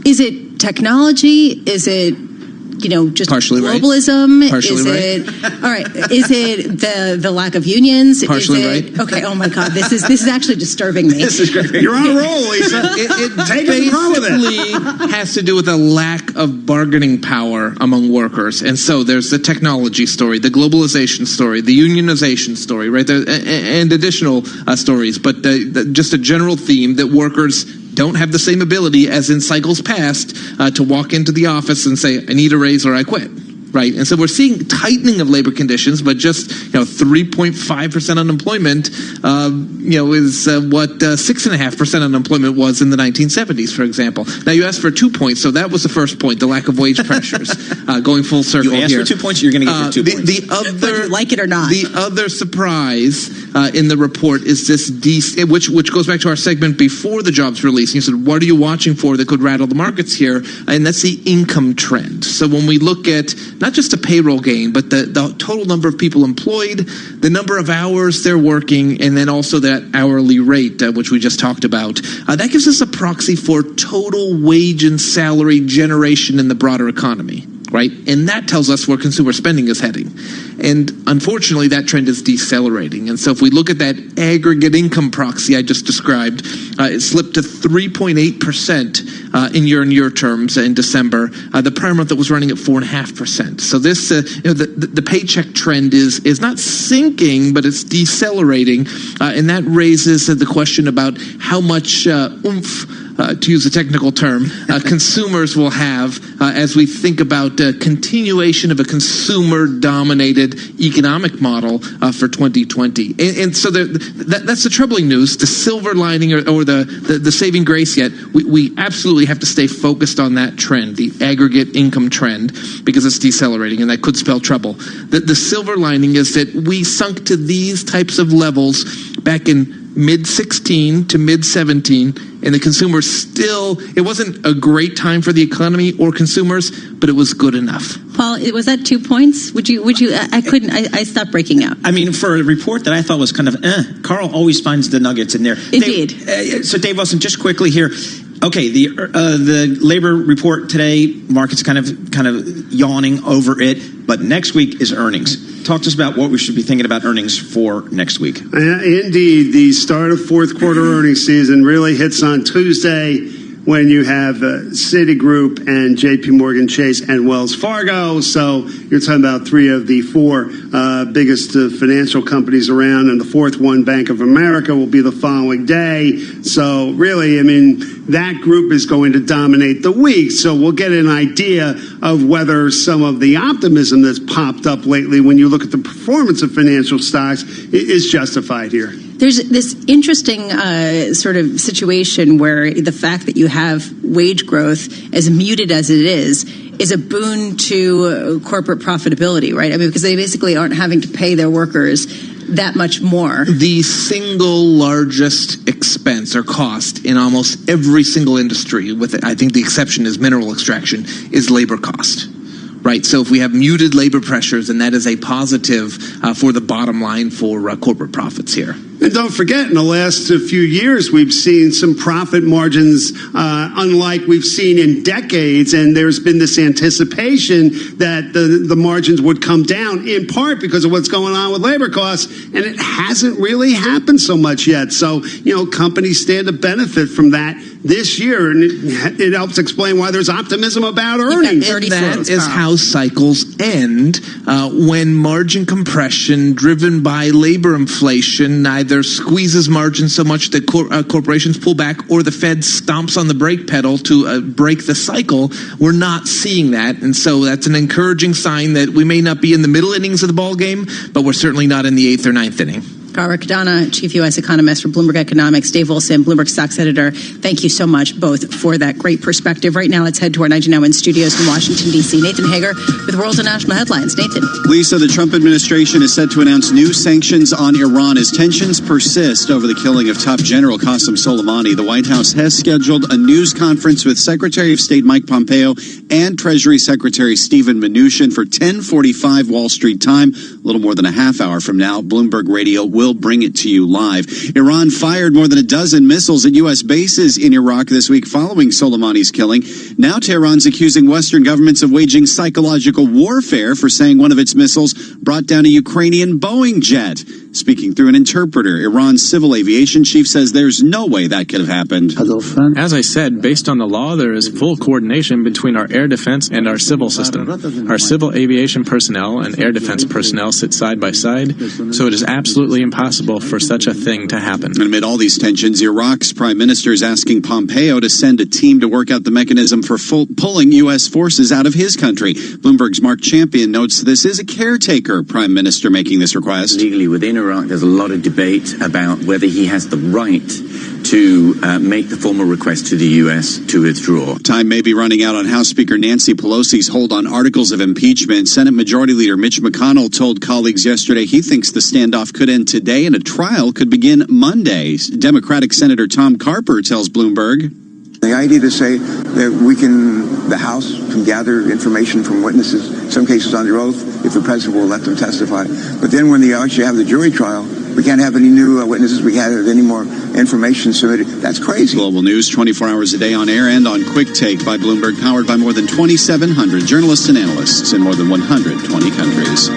Is it technology? Is it just partially globalism? Right. Partially is right. it all right? Is it the lack of unions? Partially is it, right. Okay. Oh my God, this is actually disturbing me. This is great. You're on a roll, Lisa. It Take it wrong with it. basically has to do with a lack of bargaining power among workers. And so there's the technology story, the globalization story, the unionization story, right? There, and additional stories. But just a general theme that workers don't have the same ability as in cycles past to walk into the office and say, I need a raise or I quit. Right, and so we're seeing tightening of labor conditions, but just 3.5% unemployment, is what 6.5% unemployment was in the 1970s, for example. Now you asked for 2 points, so that was the first point: the lack of wage pressures. Going full circle you asked here. For 2 points, you're going to get your 2 points. The other, whether you like it or not. The other surprise in the report is this, which goes back to our segment before the jobs release. You said, what are you watching for that could rattle the markets here? And that's the income trend. So when we look at not just a payroll gain, but the total number of people employed, the number of hours they're working, and then also that hourly rate, which we just talked about. That gives us a proxy for total wage and salary generation in the broader economy, right? And that tells us where consumer spending is heading. And unfortunately, that trend is decelerating. And so if we look at that aggregate income proxy I just described, it slipped to 3.8% in year-on-year terms in December. The prior month it was running at 4.5%. So this, the paycheck trend is not sinking, but it's decelerating. And that raises the question about how much oomph, to use a technical term, consumers will have as we think about continuation of a consumer-dominated economic model for 2020. And so that's the troubling news. The silver lining or the saving grace yet, we absolutely have to stay focused on that trend, the aggregate income trend, because it's decelerating, and that could spell trouble. The silver lining is that we sunk to these types of levels back in mid-16 to mid-17, and the consumer still, it wasn't a great time for the economy or consumers, but it was good enough. Paul, was that 2 points? Would you, I stopped breaking out. I mean, for a report that I thought was kind of, Carl always finds the nuggets in there. Indeed. So Dave Wilson, just quickly here. Okay, the labor report today, market's kind of yawning over it, but next week is earnings. Talk to us about what we should be thinking about earnings for next week. Indeed, the start of fourth quarter earnings season really hits on Tuesday when you have Citigroup and JP Morgan Chase and Wells Fargo. So you're talking about three of the four biggest financial companies around, and the fourth one, Bank of America, will be the following day. So really, I mean, that group is going to dominate the week. So we'll get an idea of whether some of the optimism that's popped up lately when you look at the performance of financial stocks is justified here. There's this interesting sort of situation where the fact that you have wage growth, as muted as it is a boon to corporate profitability, right? I mean, because they basically aren't having to pay their workers that much more. The single largest expense or cost in almost every single industry, with I think the exception is mineral extraction, is labor cost. Right, so if we have muted labor pressures, and that is a positive for the bottom line for corporate profits here. And don't forget, in the last few years, we've seen some profit margins unlike we've seen in decades, and there's been this anticipation that the margins would come down, in part because of what's going on with labor costs, and it hasn't really happened so much yet. So, companies stand to benefit from that this year, and it helps explain why there's optimism about earnings. And that is how cycles end when margin compression driven by labor inflation either squeezes margins so much that corporations pull back, or the Fed stomps on the brake pedal to break the cycle. We're not seeing that, and so that's an encouraging sign that we may not be in the middle innings of the ball game, but we're certainly not in the 8th or 9th inning. Carl Riccadonna, Chief U.S. Economist for Bloomberg Economics, Dave Wilson, Bloomberg Stocks Editor. Thank you so much, both, for that great perspective. Right now, let's head to our 99.1 studios in Washington, D.C. Nathan Hager with World and National Headlines. Nathan. Lisa, the Trump administration is set to announce new sanctions on Iran as tensions persist over the killing of top General Qasem Soleimani. The White House has scheduled a news conference with Secretary of State Mike Pompeo and Treasury Secretary Steven Mnuchin for 10:45 Wall Street time, a little more than a half hour from now. Bloomberg Radio will we'll bring it to you live. Iran fired more than a dozen missiles at U.S. bases in Iraq this week following Soleimani's killing. Now Tehran's accusing Western governments of waging psychological warfare for saying one of its missiles brought down a Ukrainian Boeing jet. Speaking through an interpreter, Iran's civil aviation chief says there's no way that could have happened. As I said, based on the law, there is full coordination between our air defense and our civil system. Our civil aviation personnel and air defense personnel sit side by side, so it is absolutely impossible for such a thing to happen. And amid all these tensions, Iraq's prime minister is asking Pompeo to send a team to work out the mechanism for pulling U.S. forces out of his country. Bloomberg's Mark Champion notes this is a caretaker prime minister making this request. Legally within Iraq, there's a lot of debate about whether he has the right to make the formal request to the U.S. to withdraw. Time may be running out on House Speaker Nancy Pelosi's hold on articles of impeachment. Senate Majority Leader Mitch McConnell told colleagues yesterday he thinks the standoff could end today and a trial could begin Monday. Democratic Senator Tom Carper tells Bloomberg. The idea to say that the House can gather information from witnesses, some cases under oath, if the president will let them testify. But then when they actually have the jury trial, we can't have any new witnesses. We can't have any more information submitted. That's crazy. Global news 24 hours a day on air and on Quick Take by Bloomberg, powered by more than 2,700 journalists and analysts in more than 120 countries.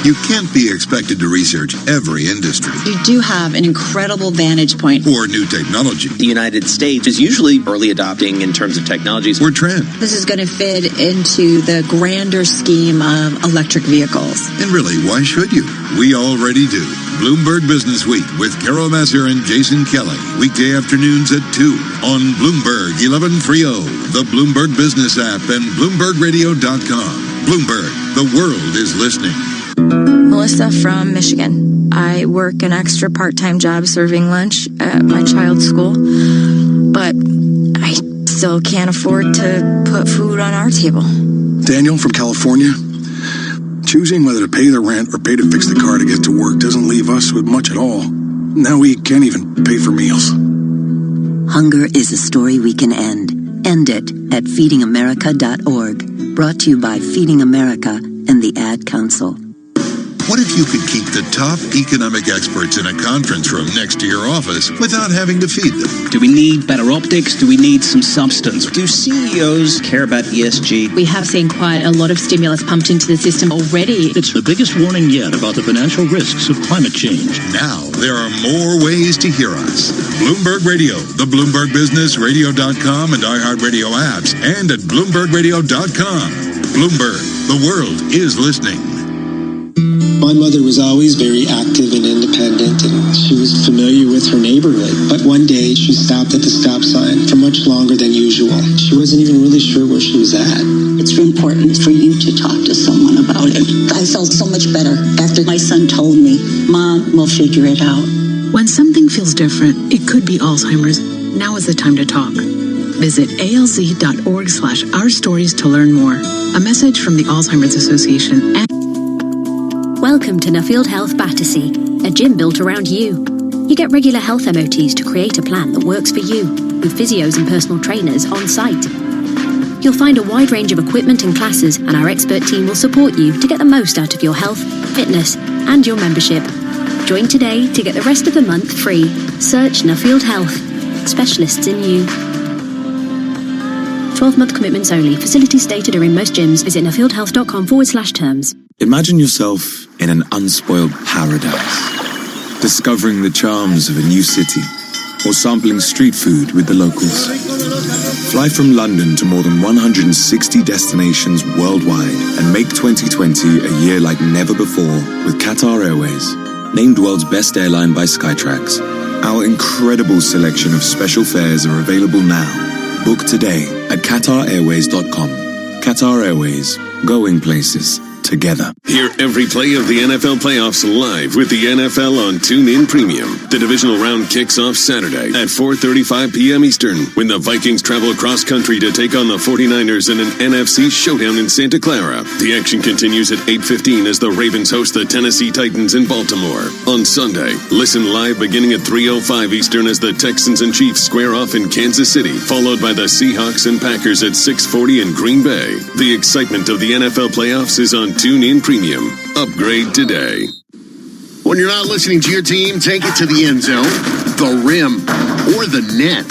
You can't be expected to research every industry You do have an incredible vantage point. or new technology The United States is usually early adopting in terms of technologies. or trend. This is going to fit into the grander scheme of electric vehicles. And really, why should you? We already do. Bloomberg Business Week with Carol Masser and Jason Kelly. Weekday afternoons at 2 on Bloomberg 1130, the Bloomberg Business app, and BloombergRadio.com. Bloomberg, the world is listening. Melissa from Michigan. I work an extra part-time job serving lunch at my child's school, but I still can't afford to put food on our table. Daniel from California. Choosing whether to pay the rent or pay to fix the car to get to work doesn't leave us with much at all. Now we can't even pay for meals. Hunger is a story we can end. End it at feedingamerica.org. Brought to you by Feeding America and the Ad Council. What if you could keep the top economic experts in a conference room next to your office without having to feed them? Do we need better optics? Do we need some substance? Do CEOs care about ESG? We have seen quite a lot of stimulus pumped into the system already. It's the biggest warning yet about the financial risks of climate change. Now there are more ways to hear us. Bloomberg Radio, the Bloomberg Business, Radio.com, and iHeartRadio apps, and at BloombergRadio.com. Bloomberg, the world is listening. My mother was always very active and independent, and she was familiar with her neighborhood. But one day, she stopped at the stop sign for much longer than usual. She wasn't even really sure where she was at. It's important for you to talk to someone about it. I felt so much better after my son told me, Mom, we'll figure it out. When something feels different, it could be Alzheimer's. Now is the time to talk. Visit alz.org/ourstories to learn more. A message from the Alzheimer's Association. Welcome to Nuffield Health Battersea, a gym built around you. You get regular health MOTs to create a plan that works for you, with physios and personal trainers on site. You'll find a wide range of equipment and classes, and our expert team will support you to get the most out of your health, fitness, and your membership. Join today to get the rest of the month free. Search Nuffield Health. Specialists in you. 12-month commitments only. Facilities stated are in most gyms. Visit nuffieldhealth.com/terms. Imagine yourself in an unspoiled paradise, discovering the charms of a new city, or sampling street food with the locals. Fly from London to more than 160 destinations worldwide and make 2020 a year like never before with Qatar Airways, named world's best airline by Skytrax. Our incredible selection of special fares are available now. Book today at QatarAirways.com. Qatar Airways, going places together. Hear every play of the NFL playoffs live with the NFL on TuneIn Premium. The divisional round kicks off Saturday at 4:35 p.m. Eastern when the Vikings travel cross country to take on the 49ers in an NFC showdown in Santa Clara. The action continues at 8:15 as the Ravens host the Tennessee Titans in Baltimore. On Sunday, listen live beginning at 3:05 Eastern as the Texans and Chiefs square off in Kansas City, followed by the Seahawks and Packers at 6:40 in Green Bay. The excitement of the NFL playoffs is on TuneIn Premium. Upgrade today. When you're not listening to your team, take it to the end zone, the rim, or the net.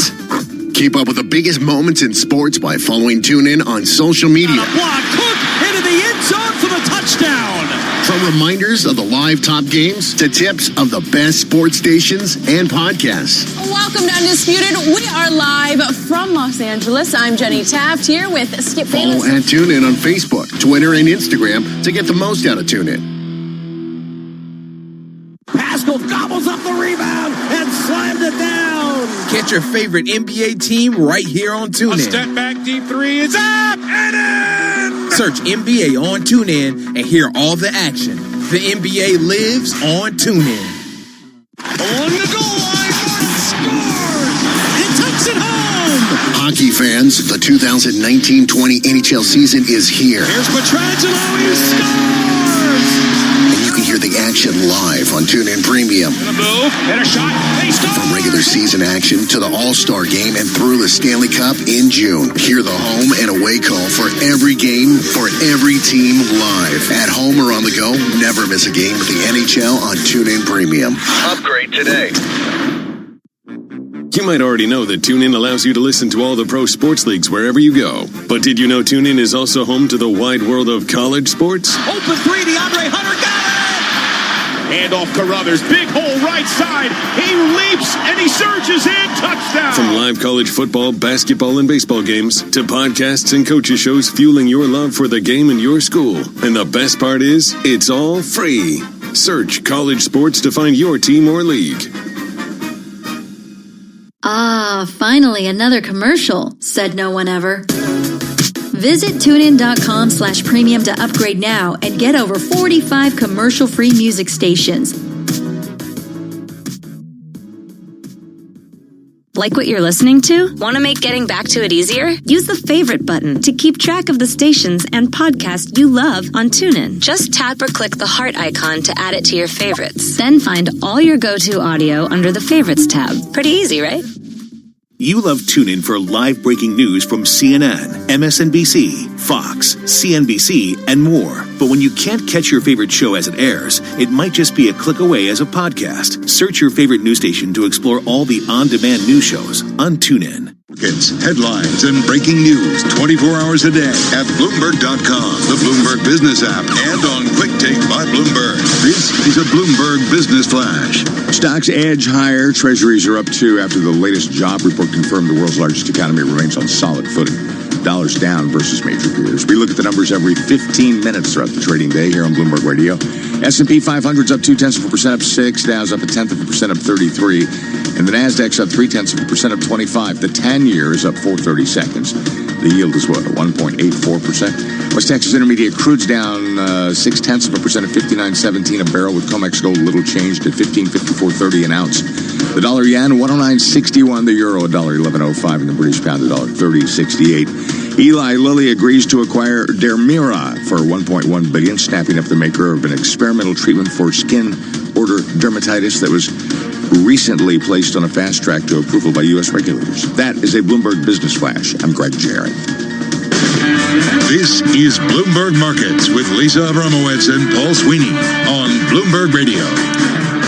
Keep up with the biggest moments in sports by following TuneIn on social media. Block, Cook into the end zone for the touchdown. From reminders of the live top games to tips of the best sports stations and podcasts. Welcome to Undisputed. We are live from Los Angeles. I'm Jenny Taft here with Skip Bayless. Follow at TuneIn on Facebook, Twitter, and Instagram to get the most out of TuneIn. Pascal gobbles up the rebound and slams it down. Catch your favorite NBA team right here on TuneIn. A step back deep three is up and in. Search NBA on TuneIn and hear all the action. The NBA lives on TuneIn. Along the goal line, Martin scores and takes it home. Hockey fans, the 2019-20 NHL season is here. Here's Pietrangelo, he scores. And you can hear the action live on TuneIn Premium. And a move, and a shot, they score! From regular season action to the All-Star Game and through the Stanley Cup in June. Hear the home and away call for every game, for every team live. At home or on the go, never miss a game with the NHL on TuneIn Premium. Upgrade today. You might already know that TuneIn allows you to listen to all the pro sports leagues wherever you go. But did you know TuneIn is also home to the wide world of college sports? Open three, DeAndre Hunter got it! Handoff Carruthers, big hole right side. He leaps and he surges in, touchdown! From live college football, basketball, and baseball games to podcasts and coaches shows fueling your love for the game in your school. And the best part is, it's all free. Search college sports to find your team or league. Ah, finally another commercial, said no one ever. Visit TuneIn.com/premium to upgrade now and get over 45 commercial-free music stations. Like what you're listening to? Want to make getting back to it easier? Use the favorite button to keep track of the stations and podcasts you love on TuneIn. Just tap or click the heart icon to add it to your favorites. Then find all your go-to audio under the Favorites tab. Pretty easy, right? You love TuneIn for live breaking news from CNN, MSNBC, Fox, CNBC, and more. But when you can't catch your favorite show as it airs, it might just be a click away as a podcast. Search your favorite news station to explore all the on-demand news shows on TuneIn. Markets, headlines, and breaking news 24 hours a day at Bloomberg.com, the Bloomberg Business app, and on Quick Take by Bloomberg. This is a Bloomberg Business Flash. Stocks edge higher. Treasuries are up too after the latest job report confirmed the world's largest economy remains on solid footing. Dollars down versus major peers. We look at the numbers every 15 minutes throughout the trading day here on Bloomberg Radio. S&P 500's up 0.2%, up 6. Dow's up 0.1%, up 33. And the Nasdaq's up 0.3%, up 25. The 10-year is up 4/30 seconds. The yield is what, 1.84%. West Texas Intermediate crude's down 0.6% at 59.17 a barrel, with COMEX gold a little changed at 15.5430 an ounce. The dollar yen 109.61, the euro $1.1105, and the British pound $1.3068. Eli Lilly agrees to acquire Dermira for $1.1 billion, snapping up the maker of an experimental treatment for skin order dermatitis that was recently placed on a fast track to approval by U.S. regulators. That is a Bloomberg Business Flash. I'm Greg Jarrett. This is Bloomberg Markets with Lisa Abramowitz and Paul Sweeney on Bloomberg Radio.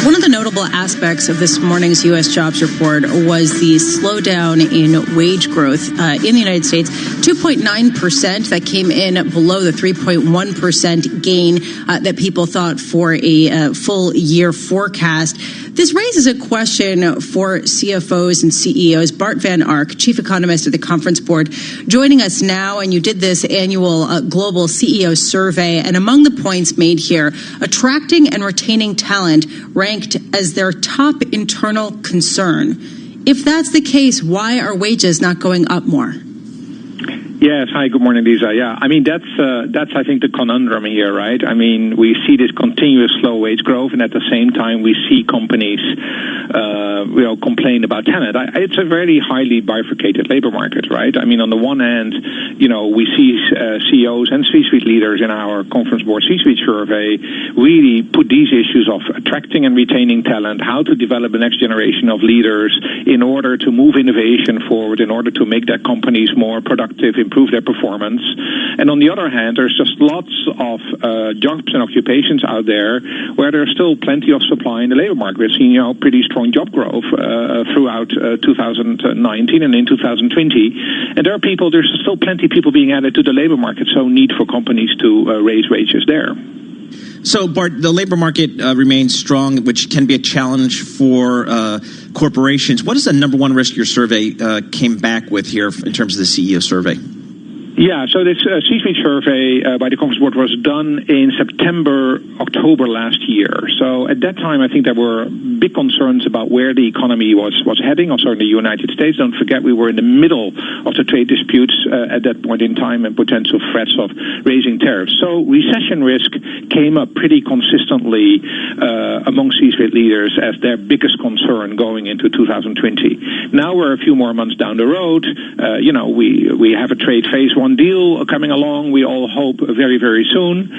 One of the notable aspects of this morning's U.S. jobs report was the slowdown in wage growth in the United States. 2.9%, that came in below the 3.1% gain that people thought for a full year forecast. This raises a question for CFOs and CEOs. Bart Van Ark, chief economist at the Conference Board, joining us now. And you did this annual global CEO survey. And among the points made here, attracting and retaining talent ranked as their top internal concern. If that's the case, why are wages not going up more? Yes. Hi, good morning, Lisa. Yeah, I mean, that's I think, the conundrum here, right? I mean, we see this continuous slow wage growth, and at the same time, we see companies, complain about talent. It's a very highly bifurcated labor market, right? I mean, on the one hand, we see CEOs and C-suite leaders in our Conference Board C-suite survey really put these issues of attracting and retaining talent, how to develop the next generation of leaders in order to move innovation forward, in order to make their companies more productive, improve their performance. And on the other hand, there's just lots of jobs and occupations out there where there's still plenty of supply in the labor market. We've seen pretty strong job growth throughout 2019 and in 2020. And there's still plenty of people being added to the labor market, so need for companies to raise wages there. So, Bart, the labor market remains strong, which can be a challenge for corporations. What is the number one risk your survey came back with here in terms of the CEO survey? Yeah, so this C-suite survey by the Conference Board was done in September, October last year. So at that time, I think there were big concerns about where the economy was heading, also in the United States. Don't forget, we were in the middle of the trade disputes at that point in time and potential threats of raising tariffs. So recession risk came up pretty consistently among C-suite leaders as their biggest concern going into 2020. Now we're a few more months down the road. We have a trade phase one deal coming along, we all hope very, very soon.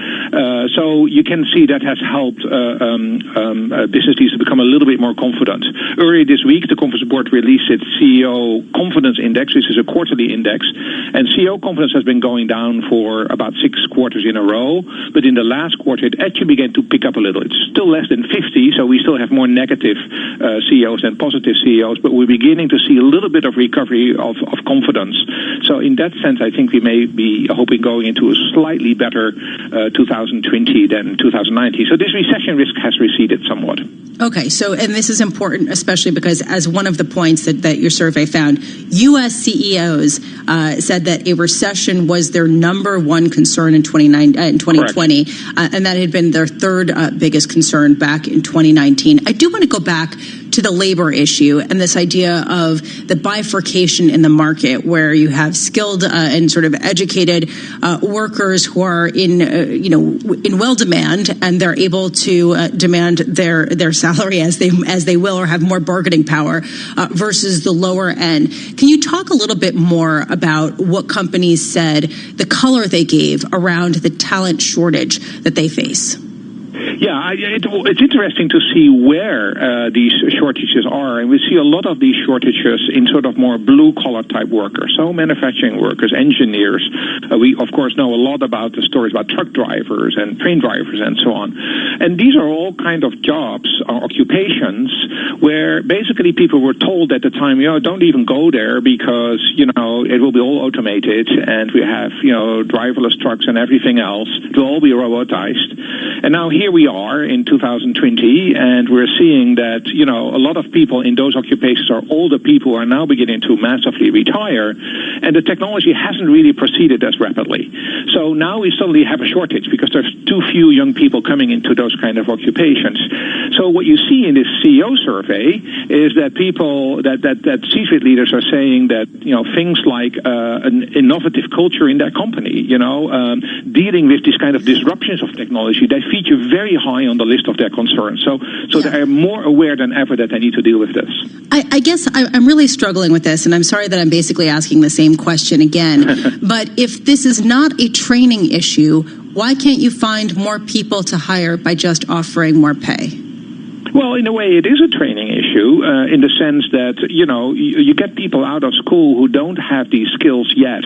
So you can see that has helped business leaders to become a little bit more confident. Earlier this week, the Conference Board released its CEO Confidence Index. This is a quarterly index. And CEO confidence has been going down for about 6 quarters in a row. But in the last quarter, it actually began to pick up a little. It's still less than 50, so we still have more negative CEOs than positive CEOs. But we're beginning to see a little bit of recovery of confidence. So in that sense, I think we may be hoping going into a slightly better 2020 than 2019. So this recession risk has receded somewhat. Okay, so, and this is important, especially because as one of the points that your survey found, U.S. CEOs said that a recession was their number one concern in 2020, and that had been their third biggest concern back in 2019. I do want to go back to the labor issue and this idea of the bifurcation in the market where you have skilled and sort of educated workers who are in well demand, and they're able to demand their salary as they will or have more bargaining power versus the lower end. Can you talk a little bit more about what companies said, the color they gave around the talent shortage that they face? Yeah, it's interesting to see where these shortages are. And we see a lot of these shortages in sort of more blue-collar type workers, so manufacturing workers, engineers. We, of course, know a lot about the stories about truck drivers and train drivers and so on. And these are all kind of jobs or occupations where basically people were told at the time, don't even go there because, it will be all automated and we have, driverless trucks and everything else. It will all be robotized. And now here we are in 2020, and we're seeing that, a lot of people in those occupations are older people who are now beginning to massively retire, and the technology hasn't really proceeded as rapidly. So now we suddenly have a shortage because there's too few young people coming into those kind of occupations. So what you see in this CEO survey is that that C-suite leaders are saying that, things like an innovative culture in their company, dealing with these kind of disruptions of technology, they feature very high on the list of their concerns. So they are more aware than ever that they need to deal with this. I guess I'm really struggling with this, and I'm sorry that I'm basically asking the same question again. But if this is not a training issue, why can't you find more people to hire by just offering more pay? Well, in a way, it is a training issue in the sense that, you get people out of school who don't have these skills yet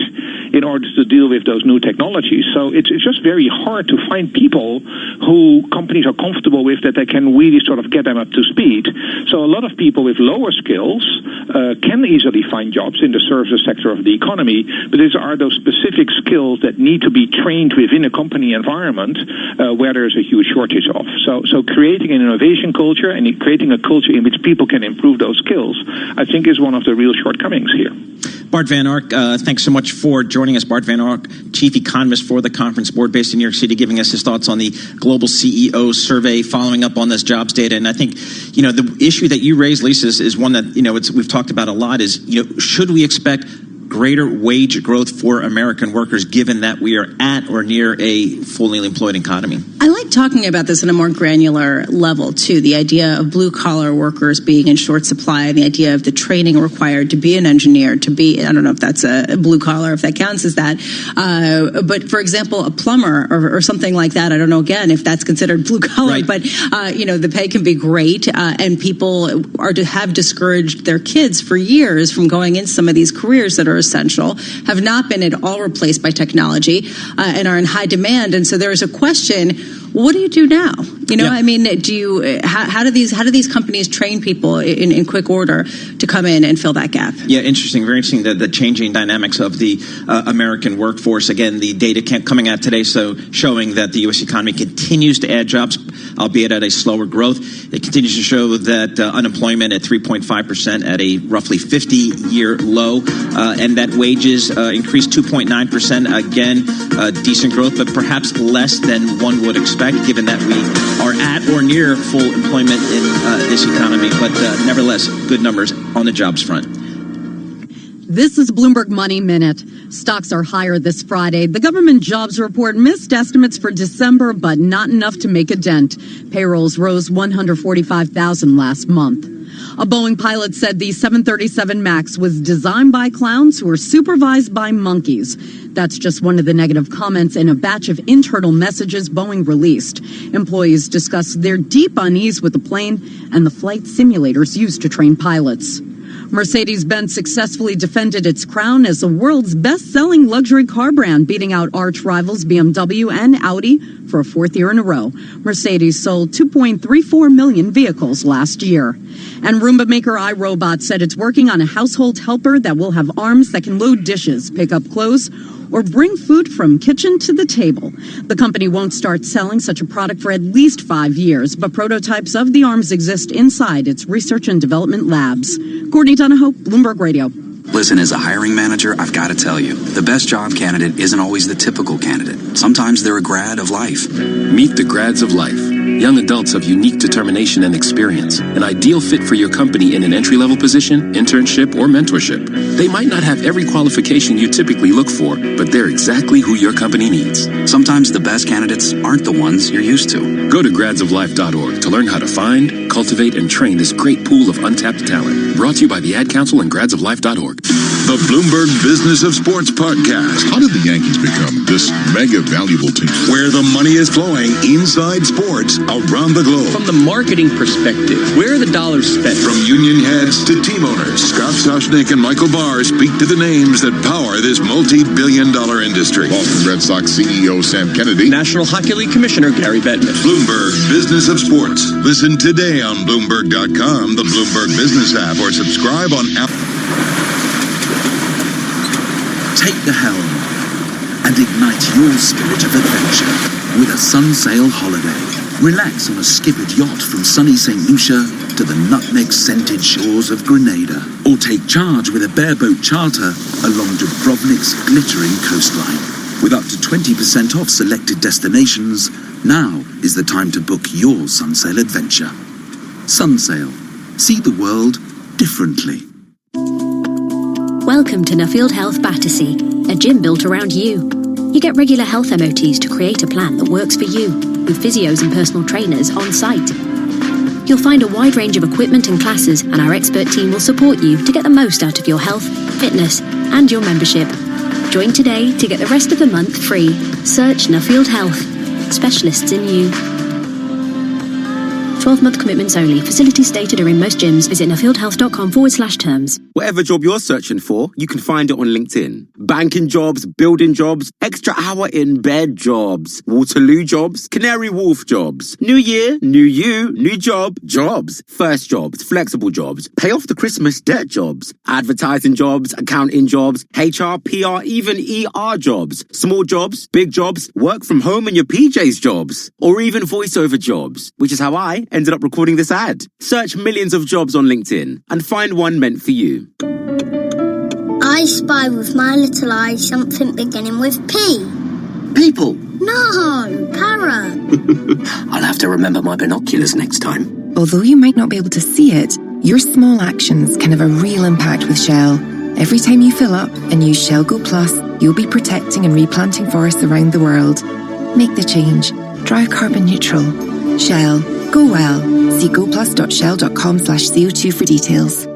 in order to deal with those new technologies. So it's just very hard to find people who companies are comfortable with that they can really sort of get them up to speed. So a lot of people with lower skills can easily find jobs in the services sector of the economy, but these are those specific skills that need to be trained within a company environment where there's a huge shortage of. So creating an innovation culture and creating a culture in which people can improve those skills, I think is one of the real shortcomings here. Bart Van Ark, thanks so much for joining us. Bart Van Ark, Chief Economist for the Conference Board based in New York City, giving us his thoughts on the Global CEO Survey, following up on this jobs data. And I think, the issue that you raised, Lisa, is one that, we've talked about a lot is, should we expect greater wage growth for American workers given that we are at or near a fully employed economy? I like talking about this on a more granular level, too. The idea of blue-collar workers being in short supply, and the idea of the training required to be an engineer, to be, I don't know if that's a blue-collar, if that counts as that. But, for example, a plumber or something like that, I don't know, again, if that's considered blue-collar. Right. But, the pay can be great, and people have discouraged their kids for years from going into some of these careers that are essential, have not been at all replaced by technology, and are in high demand. And so there is a question, what do you do now? I mean, how do these companies train people in quick order to come in and fill that gap? Yeah, interesting. Very interesting, the changing dynamics of the American workforce. Again, the data coming out today showing that the U.S. economy continues to add jobs, albeit at a slower growth. It continues to show that unemployment at 3.5% at a roughly 50-year low, and that wages increased 2.9%. Again, decent growth, but perhaps less than one would expect, given that we are at or near full employment in this economy. But nevertheless, good numbers on the jobs front. This is Bloomberg Money Minute. Stocks are higher this Friday. The government jobs report missed estimates for December, but not enough to make a dent. Payrolls rose 145,000 last month. A Boeing pilot said the 737 MAX was designed by clowns who were supervised by monkeys. That's just one of the negative comments in a batch of internal messages Boeing released. Employees discussed their deep unease with the plane and the flight simulators used to train pilots. Mercedes-Benz successfully defended its crown as the world's best-selling luxury car brand, beating out arch rivals BMW and Audi for a fourth year in a row. Mercedes sold 2.34 million vehicles last year. And Roomba maker iRobot said it's working on a household helper that will have arms that can load dishes, pick up clothes, or bring food from kitchen to the table. The company won't start selling such a product for at least 5 years, but prototypes of the arms exist inside its research and development labs. Courtney Donahoe, Bloomberg Radio. Listen, as a hiring manager, I've got to tell you, the best job candidate isn't always the typical candidate. Sometimes they're a grad of life. Meet the grads of life. Young adults of unique determination and experience. An ideal fit for your company in an entry-level position, internship, or mentorship. They might not have every qualification you typically look for, but they're exactly who your company needs. Sometimes the best candidates aren't the ones you're used to. Go to gradsoflife.org to learn how to find, cultivate, and train this great pool of untapped talent. Brought to you by the Ad Council and gradsoflife.org. The Bloomberg Business of Sports podcast. How did the Yankees become this mega valuable team? Where the money is flowing inside sports around the globe. From the marketing perspective, where are the dollars spent? From union heads to team owners, Scott Soshnick and Michael Barr speak to the names that power this multi-billion-dollar industry. Boston Red Sox CEO Sam Kennedy. National Hockey League Commissioner Gary Bettman. Bloomberg Business of Sports. Listen today on Bloomberg.com, the Bloomberg Business app, or subscribe on Apple. Take the helm and ignite your spirit of adventure with a Sunsail holiday. Relax on a skippered yacht from sunny St. Lucia to the nutmeg-scented shores of Grenada. Or take charge with a bareboat charter along Dubrovnik's glittering coastline. With up to 20% off selected destinations, now is the time to book your Sunsail adventure. Sunsail. See the world differently. Welcome to Nuffield Health Battersea, a gym built around you. You get regular health MOTs to create a plan that works for you, with physios and personal trainers on site. You'll find a wide range of equipment and classes, and our expert team will support you to get the most out of your health, fitness, and your membership. Join today to get the rest of the month free. Search Nuffield Health. Specialists in you. 12-month commitments only. Facilities stated are in most gyms. Visit nuffieldhealth.com/terms. Whatever job you're searching for, you can find it on LinkedIn. Banking jobs, building jobs, extra hour in bed jobs, Waterloo jobs, Canary Wharf jobs. New year, new you, new job, jobs. First jobs, flexible jobs, pay off the Christmas debt jobs, advertising jobs, accounting jobs, HR, PR, even ER jobs, small jobs, big jobs, work from home and your PJs jobs, or even voiceover jobs, which is how I ended up recording this ad. Search millions of jobs on LinkedIn and find one meant for you. I spy with my little eye something beginning with P. People. No, parrot. I'll have to remember my binoculars next time. Although you might not be able to see it, your small actions can have a real impact with Shell. Every time you fill up and use Shell Go Plus, you'll be protecting and replanting forests around the world. Make the change. Drive carbon neutral. Shell. Go well. See goplus.shell.com/CO2 for details.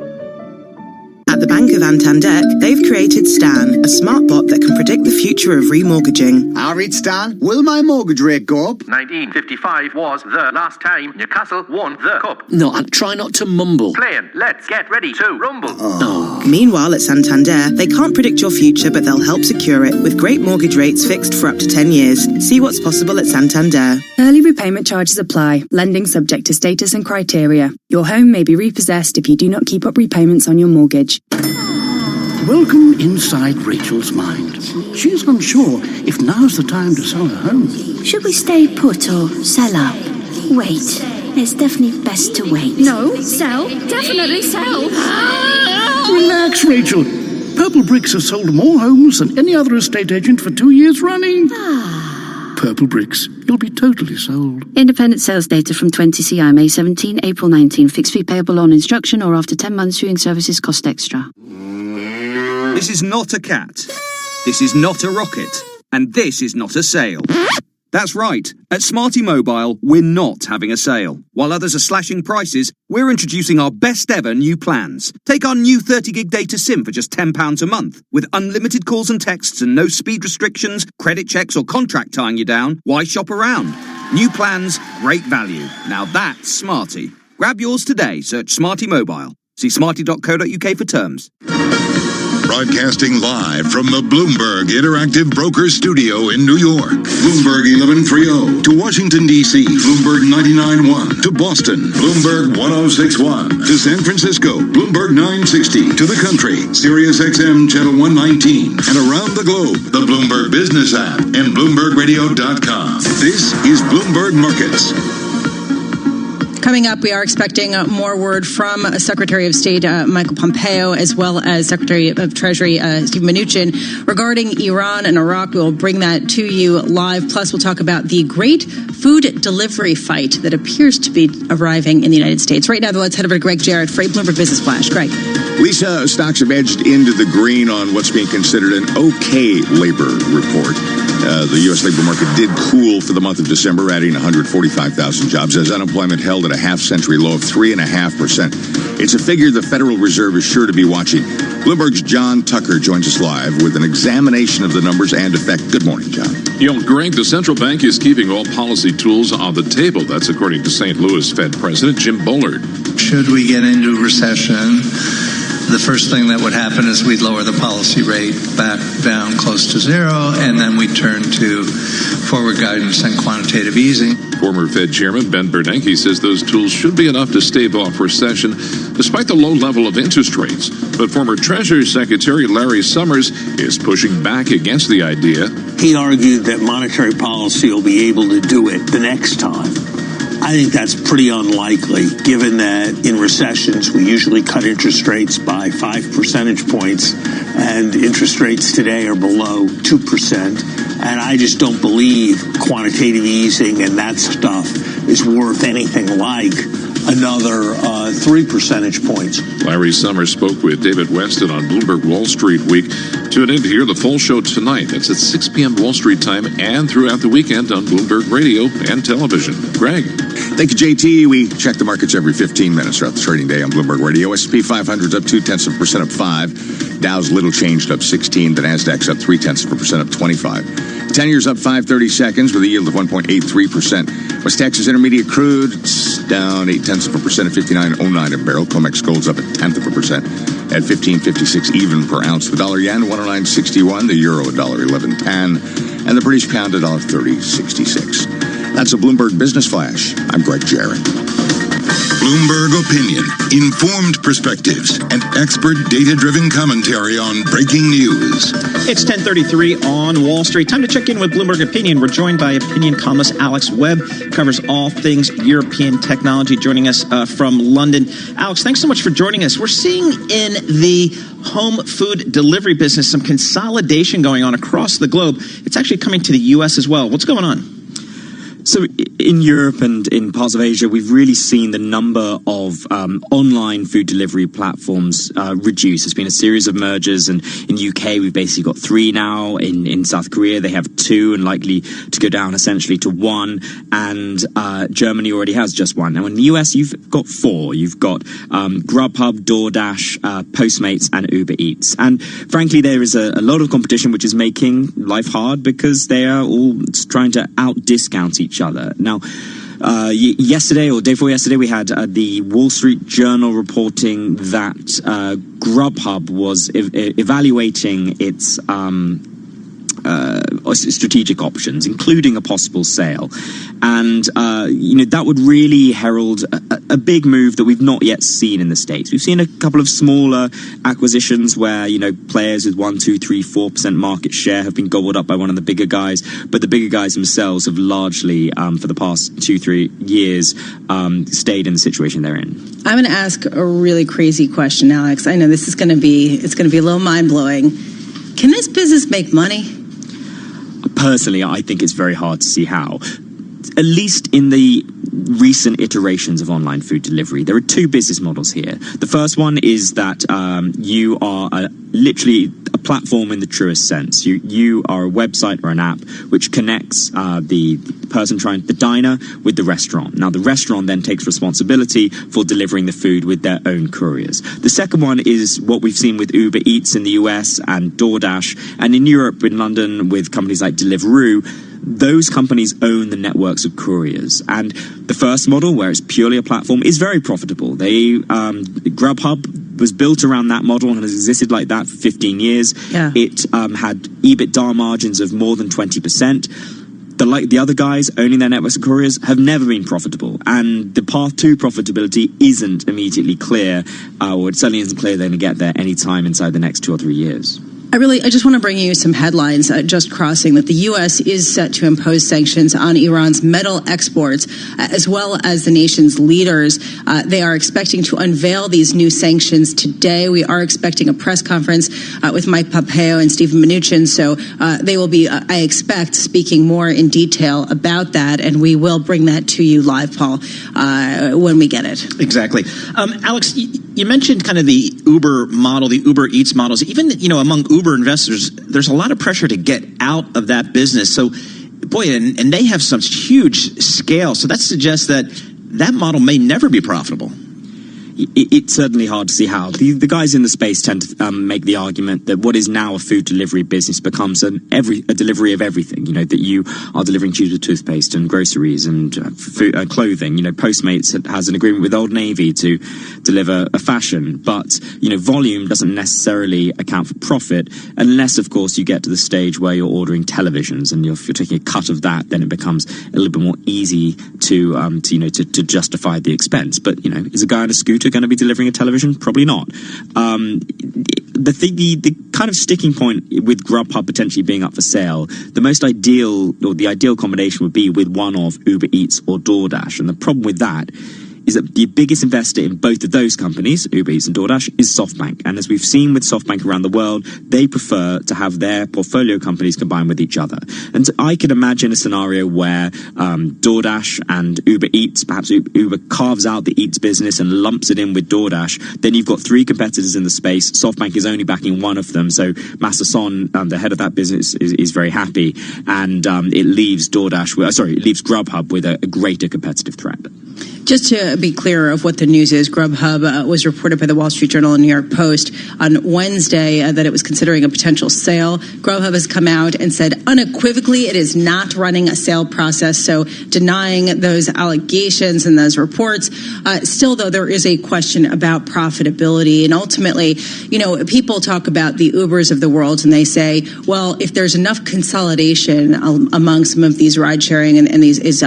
At the Bank of Santander, they've created Stan, a smart bot that can predict the future of remortgaging. All right, Stan, will my mortgage rate go up? 1955 was the last time Newcastle won the cup. No, and try not to mumble. Playing, let's get ready to rumble. Meanwhile, at Santander, they can't predict your future, but they'll help secure it with great mortgage rates fixed for up to 10 years. See what's possible at Santander. Early repayment charges apply. Lending subject to status and criteria. Your home may be repossessed if you do not keep up repayments on your mortgage. Welcome inside Rachel's mind. She's unsure if now's the time to sell her home. Should we stay put or sell up? Wait. It's definitely best to wait. No, sell. Definitely sell. Relax, Rachel. Purple Bricks has sold more homes than any other estate agent for 2 years running. Purple Bricks. You'll be totally sold. Independent sales data from 20CI, May 17, April 19. Fixed fee payable on instruction or after 10 months viewing services cost extra. This is not a cat. This is not a rocket. And this is not a sale. That's right. At Smarty Mobile, we're not having a sale. While others are slashing prices, we're introducing our best ever new plans. Take our new 30-gig data SIM for just £10 a month. With unlimited calls and texts and no speed restrictions, credit checks or contract tying you down, why shop around? New plans, great value. Now that's Smarty. Grab yours today. Search Smarty Mobile. See smarty.co.uk for terms. Broadcasting live from the Bloomberg Interactive Brokers Studio in New York. Bloomberg 1130. To Washington, D.C., Bloomberg 99.1. To Boston, Bloomberg 106.1. To San Francisco, Bloomberg 960. To the country, Sirius XM Channel 119. And around the globe, the Bloomberg Business app and BloombergRadio.com. This is Bloomberg Markets. Coming up, we are expecting more word from Secretary of State Michael Pompeo, as well as Secretary of Treasury Steve Mnuchin regarding Iran and Iraq. We'll bring that to you live. Plus, we'll talk about the great food delivery fight that appears to be arriving in the United States. Right now, though, let's head over to Greg Jarrett for a Bloomberg Business Flash. Greg. Lisa, stocks have edged into the green on what's being considered an okay labor report. The U.S. labor market did cool for the month of December, adding 145,000 jobs as unemployment held at a half-century low of 3.5%. It's a figure the Federal Reserve is sure to be watching. Bloomberg's John Tucker joins us live with an examination of the numbers and effect. Good morning, John. Greg, the central bank is keeping all policy tools on the table. That's according to St. Louis Fed President Jim Bullard. Should we get into recession, the first thing that would happen is we'd lower the policy rate back down close to zero, and then we turn to forward guidance and quantitative easing. Former Fed Chairman Ben Bernanke says those tools should be enough to stave off recession despite the low level of interest rates. But former Treasury Secretary Larry Summers is pushing back against the idea. He argued that monetary policy will be able to do it the next time. I think that's pretty unlikely, given that in recessions we usually cut interest rates by 5 percentage points, and interest rates today are below 2%. And I just don't believe quantitative easing and that stuff is worth anything like another 3 percentage points. Larry Summers spoke with David Weston on Bloomberg Wall Street Week. Tune in to hear the full show tonight. That's at 6 p.m. Wall Street time and throughout the weekend on Bloomberg Radio and television. Greg. Thank you, JT. We check the markets every 15 minutes throughout the trading day on Bloomberg Radio. S&P 500's up 0.2%, up 5. Dow's little changed, up 16. The Nasdaq's up 0.3%, up 25. 10-year's up 5/30 seconds with a yield of 1.83%. West Texas Intermediate crude down 0.8% at 59.09 a barrel. COMEX gold's up 0.1% at 15.56 even per ounce. The dollar yen 109.61. The euro $1.11.10, and the British pound $1.30.66. That's a Bloomberg Business Flash. I'm Greg Jarrett. Bloomberg Opinion, informed perspectives, and expert data-driven commentary on breaking news. It's 10:33 on Wall Street. Time to check in with Bloomberg Opinion. We're joined by opinion columnist Alex Webb, covers all things European technology, joining us from London. Alex, thanks so much for joining us. We're seeing in the home food delivery business some consolidation going on across the globe. It's actually coming to the U.S. as well. What's going on? So in Europe and in parts of Asia, we've really seen the number of online food delivery platforms reduce. There's been a series of mergers, and in the UK, we've basically got 3 now. In South Korea, they have 2 and likely to go down essentially to 1. And Germany already has just 1. Now in the US, you've got 4. You've got Grubhub, DoorDash, Postmates, and Uber Eats. And frankly, there is a lot of competition which is making life hard because they are all trying to out-discount each other. Now, yesterday or day before yesterday, we had the Wall Street Journal reporting that Grubhub was evaluating its strategic options, including a possible sale. And, that would really herald a big move that we've not yet seen in the States. We've seen a couple of smaller acquisitions where, players with 1%, 2%, 3%, 4% market share have been gobbled up by one of the bigger guys. But the bigger guys themselves have largely, for the past 2-3 years, stayed in the situation they're in. I'm going to ask a really crazy question, Alex. I know this is going to be a little mind-blowing. Can this business make money? Personally, I think it's very hard to see how. At least in the recent iterations of online food delivery, there are 2 business models here. The first one is that you are literally a platform in the truest sense. You are a website or an app which connects the person the diner with the restaurant. Now, the restaurant then takes responsibility for delivering the food with their own couriers. The second one is what we've seen with Uber Eats in the US and DoorDash, and in Europe, in London, with companies like Deliveroo. Those companies own the networks of couriers. And the first model, where it's purely a platform, is very profitable. Grubhub was built around that model and has existed like that for 15 years. Yeah. It had EBITDA margins of more than 20%. The other guys owning their networks of couriers have never been profitable, and the path to profitability isn't immediately clear, or it certainly isn't clear they're going to get there anytime inside the next 2 or 3 years. I just want to bring you some headlines just crossing that the U.S. is set to impose sanctions on Iran's metal exports, as well as the nation's leaders. They are expecting to unveil these new sanctions today. We are expecting a press conference with Mike Pompeo and Stephen Mnuchin, so they will be, I expect, speaking more in detail about that, and we will bring that to you live, Paul, when we get it. Exactly. Alex, you mentioned kind of the Uber model, the Uber Eats models. Even, among Uber investors, there's a lot of pressure to get out of that business. So, boy, and they have some huge scale. So that suggests that model may never be profitable. It's certainly hard to see how. The guys in the space tend to make the argument that what is now a food delivery business becomes a delivery of everything. That you are delivering tube toothpaste and groceries and clothing. Postmates has an agreement with Old Navy to deliver a fashion, but volume doesn't necessarily account for profit unless, of course, you get to the stage where you're ordering televisions, and if you're taking a cut of that, then it becomes a little bit more easy to justify the expense. But is a guy on a scooter going to be delivering a television? Probably not. The kind of sticking point with Grubhub potentially being up for sale, the ideal combination would be with one of Uber Eats or DoorDash. And the problem with that is that the biggest investor in both of those companies, Uber Eats and DoorDash, is SoftBank. And as we've seen with SoftBank around the world, they prefer to have their portfolio companies combined with each other. And I can imagine a scenario where DoorDash and Uber Eats, perhaps Uber carves out the Eats business and lumps it in with DoorDash. Then you've got 3 competitors in the space. SoftBank is only backing one of them. So Masa Son, the head of that business, is very happy. And it leaves Grubhub with a greater competitive threat. Just to be clear of what the news is, Grubhub was reported by the Wall Street Journal and New York Post on Wednesday that it was considering a potential sale. Grubhub has come out and said unequivocally it is not running a sale process, so denying those allegations and those reports. Still, though, there is a question about profitability. And ultimately, people talk about the Ubers of the world and they say, well, if there's enough consolidation among some of these ride-sharing and these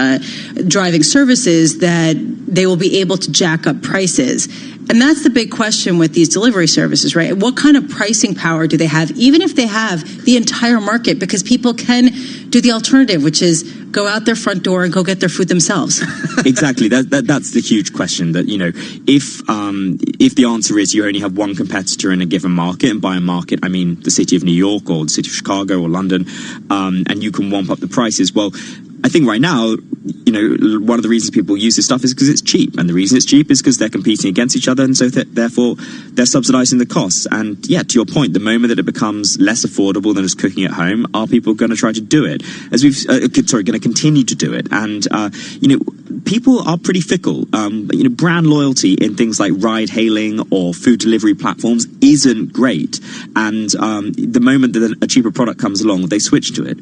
driving services, that they will be able to jack up prices. And that's the big question with these delivery services, right? What kind of pricing power do they have, even if they have the entire market? Because people can do the alternative, which is go out their front door and go get their food themselves. Exactly. That's the huge question. That, if the answer is you only have one competitor in a given market, and by a market I mean the city of New York or the city of Chicago or London, and you can wamp up the prices, well, I think right now, one of the reasons people use this stuff is because it's cheap. And the reason it's cheap is because they're competing against each other. And so therefore, they're subsidizing the costs. And yeah, to your point, the moment that it becomes less affordable than just cooking at home, are people going to try to do it? Going to continue to do it. And, people are pretty fickle. Brand loyalty in things like ride hailing or food delivery platforms isn't great. And the moment that a cheaper product comes along, they switch to it.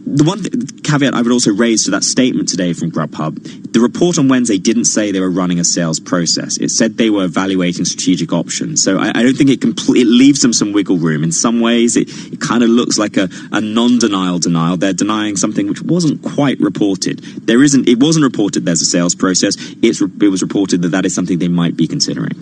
The one caveat I would also raise to that statement today from Grubhub, the report on Wednesday didn't say they were running a sales process. It said they were evaluating strategic options. So I don't think it leaves them some wiggle room. In some ways, it kind of looks like a non-denial denial. They're denying something which wasn't quite reported. It wasn't reported there's a sales process. It was reported that is something they might be considering.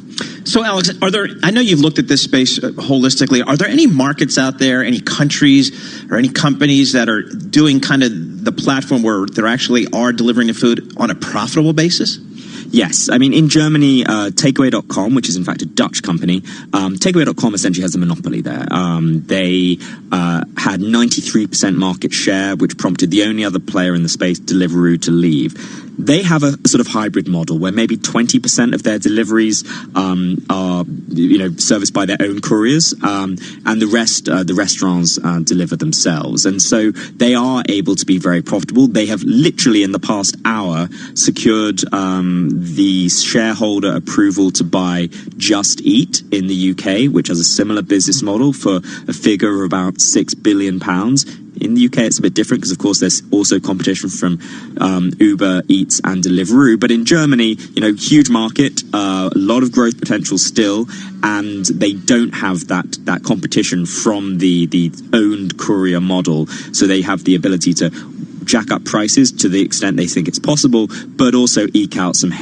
So, Alex, I know you've looked at this space holistically. Are there any markets out there, any countries or any companies that are doing kind of the platform where they actually are delivering the food on a profitable basis? Yes. I mean, in Germany, Takeaway.com, which is in fact a Dutch company, Takeaway.com essentially has a monopoly there. They had 93% market share, which prompted the only other player in the space, Deliveroo, to leave. They have a sort of hybrid model where maybe 20% of their deliveries are, serviced by their own couriers, and the rest, the restaurants deliver themselves. And so they are able to be very profitable. They have literally in the past hour secured the shareholder approval to buy Just Eat in the UK, which has a similar business model for a figure of about £6 billion. In the UK, it's a bit different because, of course, there's also competition from Uber Eats and Deliveroo. But in Germany, huge market, a lot of growth potential still, and they don't have that competition from the owned courier model. So they have the ability to jack up prices to the extent they think it's possible, but also eke out some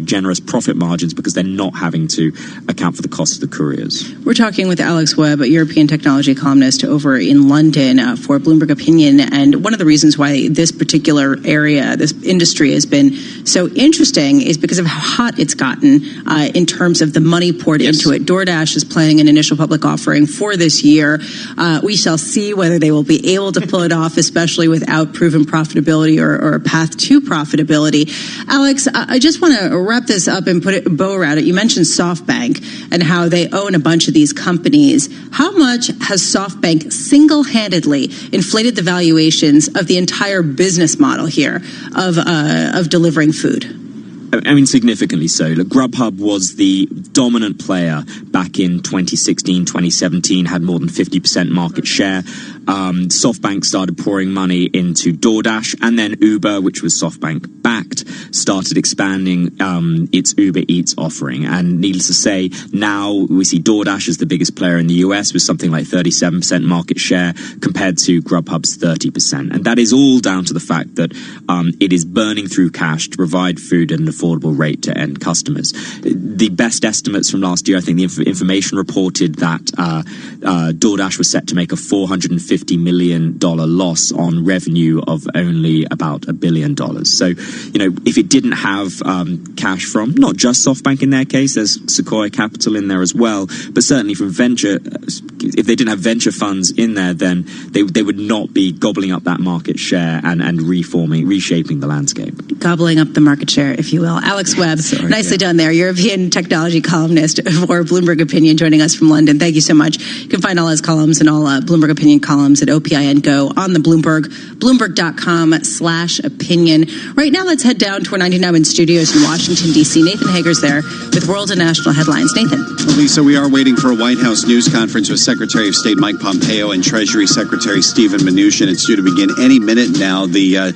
generous profit margins because they're not having to account for the cost of the couriers. We're talking with Alex Webb, a European technology columnist over in London for Bloomberg Opinion. And one of the reasons why this particular area, this industry has been so interesting is because of how hot it's gotten in terms of the money poured into it. DoorDash is planning an initial public offering for this year. We shall see whether they will be able to pull it off, especially without proven profitability or a path to profitability. Alex, I just want to wrap this up and put a bow around it. You mentioned SoftBank and how they own a bunch of these companies. How much has SoftBank single-handedly inflated the valuations of the entire business model here of delivering food? I mean, significantly so. Look, Grubhub was the dominant player back in 2016, 2017, had more than 50% market share. SoftBank started pouring money into DoorDash, and then Uber, which was SoftBank backed, started expanding its Uber Eats offering. And needless to say, now we see DoorDash as the biggest player in the US with something like 37% market share compared to Grubhub's 30%. And that is all down to the fact that it is burning through cash to provide food at an affordable rate to end customers. The best estimates from last year, I think the information reported that DoorDash was set to make a $450 million loss on revenue of only about $1 billion. So, if it didn't have cash from not just SoftBank in their case, there's Sequoia Capital in there as well, but certainly from venture, if they didn't have venture funds in there, then they would not be gobbling up that market share and reshaping the landscape. Gobbling up the market share, if you will. Alex Webb, nicely done there. European technology columnist for Bloomberg Opinion, joining us from London. Thank you so much. You can find all his columns and all Bloomberg Opinion columns at OPIN Go on the Bloomberg, Bloomberg.com/opinion. Right now, let's head down to our 99 studios in Washington, D.C. Nathan Hager's there with world and national headlines. Nathan. Well, Lisa, we are waiting for a White House news conference with Secretary of State Mike Pompeo and Treasury Secretary Steven Mnuchin. It's due to begin any minute now. The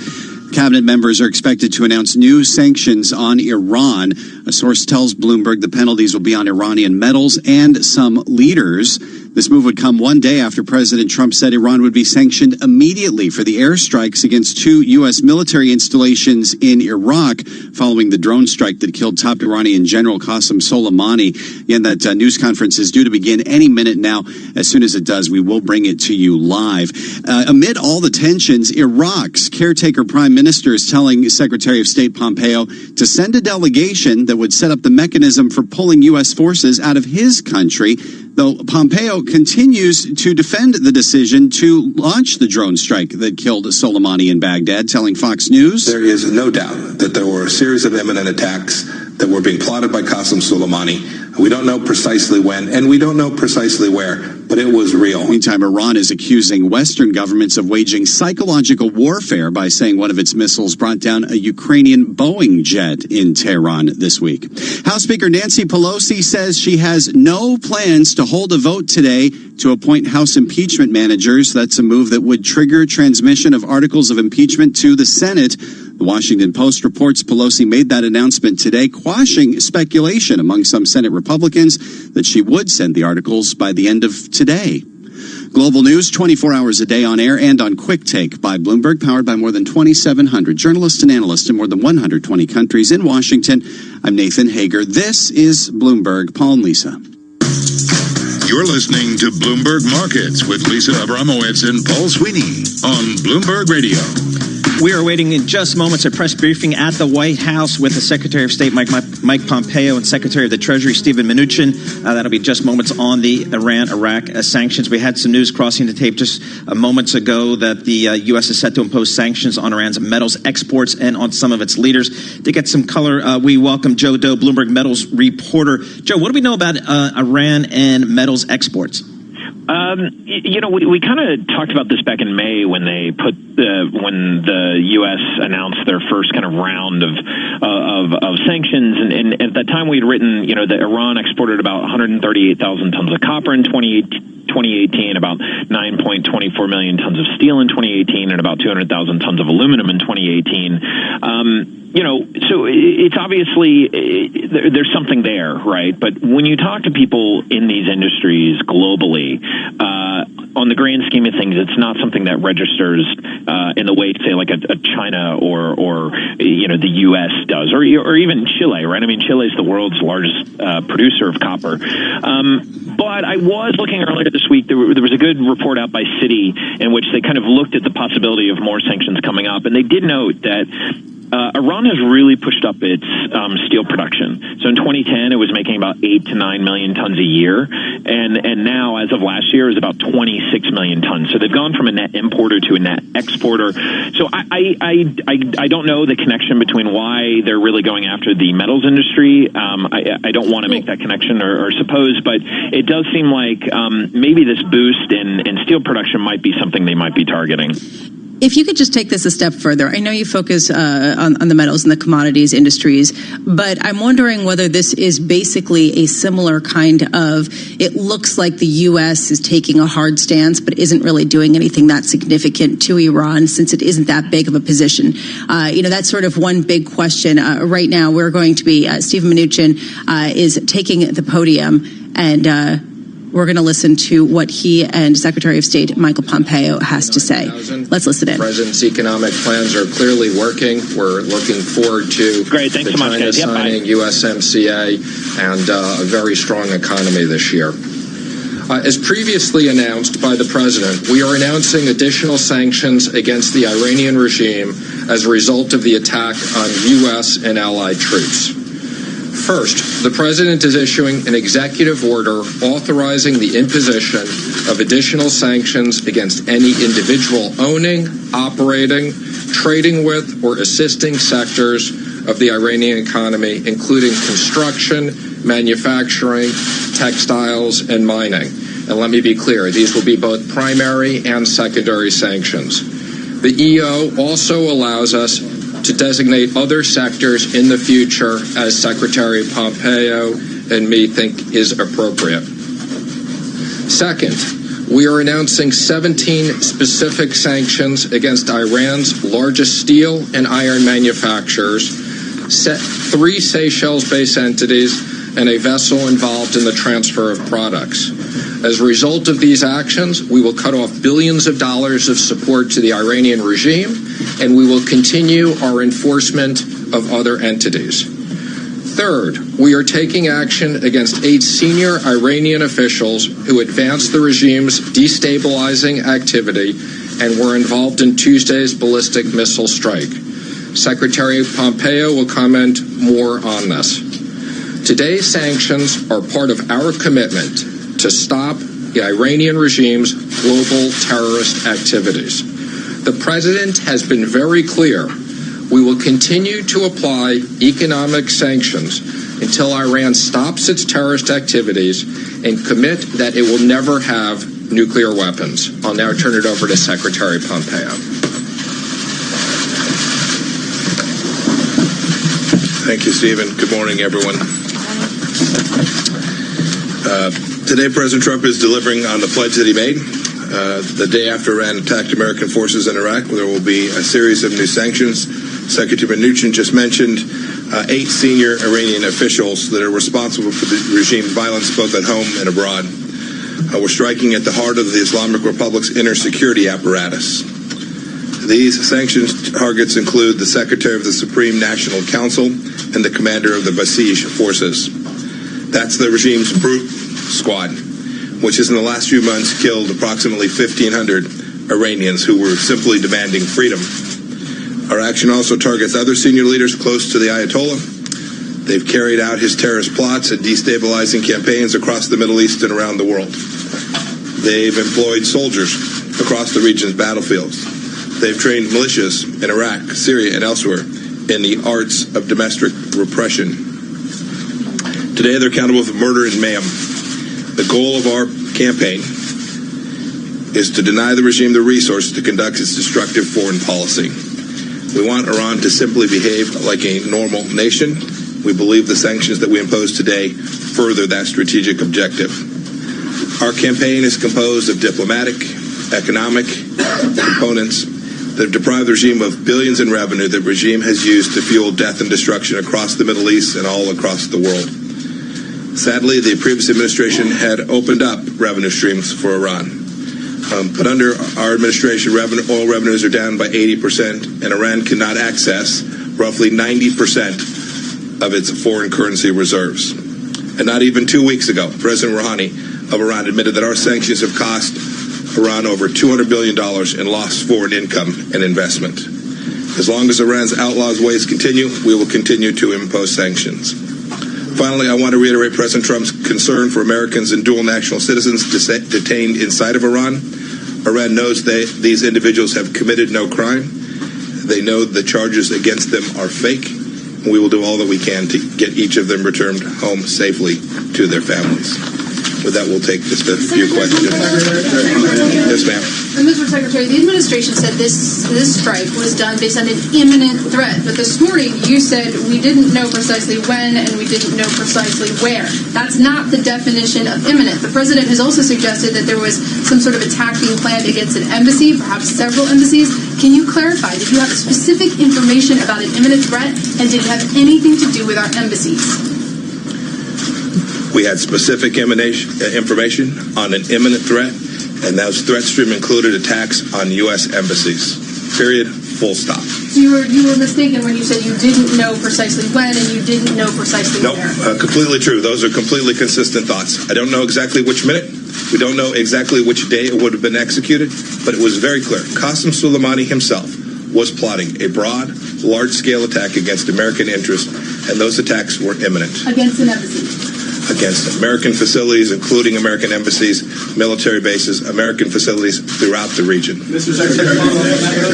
cabinet members are expected to announce new sanctions on Iran. A source tells Bloomberg the penalties will be on Iranian metals and some leaders. This move would come one day after President Trump said Iran would be sanctioned immediately for the airstrikes against 2 U.S. military installations in Iraq following the drone strike that killed top Iranian General Qasem Soleimani. Again, that news conference is due to begin any minute now. As soon as it does, we will bring it to you live. Amid all the tensions, Iraq's caretaker prime minister is telling Secretary of State Pompeo to send a delegation that would set up the mechanism for pulling U.S. forces out of his country, though Pompeo continues to defend the decision to launch the drone strike that killed Soleimani in Baghdad, telling Fox News, "There is no doubt that there were a series of imminent attacks that were being plotted by Qasem Soleimani. We don't know precisely when, and we don't know precisely where, but it was real." Meantime, Iran is accusing Western governments of waging psychological warfare by saying one of its missiles brought down a Ukrainian Boeing jet in Tehran this week. House Speaker Nancy Pelosi says she has no plans to hold a vote today to appoint House impeachment managers. That's a move that would trigger transmission of articles of impeachment to the Senate. The Washington Post reports Pelosi made that announcement today, quashing speculation among some Senate Republicans that she would send the articles by the end of today. Global news 24 hours a day on air and on Quick Take by Bloomberg, powered by more than 2,700 journalists and analysts in more than 120 countries. In Washington, I'm Nathan Hager. This is Bloomberg. Paul and Lisa. You're listening to Bloomberg Markets with Lisa Abramowitz and Paul Sweeney on Bloomberg Radio. We are waiting in just moments a press briefing at the White House with the Secretary of State Mike Pompeo and Secretary of the Treasury Steven Mnuchin. That'll be just moments on the Iran-Iraq sanctions. We had some news crossing the tape just moments ago that the U.S. is set to impose sanctions on Iran's metals exports and on some of its leaders. To get some color, we welcome Joe Doe, Bloomberg Metals reporter. Joe, what do we know about Iran and metals exports? We kind of talked about this back in May when they when the U.S. announced their first kind of round of sanctions, and at that time we had written, that Iran exported about 138,000 tons of copper in 2018, about 9.24 million tons of steel in 2018, and about 200,000 tons of aluminum in 2018. So it's obviously there's something there, right? But when you talk to people in these industries globally, on the grand scheme of things, it's not something that registers in the way, say, like a China or the U.S. does, or even Chile, right? I mean, Chile is the world's largest producer of copper. But I was looking earlier this week. There was a good report out by Citi in which they kind of looked at the possibility of more sanctions coming up, and they did note that Iran has really pushed up its steel production. So in 2010, it was making about 8 to 9 million tons a year, and now, as of last year, is about 26 million tons. So they've gone from a net importer to a net exporter. So I don't know the connection between why they're really going after the metals industry. I don't want to make that connection or suppose, but it does seem like maybe this boost in steel production might be something they might be targeting. If you could just take this a step further, I know you focus on the metals and the commodities industries, but I'm wondering whether this is basically a similar kind of, it looks like the U.S. is taking a hard stance, but isn't really doing anything that significant to Iran since it isn't that big of a position. That's sort of one big question. Right now, we're going to be, Steven Mnuchin is taking the podium, and we're going to listen to what he and Secretary of State Michael Pompeo has to say. Let's listen in. The president's economic plans are clearly working. We're looking forward to the China signing USMCA and a very strong economy this year. As previously announced by the president, we are announcing additional sanctions against the Iranian regime as a result of the attack on U.S. and allied troops. First, the president is issuing an executive order authorizing the imposition of additional sanctions against any individual owning, operating, trading with, or assisting sectors of the Iranian economy, including construction, manufacturing, textiles, and mining. And let me be clear, these will be both primary and secondary sanctions. The EO also allows us to designate other sectors in the future as Secretary Pompeo and me think is appropriate. Second, we are announcing 17 specific sanctions against Iran's largest steel and iron manufacturers, 3 Seychelles-based entities, and a vessel involved in the transfer of products. As a result of these actions, we will cut off billions of dollars of support to the Iranian regime, and we will continue our enforcement of other entities. Third, we are taking action against 8 senior Iranian officials who advanced the regime's destabilizing activity and were involved in Tuesday's ballistic missile strike. Secretary Pompeo will comment more on this. Today's sanctions are part of our commitment to stop the Iranian regime's global terrorist activities. The president has been very clear. We will continue to apply economic sanctions until Iran stops its terrorist activities and commit that it will never have nuclear weapons. I'll now turn it over to Secretary Pompeo. Thank you, Stephen. Good morning, everyone. Today, President Trump is delivering on the pledge that he made. The day after Iran attacked American forces in Iraq, there will be a series of new sanctions. Secretary Mnuchin just mentioned 8 senior Iranian officials that are responsible for the regime's violence both at home and abroad. We're striking at the heart of the Islamic Republic's inner security apparatus. These sanctions targets include the Secretary of the Supreme National Council and the commander of the Basij forces. That's the regime's brute squad, which has in the last few months killed approximately 1,500 Iranians who were simply demanding freedom. Our action also targets other senior leaders close to the Ayatollah. They've carried out his terrorist plots and destabilizing campaigns across the Middle East and around the world. They've employed soldiers across the region's battlefields. They've trained militias in Iraq, Syria, and elsewhere in the arts of domestic repression. Today, they're accountable for murder and mayhem. The goal of our campaign is to deny the regime the resources to conduct its destructive foreign policy. We want Iran to simply behave like a normal nation. We believe the sanctions that we impose today further that strategic objective. Our campaign is composed of diplomatic, economic components that have deprived the regime of billions in revenue that the regime has used to fuel death and destruction across the Middle East and all across the world. Sadly, the previous administration had opened up revenue streams for Iran. But under our administration, oil revenues are down by 80%, and Iran cannot access roughly 90% of its foreign currency reserves. And not even 2 weeks ago, President Rouhani of Iran admitted that our sanctions have cost Iran over $200 billion in lost foreign income and investment. As long as Iran's outlaws' ways continue, we will continue to impose sanctions. Finally, I want to reiterate President Trump's concern for Americans and dual national citizens detained inside of Iran. Iran knows these individuals have committed no crime. They know the charges against them are fake. And we will do all that we can to get each of them returned home safely to their families. With that, we'll take just a few questions. Yes, ma'am. Mr. Secretary, the administration said this strike was done based on an imminent threat. But this morning, you said we didn't know precisely when and we didn't know precisely where. That's not the definition of imminent. The president has also suggested that there was some sort of attack being planned against an embassy, perhaps several embassies. Can you clarify? Did you have specific information about an imminent threat, and did it have anything to do with our embassies? We had specific information on an imminent threat, and that threat stream included attacks on U.S. embassies. Period. Full stop. So you were mistaken when you said you didn't know precisely when and you didn't know precisely where. No, completely true. Those are completely consistent thoughts. I don't know exactly which minute. We don't know exactly which day it would have been executed, but it was very clear. Qasem Soleimani himself was plotting a broad, large-scale attack against American interests, and those attacks were imminent. Against an embassy? Against American facilities, including American embassies, military bases, American facilities throughout the region. Mr. Secretary,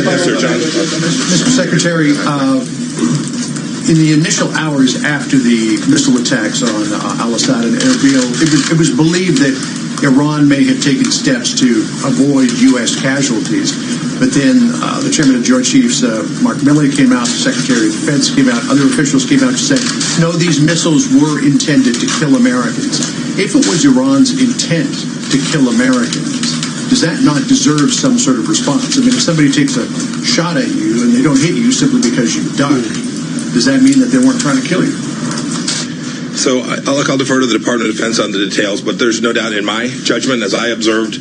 Yes, sir, John. Mr. Secretary, in the initial hours after the missile attacks on Al-Assad and Erbil, it was believed that Iran may have taken steps to avoid U.S. casualties. But then the chairman of the Joint Chiefs, Mark Milley, came out, the Secretary of Defense came out, other officials came out and said, no, these missiles were intended to kill Americans. If it was Iran's intent to kill Americans, does that not deserve some sort of response? I mean, if somebody takes a shot at you and they don't hit you simply because you died, does that mean that they weren't trying to kill you? So I'll defer to the Department of Defense on the details, but there's no doubt in my judgment, as I observed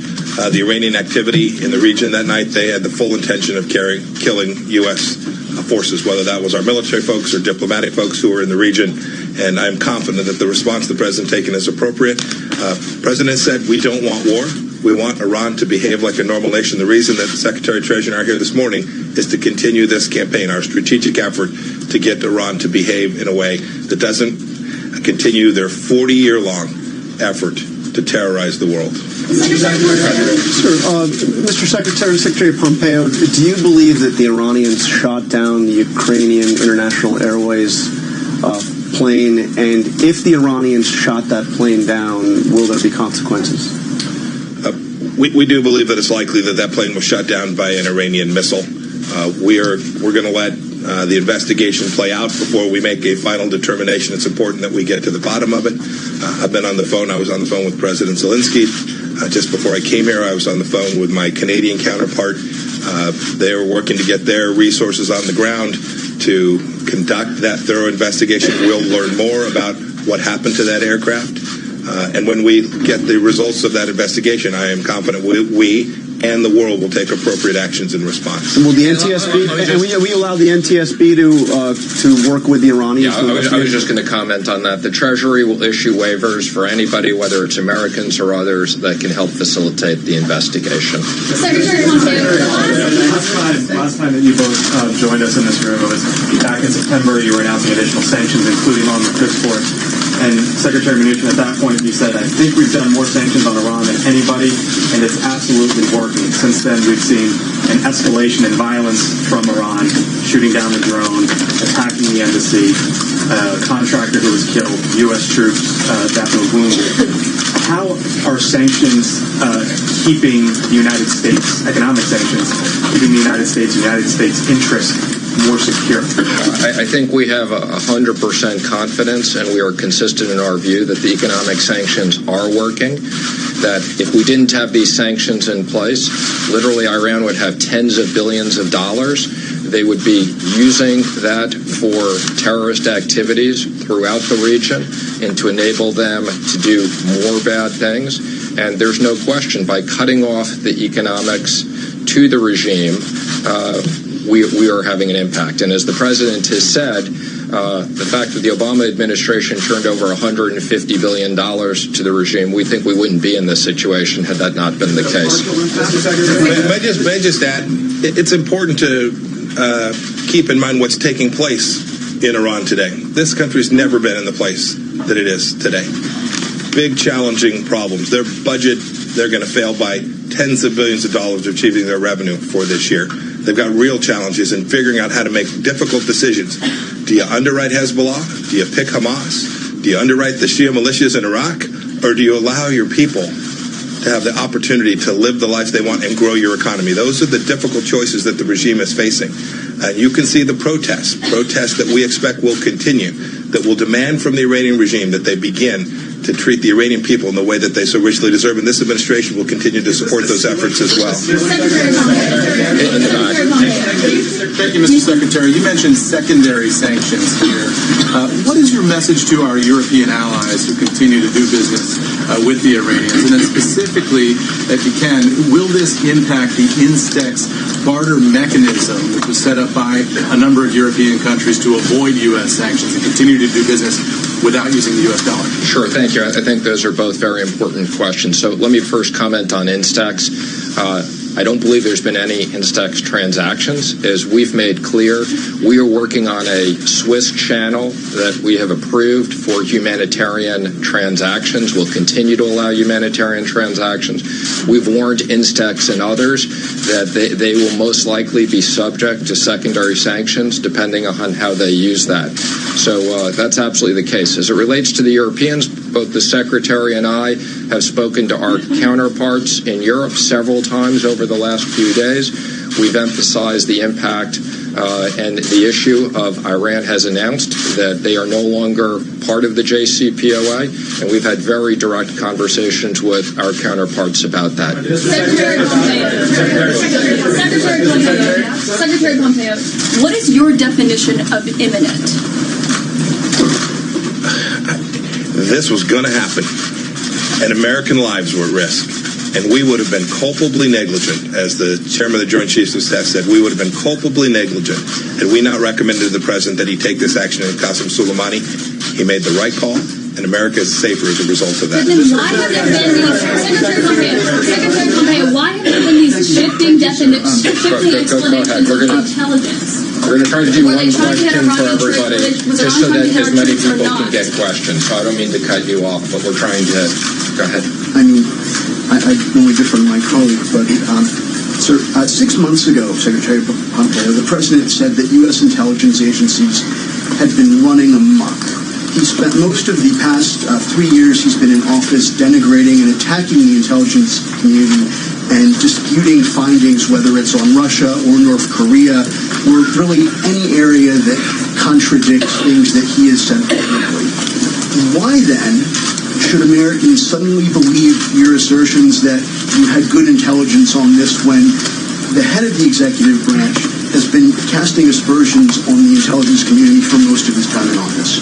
the Iranian activity in the region that night, they had the full intention of killing U.S. forces, whether that was our military folks or diplomatic folks who were in the region. And I'm confident that the response the President taken is appropriate. President said we don't want war. We want Iran to behave like a normal nation. The reason that the Secretary of Treasury and I are here this morning is to continue this campaign, our strategic effort to get Iran to behave in a way that doesn't continue their 40-year-long effort to terrorize the world. Mr. Secretary Pompeo, do you believe that the Iranians shot down the Ukrainian International Airways plane? And if the Iranians shot that plane down, will there be consequences? We do believe that it's likely that that plane was shot down by an Iranian missile. We're going to let the investigation play out before we make a final determination. It's important that we get to the bottom of it. I've been on the phone. I was on the phone with President Zelensky. Just before I came here, I was on the phone with my Canadian counterpart. They are working to get their resources on the ground to conduct that thorough investigation. We'll learn more about what happened to that aircraft. And when we get the results of that investigation, I am confident we and the world will take appropriate actions in response. And will the NTSB, we allow the NTSB to work with the Iranians? Yeah, I was just going to comment on that. The Treasury will issue waivers for anybody, whether it's Americans or others, that can help facilitate the investigation. Secretary Pompeo, last time that you both joined us in this room, it was back in September. You were announcing additional sanctions, including on the Crisport. And Secretary Mnuchin, at that point, you said, I think we've done more sanctions on Iran than anybody, and it's absolutely working. Since then, we've seen an escalation in violence from Iran, shooting down the drone, attacking the embassy, a contractor who was killed, U.S. troops that were wounded. How are sanctions keeping the United States, economic sanctions, keeping the United States interest more secure? I think we have 100% confidence, and we are consistent in our view that the economic sanctions are working, that if we didn't have these sanctions in place, literally Iran would have tens of billions of dollars. They would be using that for terrorist activities throughout the region and to enable them to do more bad things. And there's no question, by cutting off the economics to the regime, we are having an impact. And as the president has said, the fact that the Obama administration turned over $150 billion to the regime, we think we wouldn't be in this situation had that not been the case. May I just add, it's important to keep in mind what's taking place in Iran today. This country's never been in the place that it is today. Big, challenging problems. Their budget, they're going to fail by tens of billions of dollars achieving their revenue for this year. They've got real challenges in figuring out how to make difficult decisions. Do you underwrite Hezbollah? Do you pick Hamas? Do you underwrite the Shia militias in Iraq? Or do you allow your people to have the opportunity to live the life they want and grow your economy? Those are the difficult choices that the regime is facing. And you can see the protests that we expect will continue, that will demand from the Iranian regime that they begin to treat the Iranian people in the way that they so richly deserve. And this administration will continue to support those efforts as well. Thank you, Mr. Secretary. You mentioned secondary sanctions here. What is your message to our European allies who continue to do business with the Iranians? And then specifically, if you can, will this impact the INSTEX barter mechanism that was set up by a number of European countries to avoid U.S. sanctions and continue to do business without using the U.S. dollar? Sure, thank you. I think those are both very important questions. So let me first comment on INSTEX. I don't believe there's been any INSTEX transactions. As we've made clear, we are working on a Swiss channel that we have approved for humanitarian transactions. We'll continue to allow humanitarian transactions. We've warned INSTEX and others that they will most likely be subject to secondary sanctions depending on how they use that. So that's absolutely the case. As it relates to the Europeans, both the Secretary and I have spoken to our counterparts in Europe several times over the last few days. We've emphasized the impact and the issue of Iran has announced that they are no longer part of the JCPOA, and we've had very direct conversations with our counterparts about that. Secretary Pompeo, what is your definition of imminent? this was going to happen, and American lives were at risk. And we would have been culpably negligent, as the chairman of the Joint Chiefs of Staff said, we would have been culpably negligent had we not recommended to the president that he take this action in Qasem Soleimani. He made the right call, and America is safer as a result of that. But then why have there been these, Secretary Pompeo, why have there been these shifting definitions, shifting explanations of intelligence? We're going to try to do one question for everybody, just so that as many people can get questions. So I don't mean to cut you off, but we're trying to go ahead. I mean, I normally differ from my colleague, but sir, 6 months ago, Secretary Pompeo, the president said that U.S. intelligence agencies had been running amok. He spent most of the past 3 years he's been in office denigrating and attacking the intelligence community and disputing findings, whether it's on Russia or North Korea, or really any area that contradicts things that he has said publicly. Why then should Americans suddenly believe your assertions that you had good intelligence on this when the head of the executive branch has been casting aspersions on the intelligence community for most of his time in office?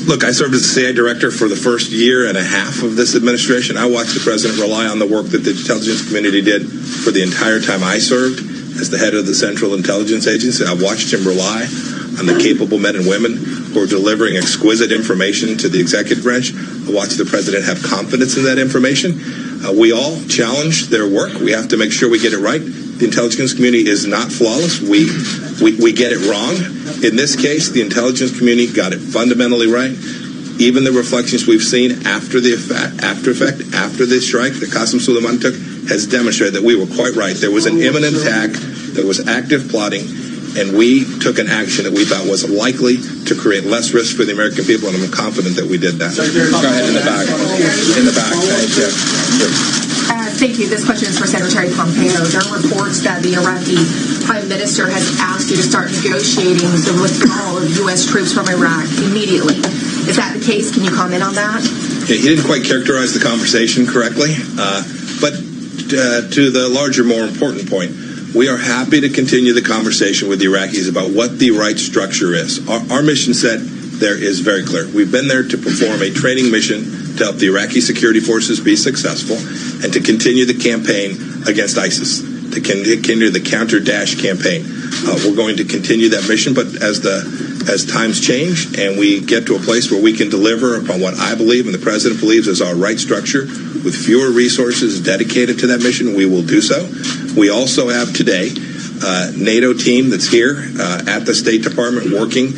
Look, I served as the CIA director for the first year and a half of this administration. I watched the president rely on the work that the intelligence community did for the entire time I served as the head of the Central Intelligence Agency. I watched him rely on the capable men and women who are delivering exquisite information to the executive branch. I watched the president have confidence in that information. We all challenge their work. We have to make sure we get it right. The intelligence community is not flawless. We get it wrong. In this case, the intelligence community got it fundamentally right. Even the reflections we've seen after the strike that Qasem Soleimani took has demonstrated that we were quite right. There was an imminent attack. There was active plotting. And we took an action that we thought was likely to create less risk for the American people, and I'm confident that we did that. Go ahead in the back. In the back, thank you. Thank you. This question is for Secretary Pompeo. There are reports that the Iraqi Prime Minister has asked you to start negotiating the withdrawal of U.S. troops from Iraq immediately. Is that the case? Can you comment on that? Yeah, he didn't quite characterize the conversation correctly, but to the larger, more important point, we are happy to continue the conversation with the Iraqis about what the right structure is. Our mission set there is very clear. We've been there to perform a training mission to help the Iraqi security forces be successful and to continue the campaign against ISIS, to continue the counter-Daesh campaign. We're going to continue that mission, but as times change and we get to a place where we can deliver upon what I believe and the President believes is our right structure with fewer resources dedicated to that mission, we will do so. We also have today a NATO team that's here at the State Department working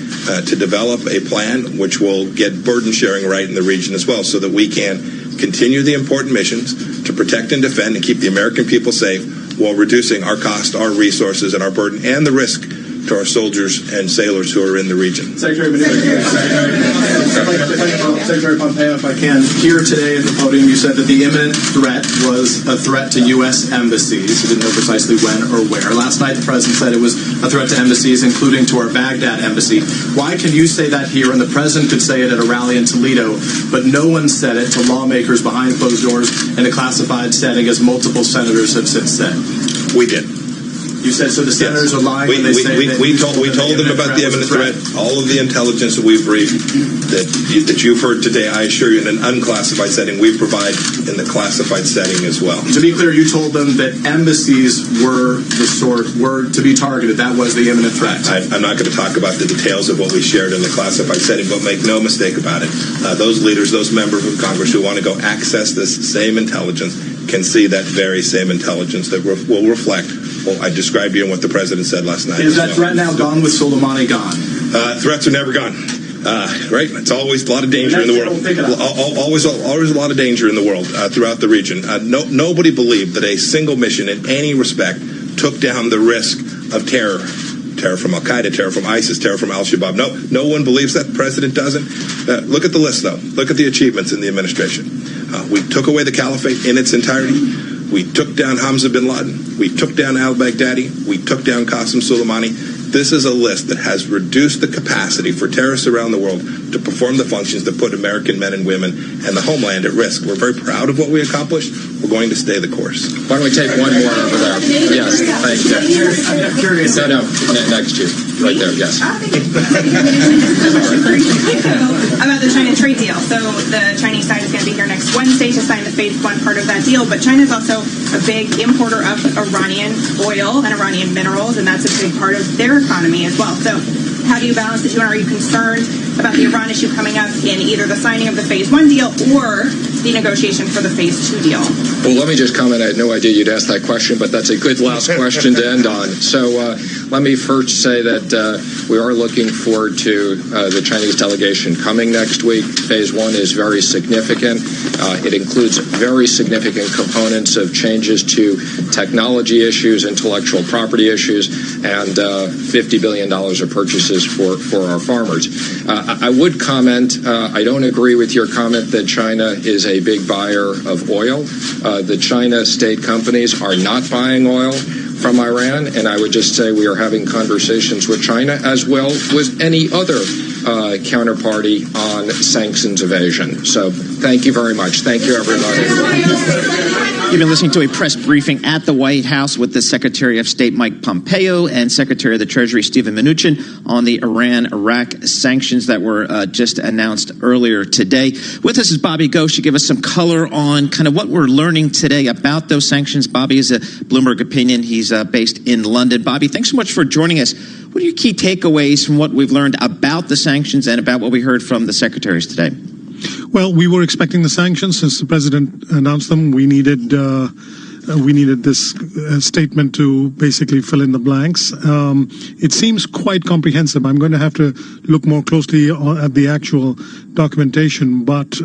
to develop a plan which will get burden sharing right in the region as well so that we can continue the important missions to protect and defend and keep the American people safe while reducing our cost, our resources, and our burden and the risk to our soldiers and sailors who are in the region. Secretary Pompeo, if I can, here today at the podium, you said that the imminent threat was a threat to U.S. embassies. You didn't know precisely when or where. Last night, the president said it was a threat to embassies, including to our Baghdad embassy. Why can you say that here, and the president could say it at a rally in Toledo, but no one said it to lawmakers behind closed doors in a classified setting, as multiple senators have since said? We did. You said so. The senators are lying when they say that we told them about the imminent threat. All of the intelligence that we've briefed, that you've heard today, I assure you, in an unclassified setting, we provide in the classified setting as well. To be clear, you told them that embassies were to be targeted. That was the imminent threat. I'm not going to talk about the details of what we shared in the classified setting, but make no mistake about it. Those leaders, those members of Congress who want to go access this same intelligence can see that very same intelligence that will reflect what I described to you and what the president said last night. Is that threat now gone with Soleimani gone? Threats are never gone. Right? It's always a lot of danger in the world. Always a lot of danger in the world throughout the region. Nobody believed that a single mission in any respect took down the risk of terror. Terror from Al-Qaeda, terror from ISIS, terror from Al-Shabaab. No one believes that. The president doesn't. Look at the list, though. Look at the achievements in the administration. We took away the caliphate in its entirety. We took down Hamza bin Laden. We took down al-Baghdadi. We took down Qasem Soleimani. This is a list that has reduced the capacity for terrorists around the world to perform the functions that put American men and women and the homeland at risk. We're very proud of what we accomplished. We're going to stay the course. Why don't we take one more over there? Yes, thank you. I'm curious. No, next to you. Right there, yes. About the Chinese the Chinese side is going to be here next Wednesday to sign the phase one part of that deal. But China is also a big importer of Iranian oil and Iranian minerals, and that's a big part of their economy as well. So how do you balance the two, and are you concerned about the Iran issue coming up in either the signing of the phase one deal or the negotiation for the phase two deal? Well, let me just comment. I had no idea you'd ask that question, but that's a good last question to end on. So let me first say that we are looking forward to the Chinese delegation coming next week. Phase one is very significant. It includes very significant components of changes to technology issues, intellectual property issues, and $50 billion of purchases for our farmers. I would comment, I don't agree with your comment that China is a big buyer of oil. The China state companies are not buying oil from Iran, and I would just say we are having conversations with China as well with any other counterparty on sanctions evasion. So thank you very much. Thank you, everybody. You've been listening to a press briefing at the White House with the Secretary of State Mike Pompeo and Secretary of the Treasury Steven Mnuchin on the Iran-Iraq sanctions that were just announced earlier today. With us is Bobby Ghosh to give us some color on kind of what we're learning today about those sanctions. Bobby is a Bloomberg opinion. He's based in London. Bobby, thanks so much for joining us. What are your key takeaways from what we've learned about the sanctions and about what we heard from the secretaries today? Well, we were expecting the sanctions since the president announced them. We needed this statement to basically fill in the blanks. It seems quite comprehensive. I'm going to have to look more closely at the actual documentation, but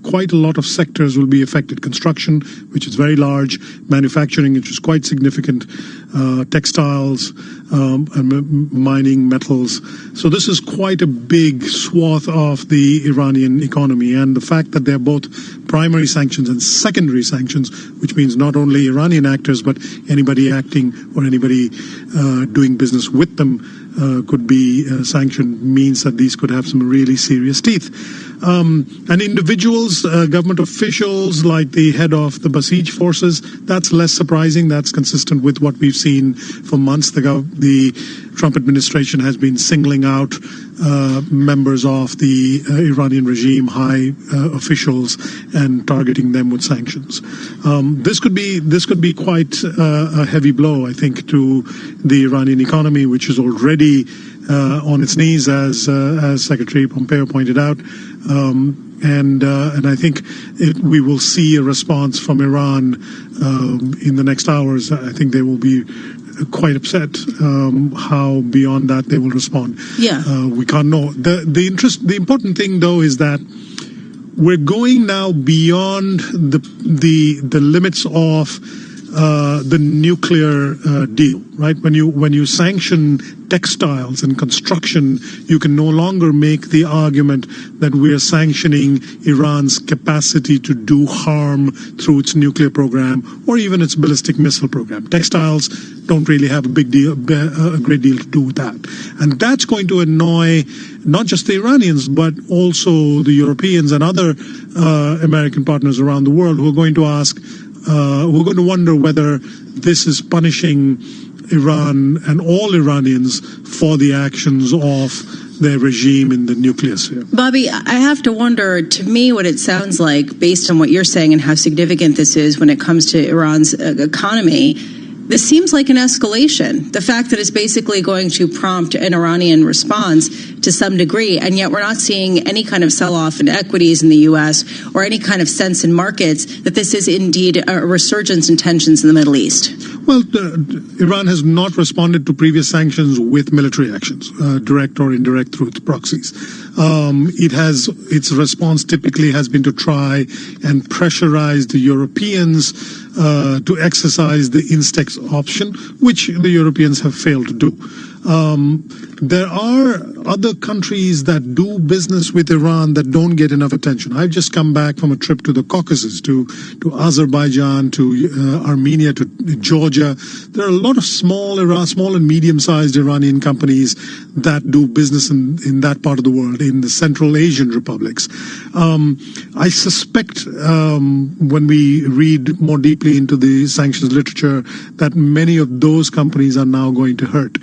quite a lot of sectors will be affected. Construction, which is very large, manufacturing, which is quite significant, textiles, and mining, metals. So this is quite a big swath of the Iranian economy, and the fact that they're both primary sanctions and secondary sanctions, which means not only Iranian actors, but anybody acting or anybody doing business with them could be sanctioned, means that these could have some really serious teeth. And individuals, government officials like the head of the Basij forces, that's less surprising. That's consistent with what we've seen for months. The Trump administration has been singling out members of the Iranian regime, high officials, and targeting them with sanctions. This could be quite a heavy blow, I think, to the Iranian economy, which is already on its knees, as Secretary Pompeo pointed out. And I think we will see a response from Iran in the next hours. I think they will be quite upset how beyond that they will respond. Yeah. We can't know. The important thing, though, is that we're going now beyond the limits of the nuclear deal, right? When you sanction textiles and construction, you can no longer make the argument that we are sanctioning Iran's capacity to do harm through its nuclear program or even its ballistic missile program. Textiles don't really have a great deal to do with that. And that's going to annoy not just the Iranians, but also the Europeans and other American partners around the world who are going to ask, we're going to wonder whether this is punishing Iran and all Iranians for the actions of their regime in the nuclear sphere. Bobby, I have to wonder, to me, what it sounds like, based on what you're saying and how significant this is when it comes to Iran's economy, this seems like an escalation. The fact that it's basically going to prompt an Iranian response to some degree, and yet we're not seeing any kind of sell-off in equities in the U.S. or any kind of sense in markets that this is indeed a resurgence in tensions in the Middle East. Well, Iran has not responded to previous sanctions with military actions, direct or indirect through its proxies. Its response typically has been to try and pressurize the Europeans to exercise the Instex option, which the Europeans have failed to do. There are other countries that do business with Iran that don't get enough attention. I've just come back from a trip to the Caucasus, to Azerbaijan, to Armenia, to Georgia. There are a lot of small and medium-sized Iranian companies that do business in that part of the world, in the Central Asian republics. I suspect when we read more deeply into the sanctions literature that many of those companies are now going to hurt.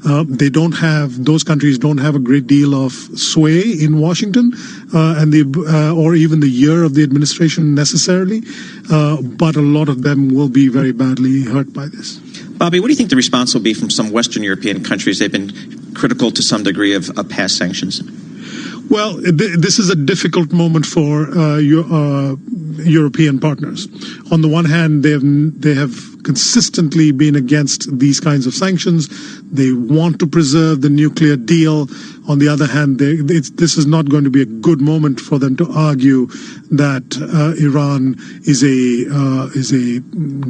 Those countries don't have a great deal of sway in Washington, or even the year of the administration necessarily, but a lot of them will be very badly hurt by this. Bobby, what do you think the response will be from some Western European countries? They've been critical to some degree of past sanctions. Well, this is a difficult moment for European partners. On the one hand, they have consistently been against these kinds of sanctions. They want to preserve the nuclear deal. On the other hand, this is not going to be a good moment for them to argue that Iran is a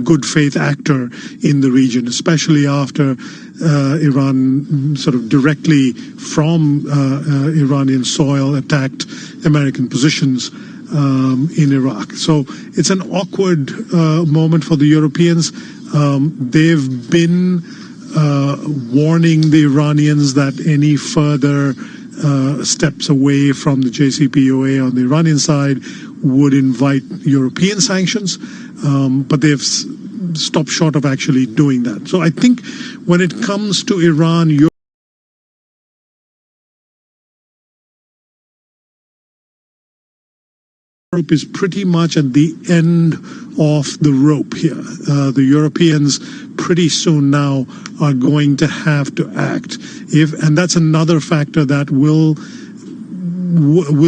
good faith actor in the region, especially after Iran sort of directly from Iranian soil attacked American positions in Iraq. So it's an awkward moment for the Europeans. They've been warning the Iranians that any further steps away from the JCPOA on the Iranian side would invite European sanctions, but they've stopped short of actually doing that. So I think when it comes to Iran, Europe is pretty much at the end of the rope here. The Europeans pretty soon now are going to have to act, and that's another factor that will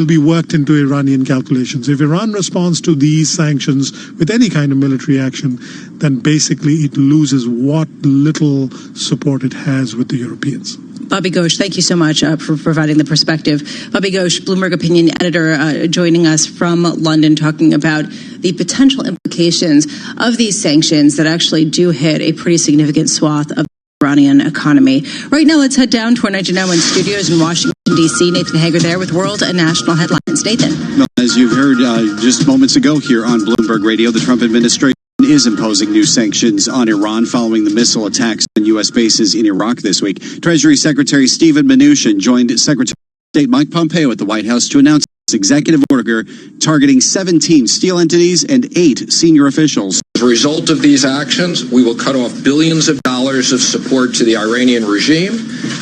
be worked into Iranian calculations. If Iran responds to these sanctions with any kind of military action, then basically it loses what little support it has with the Europeans. Bobby Ghosh, thank you so much for providing the perspective. Bobby Ghosh, Bloomberg Opinion Editor, joining us from London, talking about the potential implications of these sanctions that actually do hit a pretty significant swath of the Iranian economy. Right now, let's head down to our 99.1 studios in Washington, D.C. Nathan Hager there with world and national headlines. Nathan. As you've heard just moments ago here on Bloomberg Radio, the Trump administration is imposing new sanctions on Iran following the missile attacks on U.S. bases in Iraq this week. Treasury Secretary Steven Mnuchin joined Secretary of State Mike Pompeo at the White House to announce this executive order targeting 17 steel entities and 8 senior officials. As a result of these actions, we will cut off billions of dollars of support to the Iranian regime,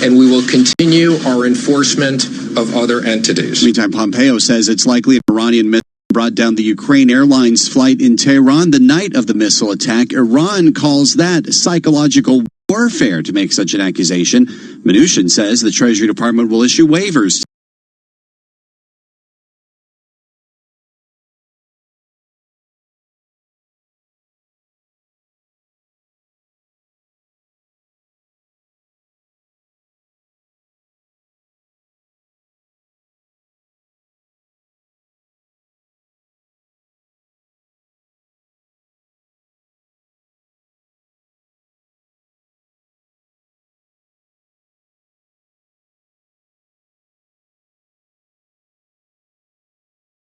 and we will continue our enforcement of other entities. Meantime, Pompeo says it's likely an Iranian missile brought down the Ukraine Airlines flight in Tehran the night of the missile attack. Iran calls that psychological warfare to make such an accusation. Mnuchin says the Treasury Department will issue waivers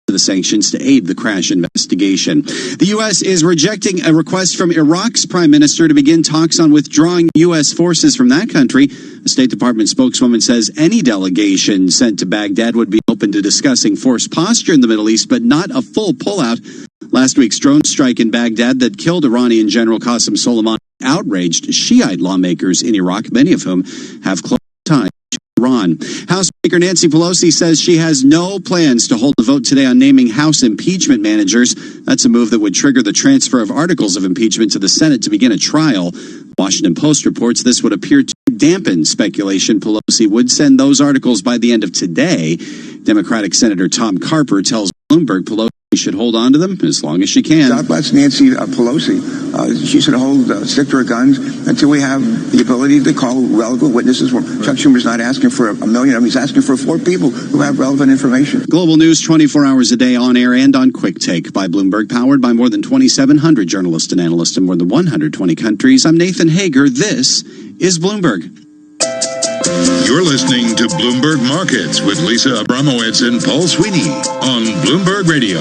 the sanctions to aid the crash investigation. The U.S. is rejecting a request from Iraq's prime minister to begin talks on withdrawing U.S. forces from that country. A State Department spokeswoman says any delegation sent to Baghdad would be open to discussing force posture in the Middle East, but not a full pullout. Last week's drone strike in Baghdad that killed Iranian General Qasem Soleimani outraged Shiite lawmakers in Iraq, many of whom have close ties to Iran. House Speaker Nancy Pelosi says she has no plans to hold a vote today on naming House impeachment managers. That's a move that would trigger the transfer of articles of impeachment to the Senate to begin a trial. Washington Post reports this would appear to dampen speculation Pelosi would send those articles by the end of today. Democratic Senator Tom Carper tells Bloomberg Pelosi should hold on to them as long as she can. God bless Nancy Pelosi. She should stick to her guns until we have the ability to call relevant witnesses. Chuck Schumer's not asking for a million. He's asking for 4 people who have relevant information. Global news 24 hours a day on air and on Quick Take by Bloomberg, powered by more than 2,700 journalists and analysts in more than 120 countries. I'm Nathan Hager. This is Bloomberg. You're listening to Bloomberg Markets with Lisa Abramowitz and Paul Sweeney on Bloomberg Radio.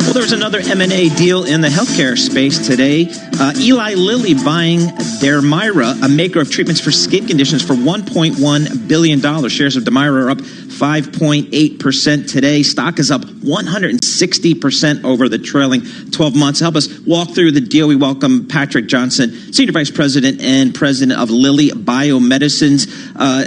Well, there's another M&A deal in the healthcare space today. Eli Lilly buying Dermira, a maker of treatments for skin conditions, for $1.1 billion. Shares of Dermira are up 5.8% today. Stock is up 160% over the trailing 12 months. To help us walk through the deal, we welcome Patrick Johnson, Senior Vice President and President of Lilly Biomedicines.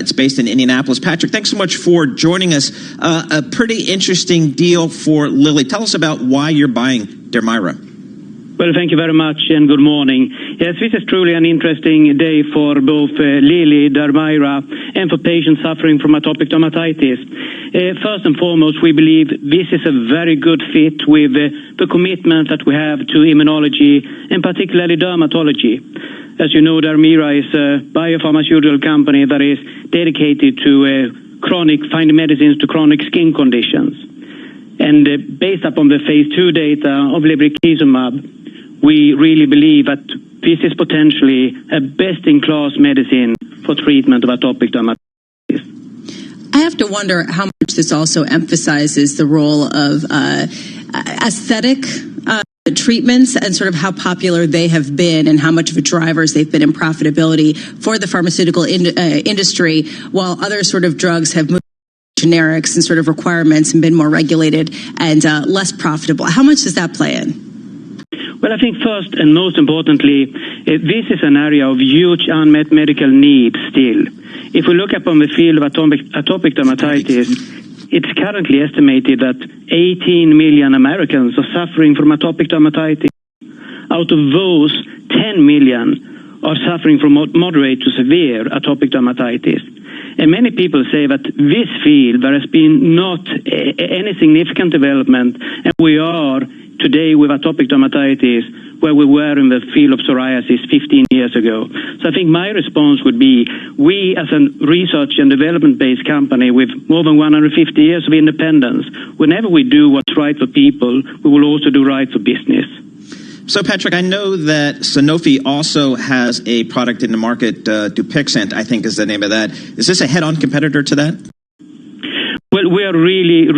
It's based in Indianapolis. Patrick, thanks so much for joining us. A pretty interesting deal for Lilly. Tell us about why you're buying Dermira. Well, thank you very much and good morning. Yes, this is truly an interesting day for both Lilly, Dermira, and for patients suffering from atopic dermatitis. First and foremost, we believe this is a very good fit with the commitment that we have to immunology and particularly dermatology. As you know, Dermira is a biopharmaceutical company that is dedicated to finding medicines to chronic skin conditions. And based upon the phase 2 data of lebrikizumab, we really believe that this is potentially a best-in-class medicine for treatment of atopic dermatitis. I have to wonder how much this also emphasizes the role of aesthetic treatments and sort of how popular they have been and how much of a drivers they've been in profitability for the pharmaceutical industry, while other sort of drugs have moved generics and sort of requirements and been more regulated and less profitable. How much does that play in? Well, I think first and most importantly, this is an area of huge unmet medical need still. If we look upon the field of atopic dermatitis, it's currently estimated that 18 million Americans are suffering from atopic dermatitis. Out of those, 10 million are suffering from moderate to severe atopic dermatitis. And many people say that this field, there has been not any significant development, and we are today with atopic dermatitis where we were in the field of psoriasis 15 years ago. So I think my response would be, we as a research and development-based company with more than 150 years of independence, whenever we do what's right for people, we will also do right for business. So, Patrick, I know that Sanofi also has a product in the market, Dupixent, I think is the name of that. Is this a head-on competitor to that? Well, we are really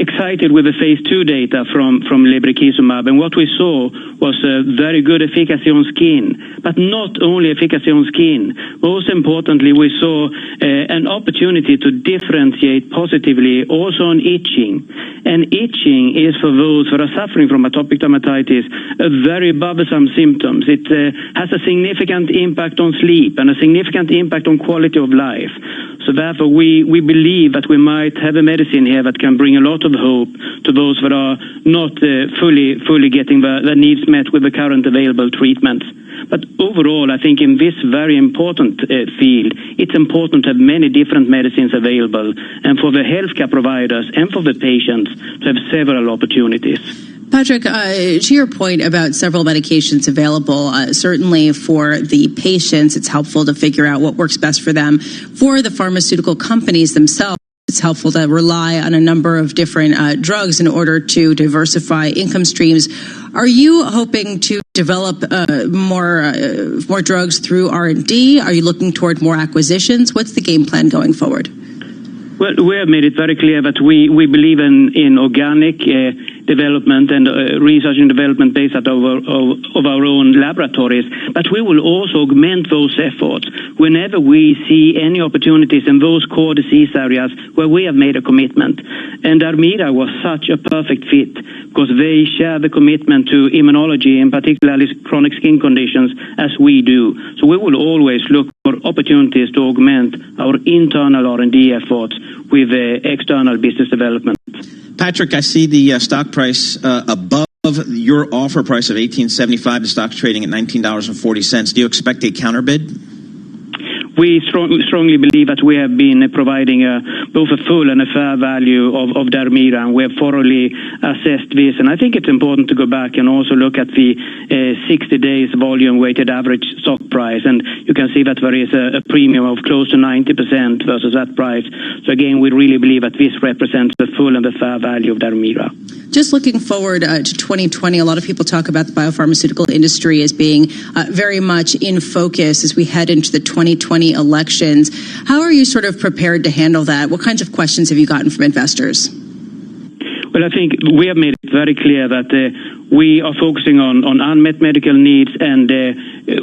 excited with the phase 2 data from lebrikizumab, and what we saw was a very good efficacy on skin, but not only efficacy on skin. Most importantly, we saw an opportunity to differentiate positively also on itching. And itching is, for those that are suffering from atopic dermatitis, a very bothersome symptom. It has a significant impact on sleep and a significant impact on quality of life. So therefore, we believe that we might have a medicine here that can bring a lot of hope to those that are not fully getting their needs met with the current available treatments. But overall, I think in this very important field, it's important to have many different medicines available, and for the healthcare providers and for the patients to have several opportunities. Patrick, to your point about several medications available, certainly for the patients, it's helpful to figure out what works best for them. For the pharmaceutical companies themselves, it's helpful to rely on a number of different drugs in order to diversify income streams. Are you hoping to develop more drugs through R&D? Are you looking toward more acquisitions? What's the game plan going forward? Well, we have made it very clear that we believe in organic development and research and development based out of our own laboratories, but we will also augment those efforts whenever we see any opportunities in those core disease areas where we have made a commitment. And Dermira was such a perfect fit because they share the commitment to immunology and particularly chronic skin conditions as we do. So we will always look for opportunities to augment our internal R&D efforts with external business development. Patrick, I see the stock price above your offer price of $18.75. The stock's trading at $19.40. Do you expect a counterbid? we strongly believe that we have been providing both a full and a fair value of Dermira, and we have thoroughly assessed this. And I think it's important to go back and also look at the 60 days volume weighted average stock price, and you can see that there is a premium of close to 90% versus that price. So again, we really believe that this represents the full and the fair value of Dermira. Just looking forward to 2020, a lot of people talk about the biopharmaceutical industry as being very much in focus as we head into the 2020 elections. How are you sort of prepared to handle that? What kinds of questions have you gotten from investors? Well, I think we have made it very clear that we are focusing on unmet medical needs, and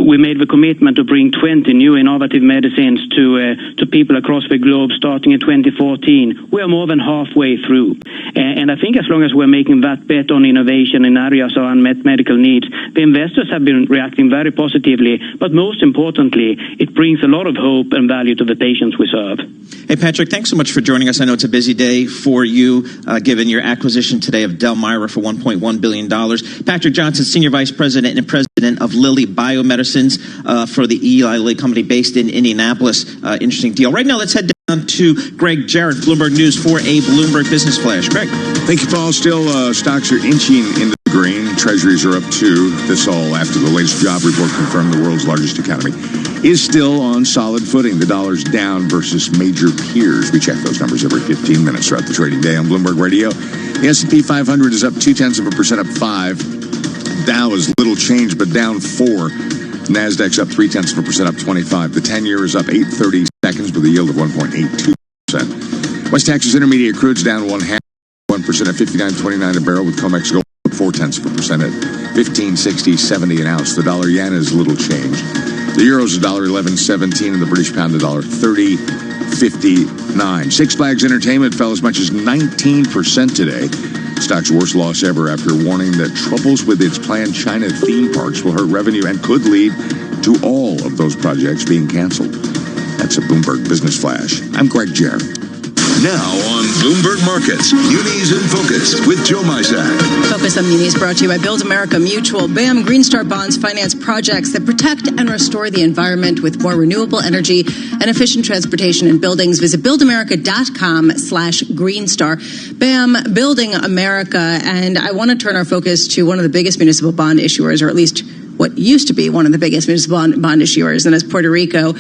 we made the commitment to bring 20 new innovative medicines to people across the globe starting in 2014. We are more than halfway through. And I think as long as we're making that bet on innovation in areas of unmet medical needs, the investors have been reacting very positively. But most importantly, it brings a lot of hope and value to the patients we serve. Hey, Patrick, thanks so much for joining us. I know it's a busy day for you, given your acquisition today of Delmira for $1.1 billion. Patrick Johnson, Senior Vice President and President of Lilly Biomedicines for the Eli Lilly company based in Indianapolis. Interesting deal. Right now, let's head down to Greg Jarrett, Bloomberg News, for a Bloomberg Business Flash. Greg. Thank you, Paul. Still, stocks are inching into the green. Treasuries are up, too. This all after the latest job report confirmed the world's largest economy is still on solid footing. The dollar's down versus major peers. We check those numbers every 15 minutes throughout the trading day on Bloomberg Radio. The S&P 500 is up 0.2%, up 5. Dow is little change, but down 4. Nasdaq's up 0.3%, up 25. The 10-year is up 8/30 seconds with a yield of 1.82%. West Texas Intermediate crude's down 1% at 59.29 a barrel, with COMEX gold up 0.4% at 15.60.70 an ounce. The dollar yen is little change. The euro's $1.11.17 and the British pound $1.30.59. Six Flags Entertainment fell as much as 19% today. Stock's worst loss ever after warning that troubles with its planned China theme parks will hurt revenue and could lead to all of those projects being canceled. That's a Bloomberg Business Flash. I'm Greg Jarrett. Now on Bloomberg Markets, Munis in Focus with Joe Mysak. Focus on Munis brought to you by Build America Mutual. BAM Green Star bonds finance projects that protect and restore the environment with more renewable energy and efficient transportation in buildings. Visit buildamerica.com/greenstar. BAM, Building America. And I want to turn our focus to one of the biggest municipal bond issuers, or at least what used to be one of the biggest municipal bond issuers, and that's Puerto Rico.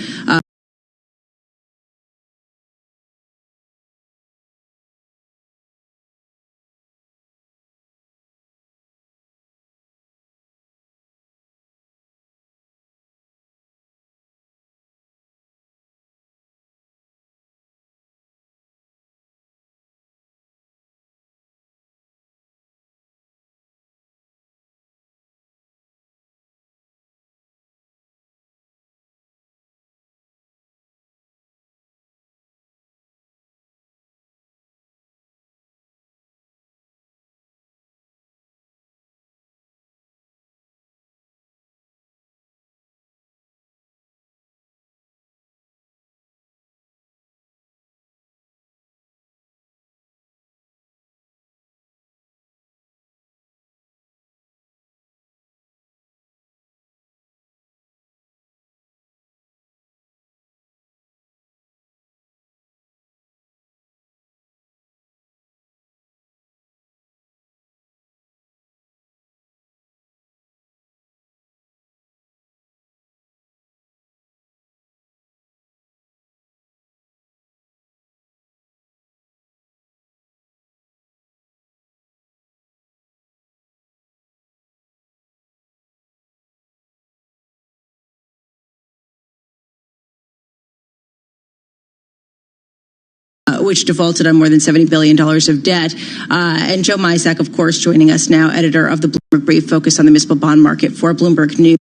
Which defaulted on more than $70 billion of debt. And Joe Mysak, of course, joining us now, editor of the Bloomberg Brief, focused on the municipal bond market for Bloomberg News.